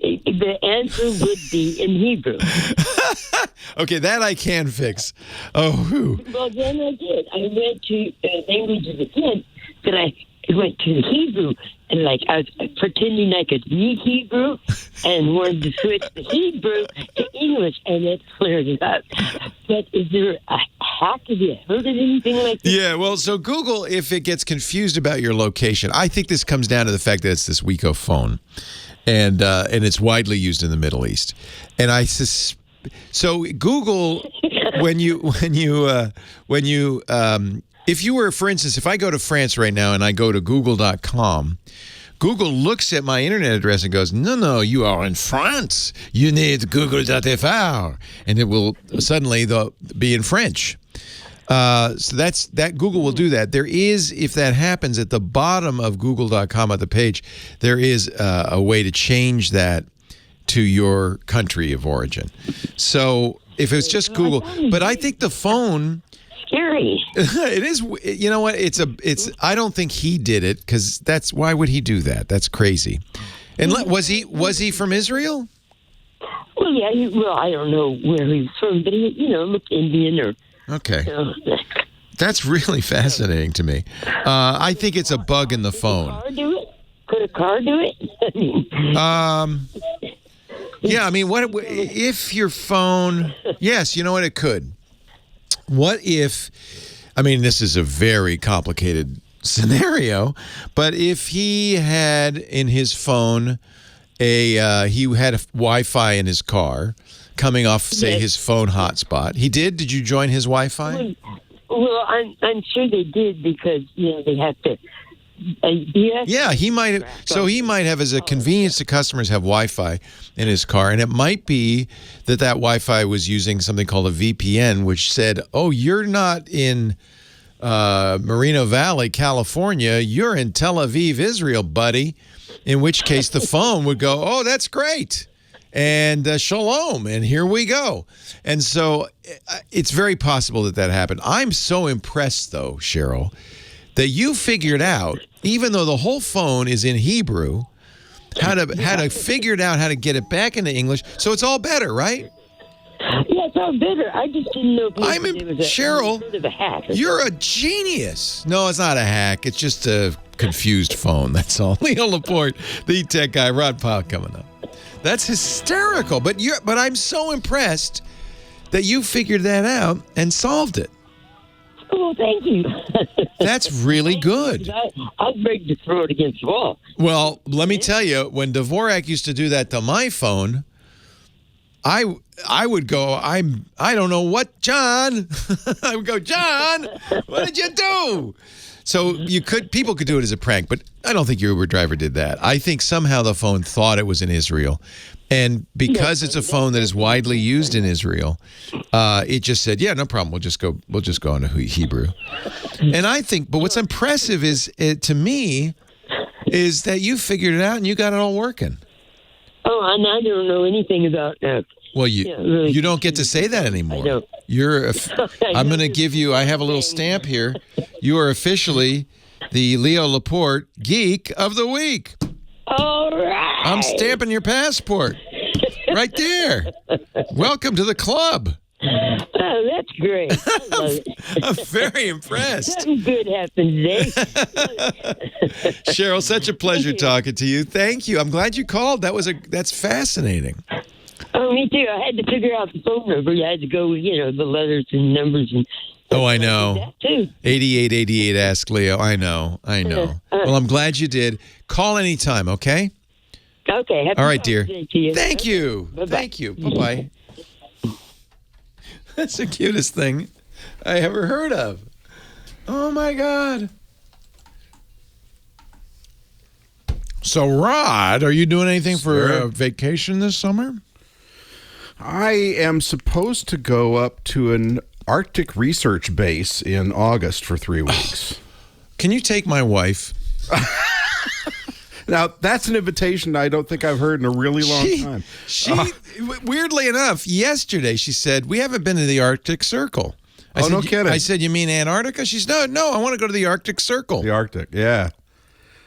The answer would be in Hebrew. Okay, that I can fix. Oh, well, then I did. I went to languages again, but I went to Hebrew, and I was pretending I could read Hebrew and wanted to switch the Hebrew to English, and it cleared it up. But is there a hack? Have you heard of anything like this? Yeah, well, so Google, if it gets confused about your location, I think this comes down to the fact that it's this Wiko phone, and it's widely used in the Middle East. And so Google, if you were, for instance, if I go to France right now and I go to google.com, Google looks at my internet address and goes, no, you are in France. You need google.fr. And it will suddenly be in French. So that Google will do that. There is, if that happens, at the bottom of google.com at the page, there is a way to change that to your country of origin. So if it's just Google, but I think the phone... Scary. It is. You know what? I don't think he did it, because why would he do that? That's crazy. And was he from Israel? Well, yeah. I don't know where he's from, but he, looked Indian or. Okay. That's really fascinating to me. I think it's a bug in the phone. Could a car do it? Yeah. I mean, what if your phone? Yes. You know what? It could. What if, I mean, this is a very complicated scenario, but if he had in his phone he had a Wi-Fi in his car coming off, say, his phone hotspot. He did? Did you join his Wi-Fi? Well, I'm sure they did, because, they have to. Yeah, he might have. So he might have, as a convenience to customers, have Wi-Fi in his car, and it might be that Wi-Fi was using something called a VPN, which said, "Oh, you're not in Moreno Valley, California. You're in Tel Aviv, Israel, buddy." In which case, the phone would go, "Oh, that's great," and shalom, and here we go. And so it's very possible that happened. I'm so impressed, though, Cheryl, that you figured out, even though the whole phone is in Hebrew, how to figure out how to get it back into English. So it's all better, right? Yeah, it's all better. I just didn't know. Cheryl, a hack. You're a genius. No, it's not a hack. It's just a confused phone. That's all. Leo Laporte, the tech guy. Rod Pyle coming up. That's hysterical. But I'm so impressed that you figured that out and solved it. Oh, thank you. That's really good. I'd break the throat against the wall. Well, let me tell you, when Dvorak used to do that to my phone, I would go, I don't know what, John. I would go, John, what did you do? So people could do it as a prank, but I don't think your Uber driver did that. I think somehow the phone thought it was in Israel. And because it's a phone that is widely used in Israel, it just said, yeah, no problem. We'll just go into Hebrew. And I think, but what's impressive to me is that you figured it out and you got it all working. Oh, and I don't know anything about that. Well, you don't get to say that anymore. I'm going to give you, I have a little stamp here. You are officially the Leo Laporte Geek of the Week. All right. I'm stamping your passport right there. Welcome to the club. Oh, that's great. I'm very impressed. Something good happened today. Cheryl, such a pleasure talking to you. Thank you. I'm glad you called. That's fascinating. Oh, me too. I had to figure out the phone number. I had to go, the letters and numbers and. Oh, I know. That too. 8888 Ask Leo. I know. Well, I'm glad you did. Call anytime, okay? Okay. All right, dear. You. Thank you. Bye-bye. Thank you. Bye-bye. That's the cutest thing I ever heard of. Oh, my God. So, Rod, are you doing anything for a vacation this summer? I am supposed to go up to an Arctic research base in August for 3 weeks. Can you take my wife? Now, that's an invitation I don't think I've heard in a really long time. Weirdly enough, yesterday she said, we haven't been to the Arctic Circle. I said, no kidding. I said, you mean Antarctica? She said, no, I want to go to the Arctic Circle. The Arctic, yeah.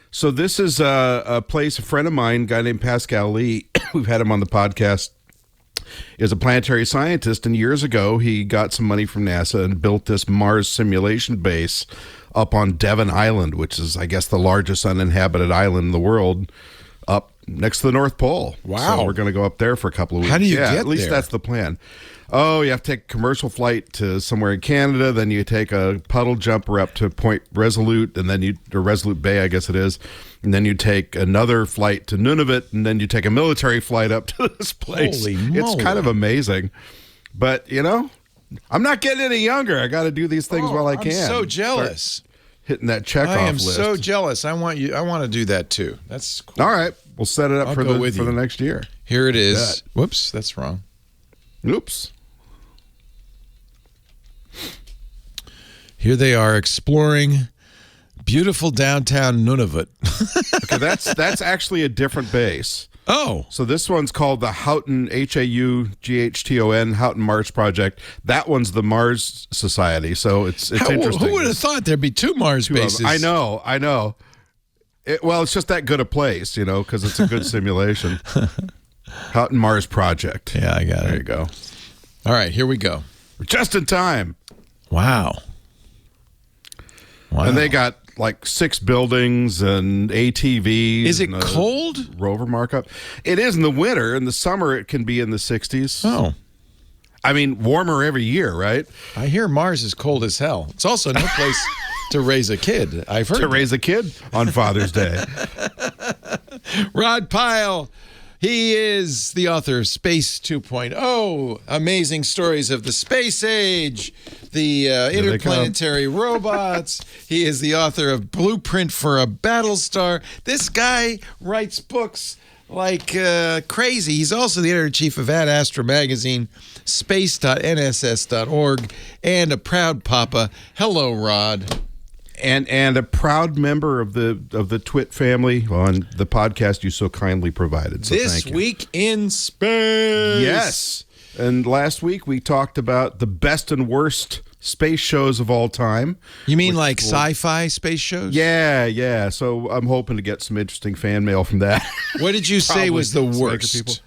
So this is a place, a friend of mine, a guy named Pascal Lee, we've had him on the podcast, is a planetary scientist, and years ago he got some money from NASA and built this Mars simulation base up on Devon Island, which is, I guess, the largest uninhabited island in the world, up next to the North Pole. Wow. So we're going to go up there for a couple of weeks. How do you get at least there? That's the plan. Oh, you have to take a commercial flight to somewhere in Canada, then you take a puddle jumper up to Point Resolute, and then or Resolute Bay, I guess it is, and then you take another flight to Nunavut, and then you take a military flight up to this place. Holy moly. It's kind of amazing. But, I'm not getting any younger. I got to do these things while I can. I'm so jealous. Start hitting that checkoff list. I am so jealous. I want to do that too. That's cool. All right. We'll set it up for the next year. Here it is. Whoops, that's wrong. Oops. Here they are exploring beautiful downtown Nunavut. Okay, that's actually a different base. Oh. So this one's called the Houghton, Haughton, Houghton Mars Project. That one's the Mars Society. So it's interesting. Who would have thought there'd be two Mars bases? I know. It's just that good a place, because it's a good simulation. Houghton Mars Project. Yeah, I got it. There you go. All right, here we go. We're just in time. Wow. And they got like 6 buildings and ATVs. Is it cold? Rover markup. It is in the winter. In the summer, it can be in the 60s. Oh. I mean, warmer every year, right? I hear Mars is cold as hell. It's also no place to raise a kid. I've heard raise a kid on Father's Day. Rod Pyle. He is the author of Space 2.0, amazing stories of the space age, the interplanetary robots. He is the author of Blueprint for a Battlestar. This guy writes books like crazy. He's also the editor-in-chief of Ad Astra magazine, space.nss.org, and a proud papa. Hello, Rod. And a proud member of the TWiT family on the podcast you so kindly provided. So This thank you. Week in Space. Yes. And last week we talked about the best and worst space shows of all time. You mean like sci-fi space shows? Yeah. So I'm hoping to get some interesting fan mail from that. What did you say was the worst?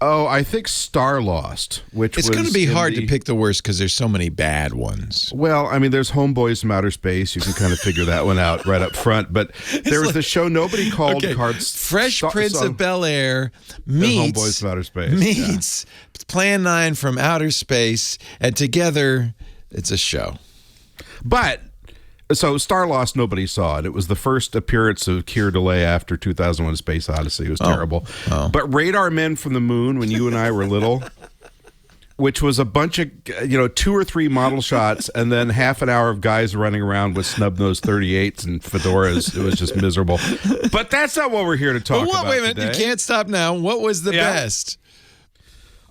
Oh, I think Star Lost, it's going to be hard to pick the worst because there's so many bad ones. Well, I mean, there's Homeboys from Outer Space. You can kind of figure that one out right up front. But there was the show nobody called Fresh Prince of Bel-Air meets Homeboys from Outer Space. Meets Plan 9 from Outer Space, and together it's a show. But so Star Lost, nobody saw it. It was the first appearance of Keir Dullea after 2001: Space Odyssey. It was terrible. But Radar Men from the Moon, when you and I were little, which was a bunch of 2 or 3 model shots, and then half an hour of guys running around with snub-nosed 38s and fedoras. It was just miserable. But that's not what we're here to talk about. Wait a minute, today. You can't stop now. What was the best?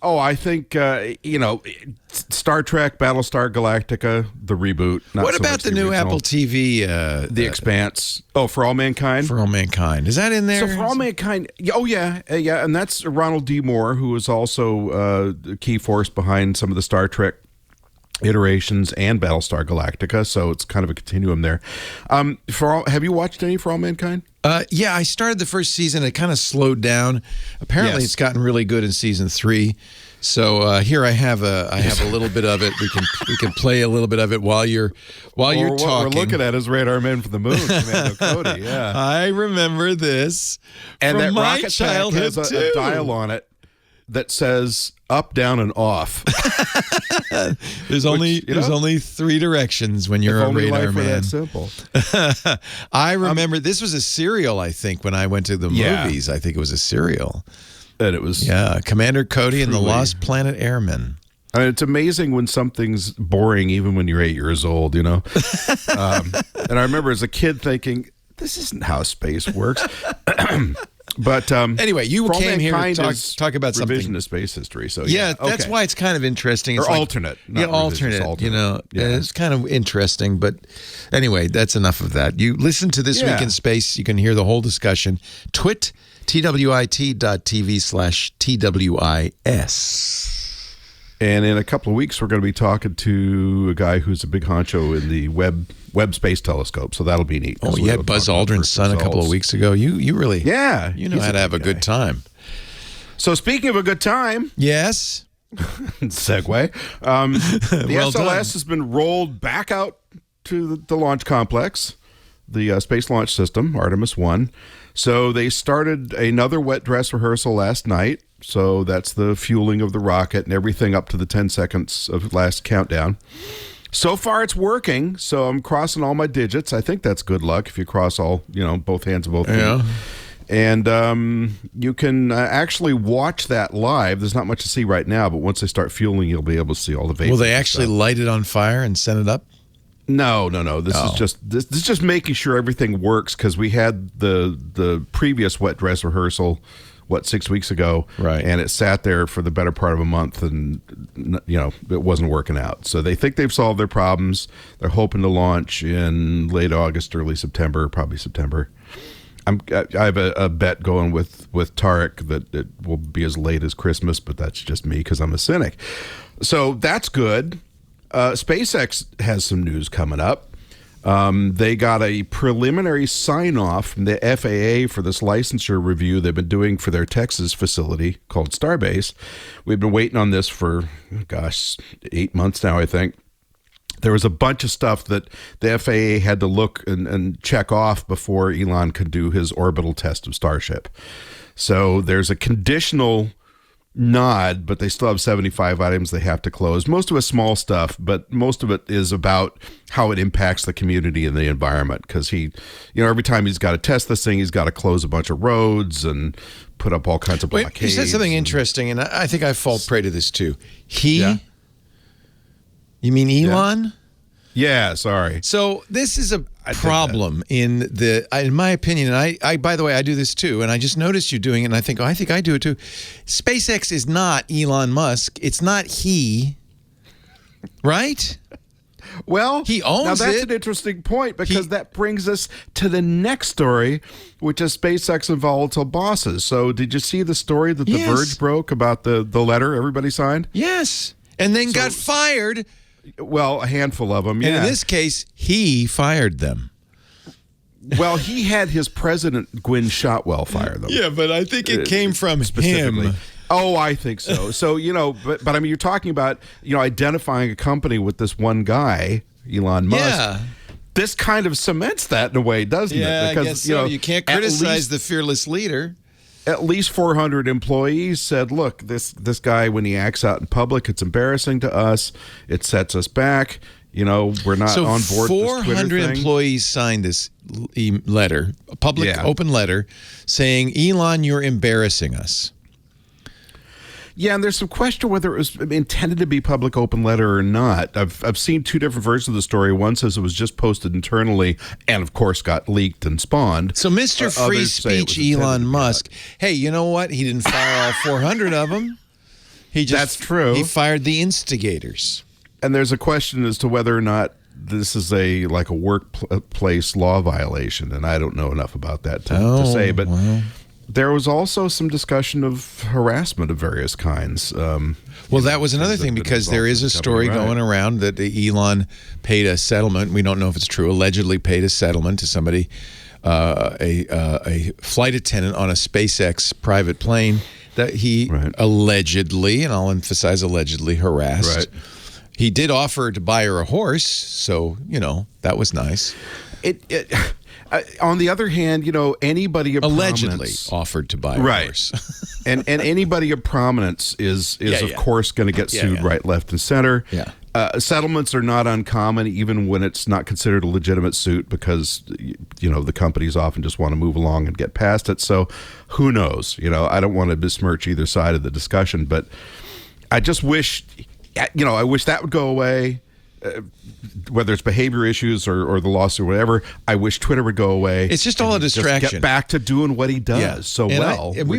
Oh, I think Star Trek, Battlestar Galactica, the reboot. What about the new Apple TV? The Expanse. Oh, For All Mankind? For All Mankind. Is that in there? So For All Mankind, yeah. And that's Ronald D. Moore, who was also the key force behind some of the Star Trek iterations and Battlestar Galactica. So it's kind of a continuum there. Have you watched any For All Mankind? Yeah, I started the first season. It kind of slowed down. Apparently, It's gotten really good in season 3. So here I have a little bit of it. We can play a little bit of it while you're talking. What we're looking at is Radar Man from the Moon, Commando Cody. Yeah, I remember this. And from that my rocket childhood pack has a dial on it that says up, down, and off. There's only 3 directions when you're a radar man. That simple. I remember this was a serial. I think when I went to the movies, I think it was a serial. And it was Commander Cody and the Lost Planet Airmen. I mean, it's amazing when something's boring, even when you're 8 years old. And I remember as a kid thinking, this isn't how space works. But anyway, you came here to talk about something. Revisionist space history. So that's why it's kind of interesting. It's alternate. Alternate. It's kind of interesting. But anyway, that's enough of that. You listen to This Week in Space. You can hear the whole discussion. TWiT, TWIT.tv/TWIS. And in a couple of weeks, we're going to be talking to a guy who's a big honcho in the Webb Space Telescope. So that'll be neat. Oh, you had Buzz Aldrin's son a couple of weeks ago. You really, you know how to have a good time. So speaking of a good time, yes, segue. The SLS has been rolled back out to the launch complex, the Space Launch System, Artemis 1. So they started another wet dress rehearsal last night. So that's the fueling of the rocket and everything up to the 10 seconds of last countdown. So far, it's working. So I'm crossing all my digits. I think that's good luck if you cross all, both hands and both feet. Yeah. And you can actually watch that live. There's not much to see right now, but once they start fueling, you'll be able to see all the vapor. Will they actually light it on fire and send it up? No. This is just making sure everything works, because we had the previous wet dress rehearsal 6 weeks ago, right? And it sat there for the better part of a month, and it wasn't working out. So they think they've solved their problems. They're hoping to launch in late August, early September, probably September. I have a bet going with Tarek that it will be as late as Christmas, but that's just me because I'm a cynic. So that's good. SpaceX has some news coming up. They got a preliminary sign-off from the FAA for this licensure review they've been doing for their Texas facility called Starbase. We've been waiting on this for, 8 months now, I think. There was a bunch of stuff that the FAA had to look and check off before Elon could do his orbital test of Starship. So there's a conditional nod, but they still have 75 items they have to close. Most of it's small stuff, but most of it is about how it impacts the community and the environment, because he, every time he's got to test this thing, he's got to close a bunch of roads and put up all kinds of blockades. You said something interesting, and I think I fall prey to this too. You mean Elon? Yeah, sorry. So this is a problem in my opinion, and I by the way, I do this too, and I just noticed you doing it, and I think I do it too. SpaceX is not Elon Musk. It's not he, right? Well, he owns now that's it. An interesting point, because that brings us to the next story, which is SpaceX and volatile bosses. So did you see the story that The Verge broke about the letter everybody signed? Yes, and then got fired. Well, a handful of them, And in this case, he fired them. Well, he had his president, Gwynne Shotwell, fire them. Yeah, but I think it came from him. Oh, I think so. So, but I mean, you're talking about, identifying a company with this one guy, Elon Musk. Yeah. This kind of cements that in a way, doesn't it? Because, I guess so. You can't criticize the fearless leader. At least 400 employees said, look, this guy, when he acts out in public, it's embarrassing to us. It sets us back. We're not on board with this Twitter thing. 400 employees signed this letter, a public open letter, saying, Elon, you're embarrassing us. Yeah, and there's some question whether it was intended to be public open letter or not. I've seen two different versions of the story. One says it was just posted internally and, of course, got leaked and spawned. So Mr. Free Speech Elon Musk, hey, you know what? He didn't fire all 400 of them. That's true. He fired the instigators. And there's a question as to whether or not this is a workplace law violation, and I don't know enough about that to say. But there was also some discussion of harassment of various kinds. That was another thing, because there is a story going around that Elon paid a settlement. We don't know if it's true. Allegedly paid a settlement to somebody, a flight attendant on a SpaceX private plane that he allegedly, and I'll emphasize allegedly, harassed. Right. He did offer to buy her a horse, so, that was nice. On the other hand, anybody of allegedly prominence, offered to buy a horse. and anybody of prominence is of course going to get sued right, left, and center. Yeah. Settlements are not uncommon, even when it's not considered a legitimate suit, because the companies often just want to move along and get past it. So who knows? I don't want to besmirch either side of the discussion, but I just wish, I wish that would go away. Whether it's behavior issues or the lawsuit or whatever, I wish Twitter would go away. It's just all a distraction. Just get back to doing what he does we've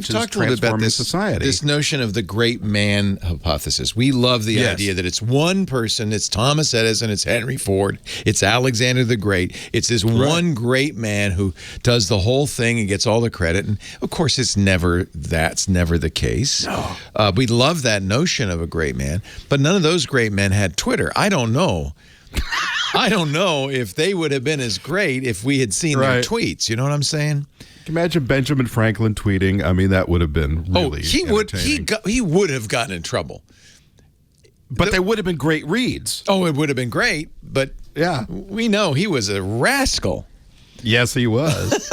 talked a little bit about this society. This notion of the great man hypothesis. We love the idea that it's one person. It's Thomas Edison. It's Henry Ford. It's Alexander the Great. It's this one great man who does the whole thing and gets all the credit. And of course, that's never the case. No. We love that notion of a great man, but none of those great men had Twitter. I don't know. I don't know if they would have been as great if we had seen their tweets. You know what I'm saying? Imagine Benjamin Franklin tweeting. I mean, that would have been really he would have gotten in trouble. But they would have been great reads. Oh, it would have been great. But we know he was a rascal. Yes, he was.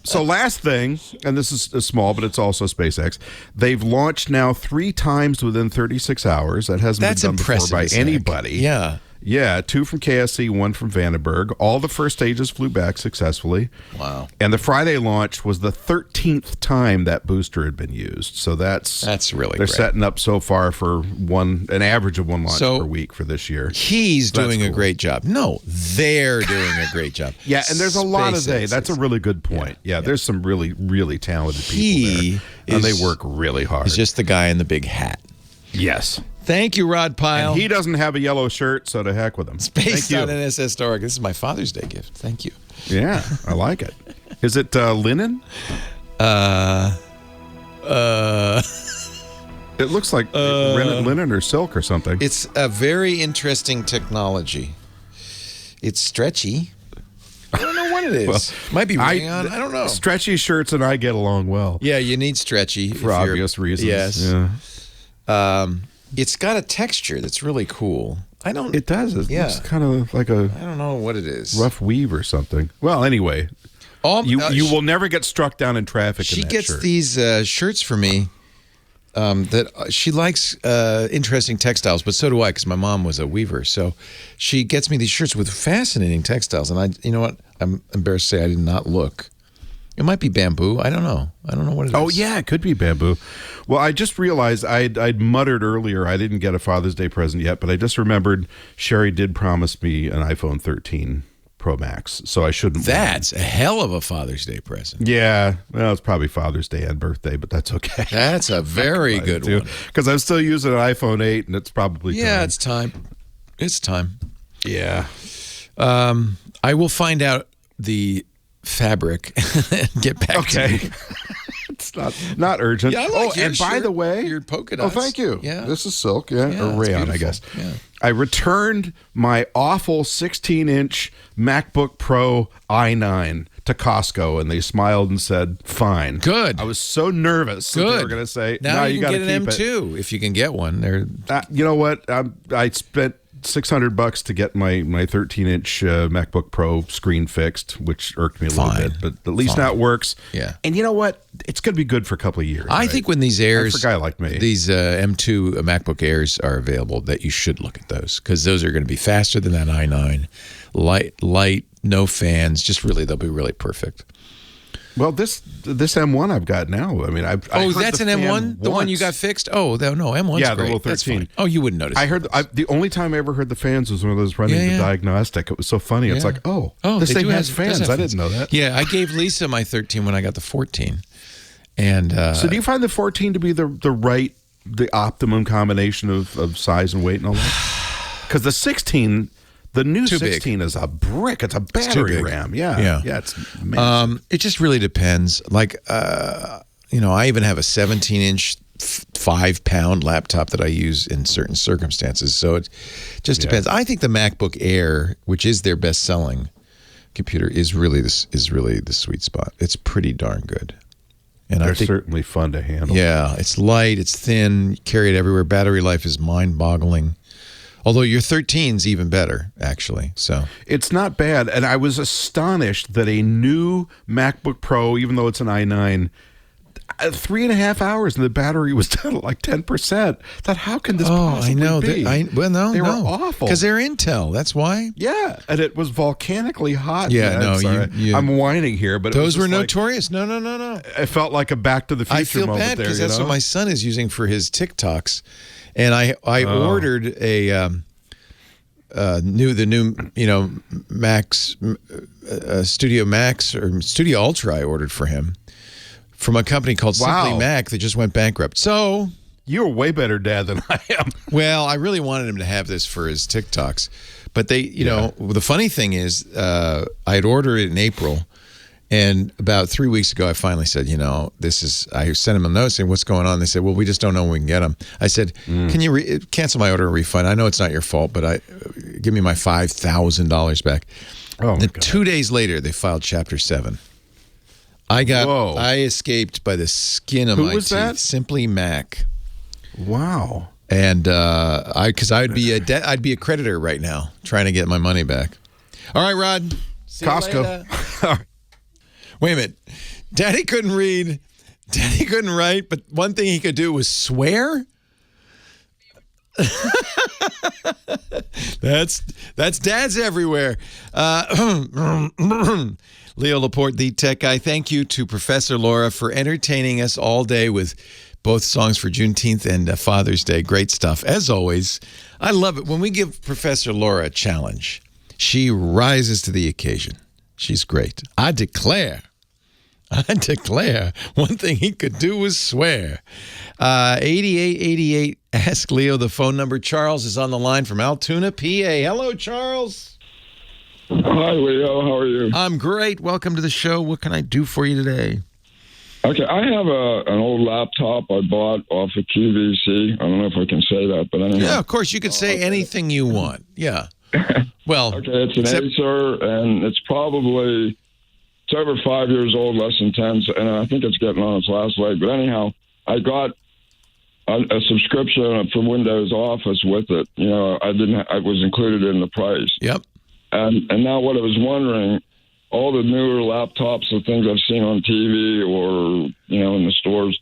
So last thing, and this is small, but it's also SpaceX. They've launched now 3 times within 36 hours. That hasn't been done before by anybody. Yeah. Yeah, 2 from KSC, 1 from Vandenberg. All the first stages flew back successfully. Wow. And the Friday launch was the 13th time that booster had been used. So that's really they're great. setting up so far for an average of 1 launch per week for this year. He's doing a great job. No, they're doing a great job. Yeah, and there's a lot of they. That's a really good point. Yeah, there's some really, really talented people there. And they work really hard. He's just the guy in the big hat. Yes. Thank you, Rod Pyle. And he doesn't have a yellow shirt, so to heck with him. Space.NSS.org. This is my Father's Day gift. Thank you. Yeah, I like it. Is it linen? It looks like linen or silk or something. It's a very interesting technology. It's stretchy. I don't know what it is. Might be rayon. I don't know. Stretchy shirts and I get along well. Yeah, you need stretchy. For obvious reasons. Yes. Yeah. It's got a texture that's really cool. It does. It's kind of like I don't know what it is. Rough weave or something. Well, anyway, you will never get struck down in traffic. She gets these shirts for me. That she likes interesting textiles, but so do I, because my mom was a weaver. So she gets me these shirts with fascinating textiles, and you know what? I'm embarrassed to say I did not look. It might be bamboo. I don't know. I don't know what it is. Oh, yeah, it could be bamboo. Well, I just realized I'd muttered earlier I didn't get a Father's Day present yet, but I just remembered Sherry did promise me an iPhone 13 Pro Max, so I shouldn't. That's a hell of a Father's Day present. Yeah, well, it's probably Father's Day and birthday, but that's okay. That's a very good one. Because I'm still using an iPhone 8, and it's probably time. It's time. It's time. Yeah. I will find out the fabric and get back to you. It's not urgent. Yeah, I like your and by shirt, the way, your polka dots. Oh, thank you. Yeah, this is silk. Yeah, or rayon, I guess. Yeah. I returned my awful 16-inch MacBook Pro i9 to Costco, and they smiled and said, "Fine." Good. I was so nervous. Good. That they were going to say, now you got can to get an keep M2 if you can get one. You know what? I spent $600 to get my 13-inch MacBook Pro screen fixed, which irked me a little bit, but at least now it works. Yeah. And you know what? It's going to be good for a couple of years. I think when these Airs, for a guy like me, these M2 MacBook Airs are available, that you should look at those, because those are going to be faster than that i9. Light, no fans. Just really, they'll be really perfect. Well, this M1 I've got now. I mean, I've heard that's an M1, the one you got fixed. Oh, no, M1's yeah, great. the little 13. That's fine. Oh, you wouldn't notice. I heard the only time I ever heard the fans was when I was running the diagnostic. It was so funny. It's like, this thing has fans. I didn't know that. Yeah, I gave Lisa my 13 when I got the 14. And so, do you find the 14 to be the optimum combination of size and weight and all that? Because the 16. The new 16 is a brick. It's a battery RAM. Yeah. It's massive. It just really depends. Like, I even have a 17-inch, 5-pound laptop that I use in certain circumstances. So it just depends. I think the MacBook Air, which is their best-selling computer, is really the sweet spot. It's pretty darn good. And they're certainly fun to handle. Yeah, it's light. It's thin. You carry it everywhere. Battery life is mind-boggling. Although your 13's even better, actually. So it's not bad. And I was astonished that a new MacBook Pro, even though it's an i9, 3.5 hours and the battery was down at like 10%. Thought, how can this possibly be? They were awful. Because they're Intel. That's why. Yeah, and it was volcanically hot. Yeah, I'm whining here, but those were notorious. No. It felt like a Back to the Future I feel moment bad there. Because that's what my son is using for his TikToks. And I ordered the new Max Studio Max or Studio Ultra. I ordered for him from a company called Simply Mac that just went bankrupt. So you're a way better dad than I am. Well, I really wanted him to have this for his TikToks, but the funny thing is, I had ordered it in April. And about 3 weeks ago, I finally said, I sent him a note saying, what's going on? They said, well, we just don't know when we can get them. I said, can you cancel my order and refund? I know it's not your fault, but give me my $5,000 back. Oh, and 2 days later, they filed Chapter 7. I escaped by the skin of my teeth. That? Simply Mac. Wow. And because I'd be a creditor right now, trying to get my money back. All right, Rod. See Costco. Wait a minute. Daddy couldn't read. Daddy couldn't write, but one thing he could do was swear? That's dads everywhere. Leo Laporte, the tech guy. Thank you to Professor Laura for entertaining us all day with both songs for Juneteenth and Father's Day. Great stuff. As always, I love it when we give Professor Laura a challenge. She rises to the occasion. She's great. I declare, one thing he could do was swear. 8888, ask Leo the phone number. Charles is on the line from Altoona, PA. Hello, Charles. Hi, Leo. How are you? I'm great. Welcome to the show. What can I do for you today? Okay, I have an old laptop I bought off of QVC. I don't know if I can say that, but anyway. Yeah, of course. You could say anything you want. Yeah. Well, okay, it's an Acer, and it's over 5 years old, less than 10, and I think it's getting on its last leg. But anyhow, I got a subscription for Windows Office with it. I was included in the price. Yep. And now what I was wondering, all the newer laptops and things I've seen on TV or, in the stores,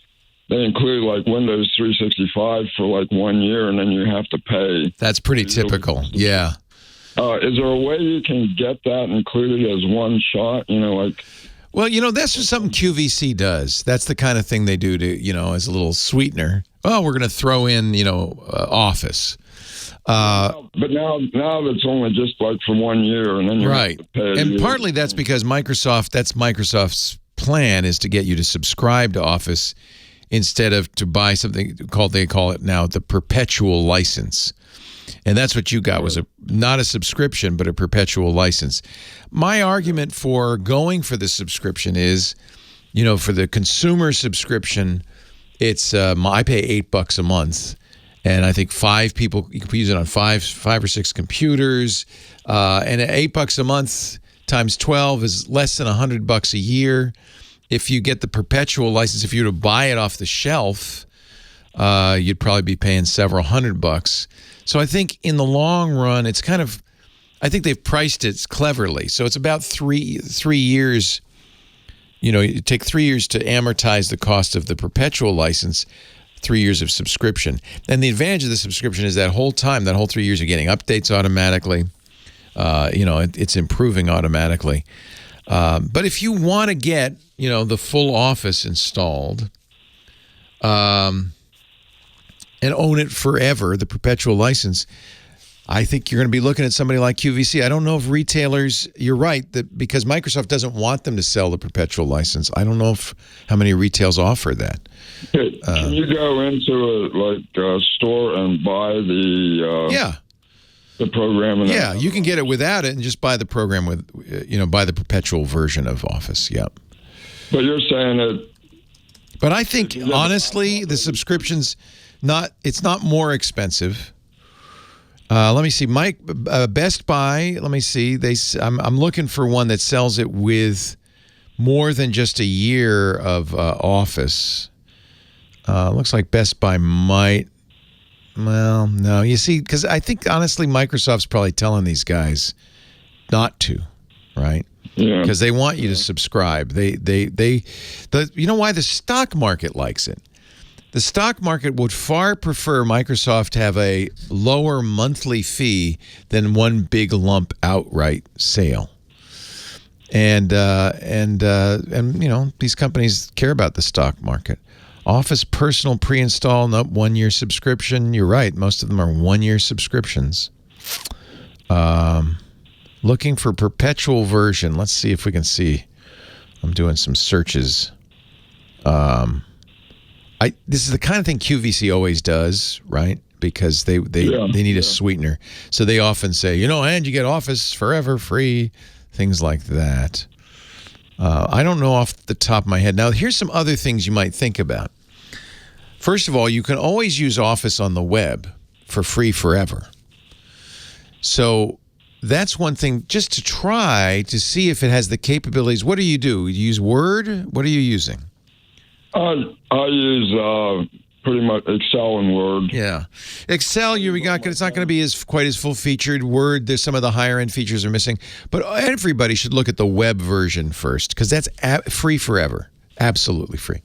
they include like Windows 365 for like 1 year, and then you have to pay. That's pretty typical. Yeah. Is there a way you can get that included as one shot? Well, that's just something QVC does. That's the kind of thing they do to, as a little sweetener. Oh, we're going to throw in, Office. But now it's only just like for 1 year, and then you have to pay. And partly that's because Microsoft's plan is to get you to subscribe to Office instead of to buy something they call it now the perpetual license. And that's what you got, was not a subscription, but a perpetual license. My argument for going for the subscription is, for the consumer subscription, it's I pay $8 a month, and I think 5 people, you can use it on five or six computers, and at $8 a month times 12 is less than $100 a year. If you get the perpetual license, if you were to buy it off the shelf, you'd probably be paying several $100. So I think in the long run, it's I think they've priced it cleverly. So it's about 3 years. You take 3 years to amortize the cost of the perpetual license, 3 years of subscription. And the advantage of the subscription is that whole 3 years, you're getting updates automatically. It's improving automatically. But if you want to get, the full Office installed and own it forever, the perpetual license, I think you're going to be looking at somebody like QVC. I don't know if retailers, you're right, that because Microsoft doesn't want them to sell the perpetual license. I don't know how many retails offer that. Can you go into a store and buy the program? Yeah, you can get it without it and just buy the program with, buy the perpetual version of Office. Yep. But you're saying that. But I think honestly, the subscription's it's not more expensive. Let me see, Best Buy. Let me see. I'm looking for one that sells it with more than just a year of Office. Looks like Best Buy might. Well, no. You see, because I think honestly, Microsoft's probably telling these guys not to, right? Yeah. Because they want you to subscribe. You know why the stock market likes it? The stock market would far prefer Microsoft have a lower monthly fee than one big lump outright sale. And these companies care about the stock market. Office Personal pre-install, 1 year subscription. You're right. Most of them are 1 year subscriptions. Looking for perpetual version. Let's see if we can see. I'm doing some searches. This is the kind of thing QVC always does, right? Because they need a sweetener. So they often say, and you get Office forever free, things like that. I don't know off the top of my head. Now, here's some other things you might think about. First of all, you can always use Office on the web for free forever. So that's one thing, just to try to see if it has the capabilities. What do? You use Word? What are you using? I use pretty much Excel and Word. Yeah. Excel, it's not going to be quite as full-featured. Word, there's some of the higher-end features are missing. But everybody should look at the web version first, because that's free forever. Absolutely free.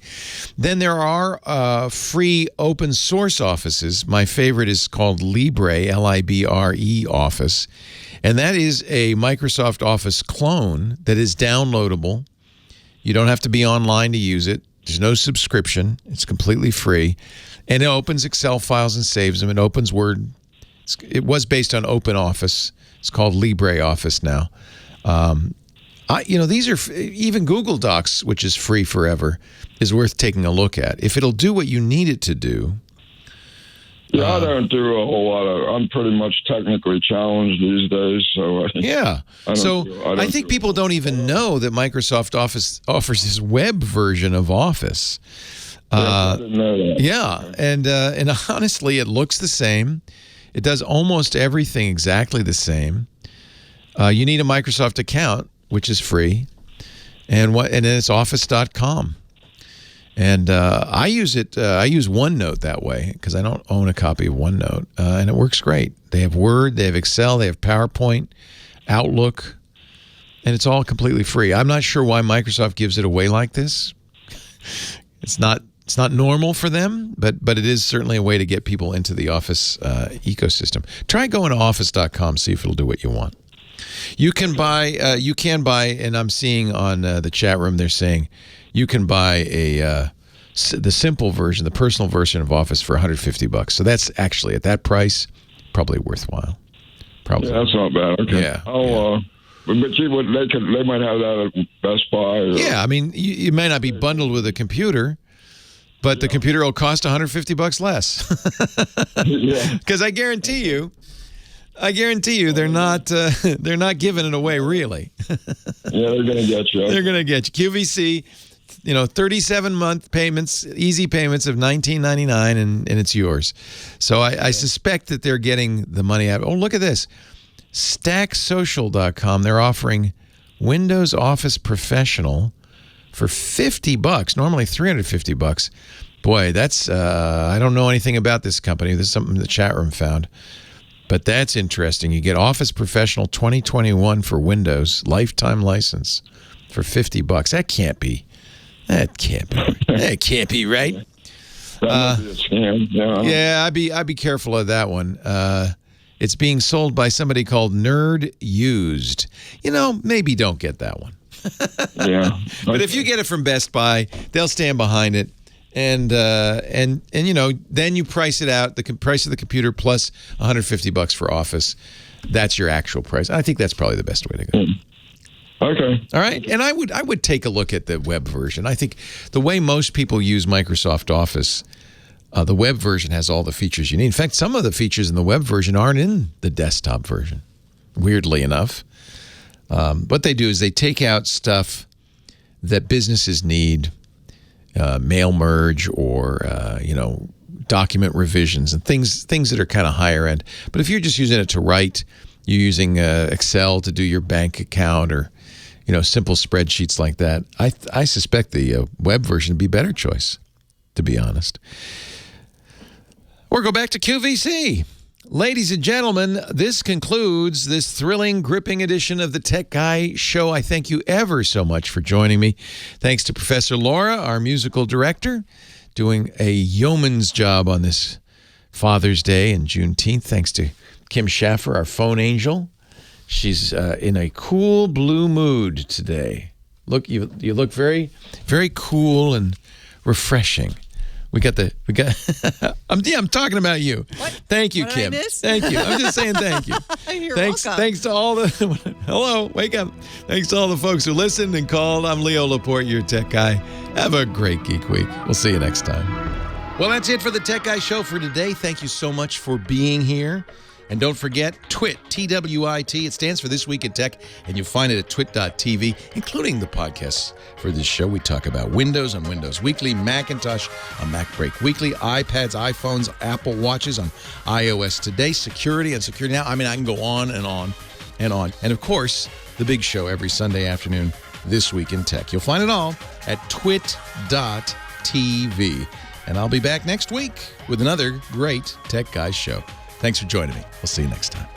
Then there are free open-source offices. My favorite is called Libre, Libre Office. And that is a Microsoft Office clone that is downloadable. You don't have to be online to use it. There's no subscription. It's completely free. And it opens Excel files and saves them. It opens Word. It was based on Open Office. It's called Libre Office now. These are even Google Docs, which is free forever, is worth taking a look at. If it'll do what you need it to do. Yeah, I don't do a whole lot I'm pretty much technically challenged these days. So I think people don't even know that Microsoft Office offers this web version of Office. I didn't know that. Yeah, and honestly, it looks the same. It does almost everything exactly the same. You need a Microsoft account, which is free, and then it's Office.com. And I use it. I use OneNote that way because I don't own a copy of OneNote, and it works great. They have Word, they have Excel, they have PowerPoint, Outlook, and it's all completely free. I'm not sure why Microsoft gives it away like this. It's not normal for them, but it is certainly a way to get people into the Office ecosystem. Try going to Office.com, see if it'll do what you want. You can buy, and I'm seeing on the chat room they're saying you can buy the simple version, the personal version of Office for $150. So that's actually at that price, probably worthwhile. Probably. Yeah, that's not bad. Okay. Yeah. But they might have that at Best Buy. Yeah, I mean, you may not be bundled with a computer, but the computer will cost $150 less. Because I guarantee you, they're not giving it away really. Yeah, they're going to get you. They're going to get you. QVC, 37-month payments, easy payments of $19.99, and it's yours. So I suspect that they're getting the money out. Oh, look at this. StackSocial.com. They're offering Windows Office Professional for $50. Normally $350. Boy, that's I don't know anything about this company. This is something the chat room found. But that's interesting. You get Office Professional 2021 for Windows, lifetime license for $50. That can't be right. Yeah, I'd be careful of that one. It's being sold by somebody called Nerd Used. Maybe don't get that one. Yeah. But if you get it from Best Buy, they'll stand behind it. And you know, then you price it out, the price of the computer plus $150 for Office. That's your actual price. I think that's probably the best way to go. Okay. All right. And I would take a look at the web version. I think the way most people use Microsoft Office, the web version has all the features you need. In fact, some of the features in the web version aren't in the desktop version, weirdly enough. What they do is they take out stuff that businesses need, mail merge or, document revisions and things that are kind of higher end. But if you're just using it to write, you're using Excel to do your bank account or, simple spreadsheets like that, I suspect the web version would be a better choice, to be honest. Or go back to QVC. Ladies and gentlemen, this concludes this thrilling, gripping edition of the Tech Guy Show. I thank you ever so much for joining me. Thanks to Professor Laura, our musical director, doing a yeoman's job on this Father's Day and Juneteenth. Thanks to Kim Schaffer, our phone angel. She's in a cool blue mood today. Look, you look very, very cool and refreshing. I'm talking about you. What? Thank you, what Kim. Did I miss? Thank you. I'm just saying thank you. You're welcome. Thanks to all the hello, wake up. Thanks to all the folks who listened and called. I'm Leo Laporte, your tech guy. Have a great Geek Week. We'll see you next time. Well, that's it for the Tech Guy Show for today. Thank you so much for being here. And don't forget, TWiT, TWiT. It stands for This Week in Tech, and you'll find it at twit.tv, including the podcasts for this show. We talk about Windows on Windows Weekly, Macintosh on MacBreak Weekly, iPads, iPhones, Apple Watches on iOS Today, security on Security Now. I mean, I can go on and on and on. And, of course, the big show every Sunday afternoon, This Week in Tech. You'll find it all at twit.tv. And I'll be back next week with another great Tech Guys show. Thanks for joining me. We'll see you next time.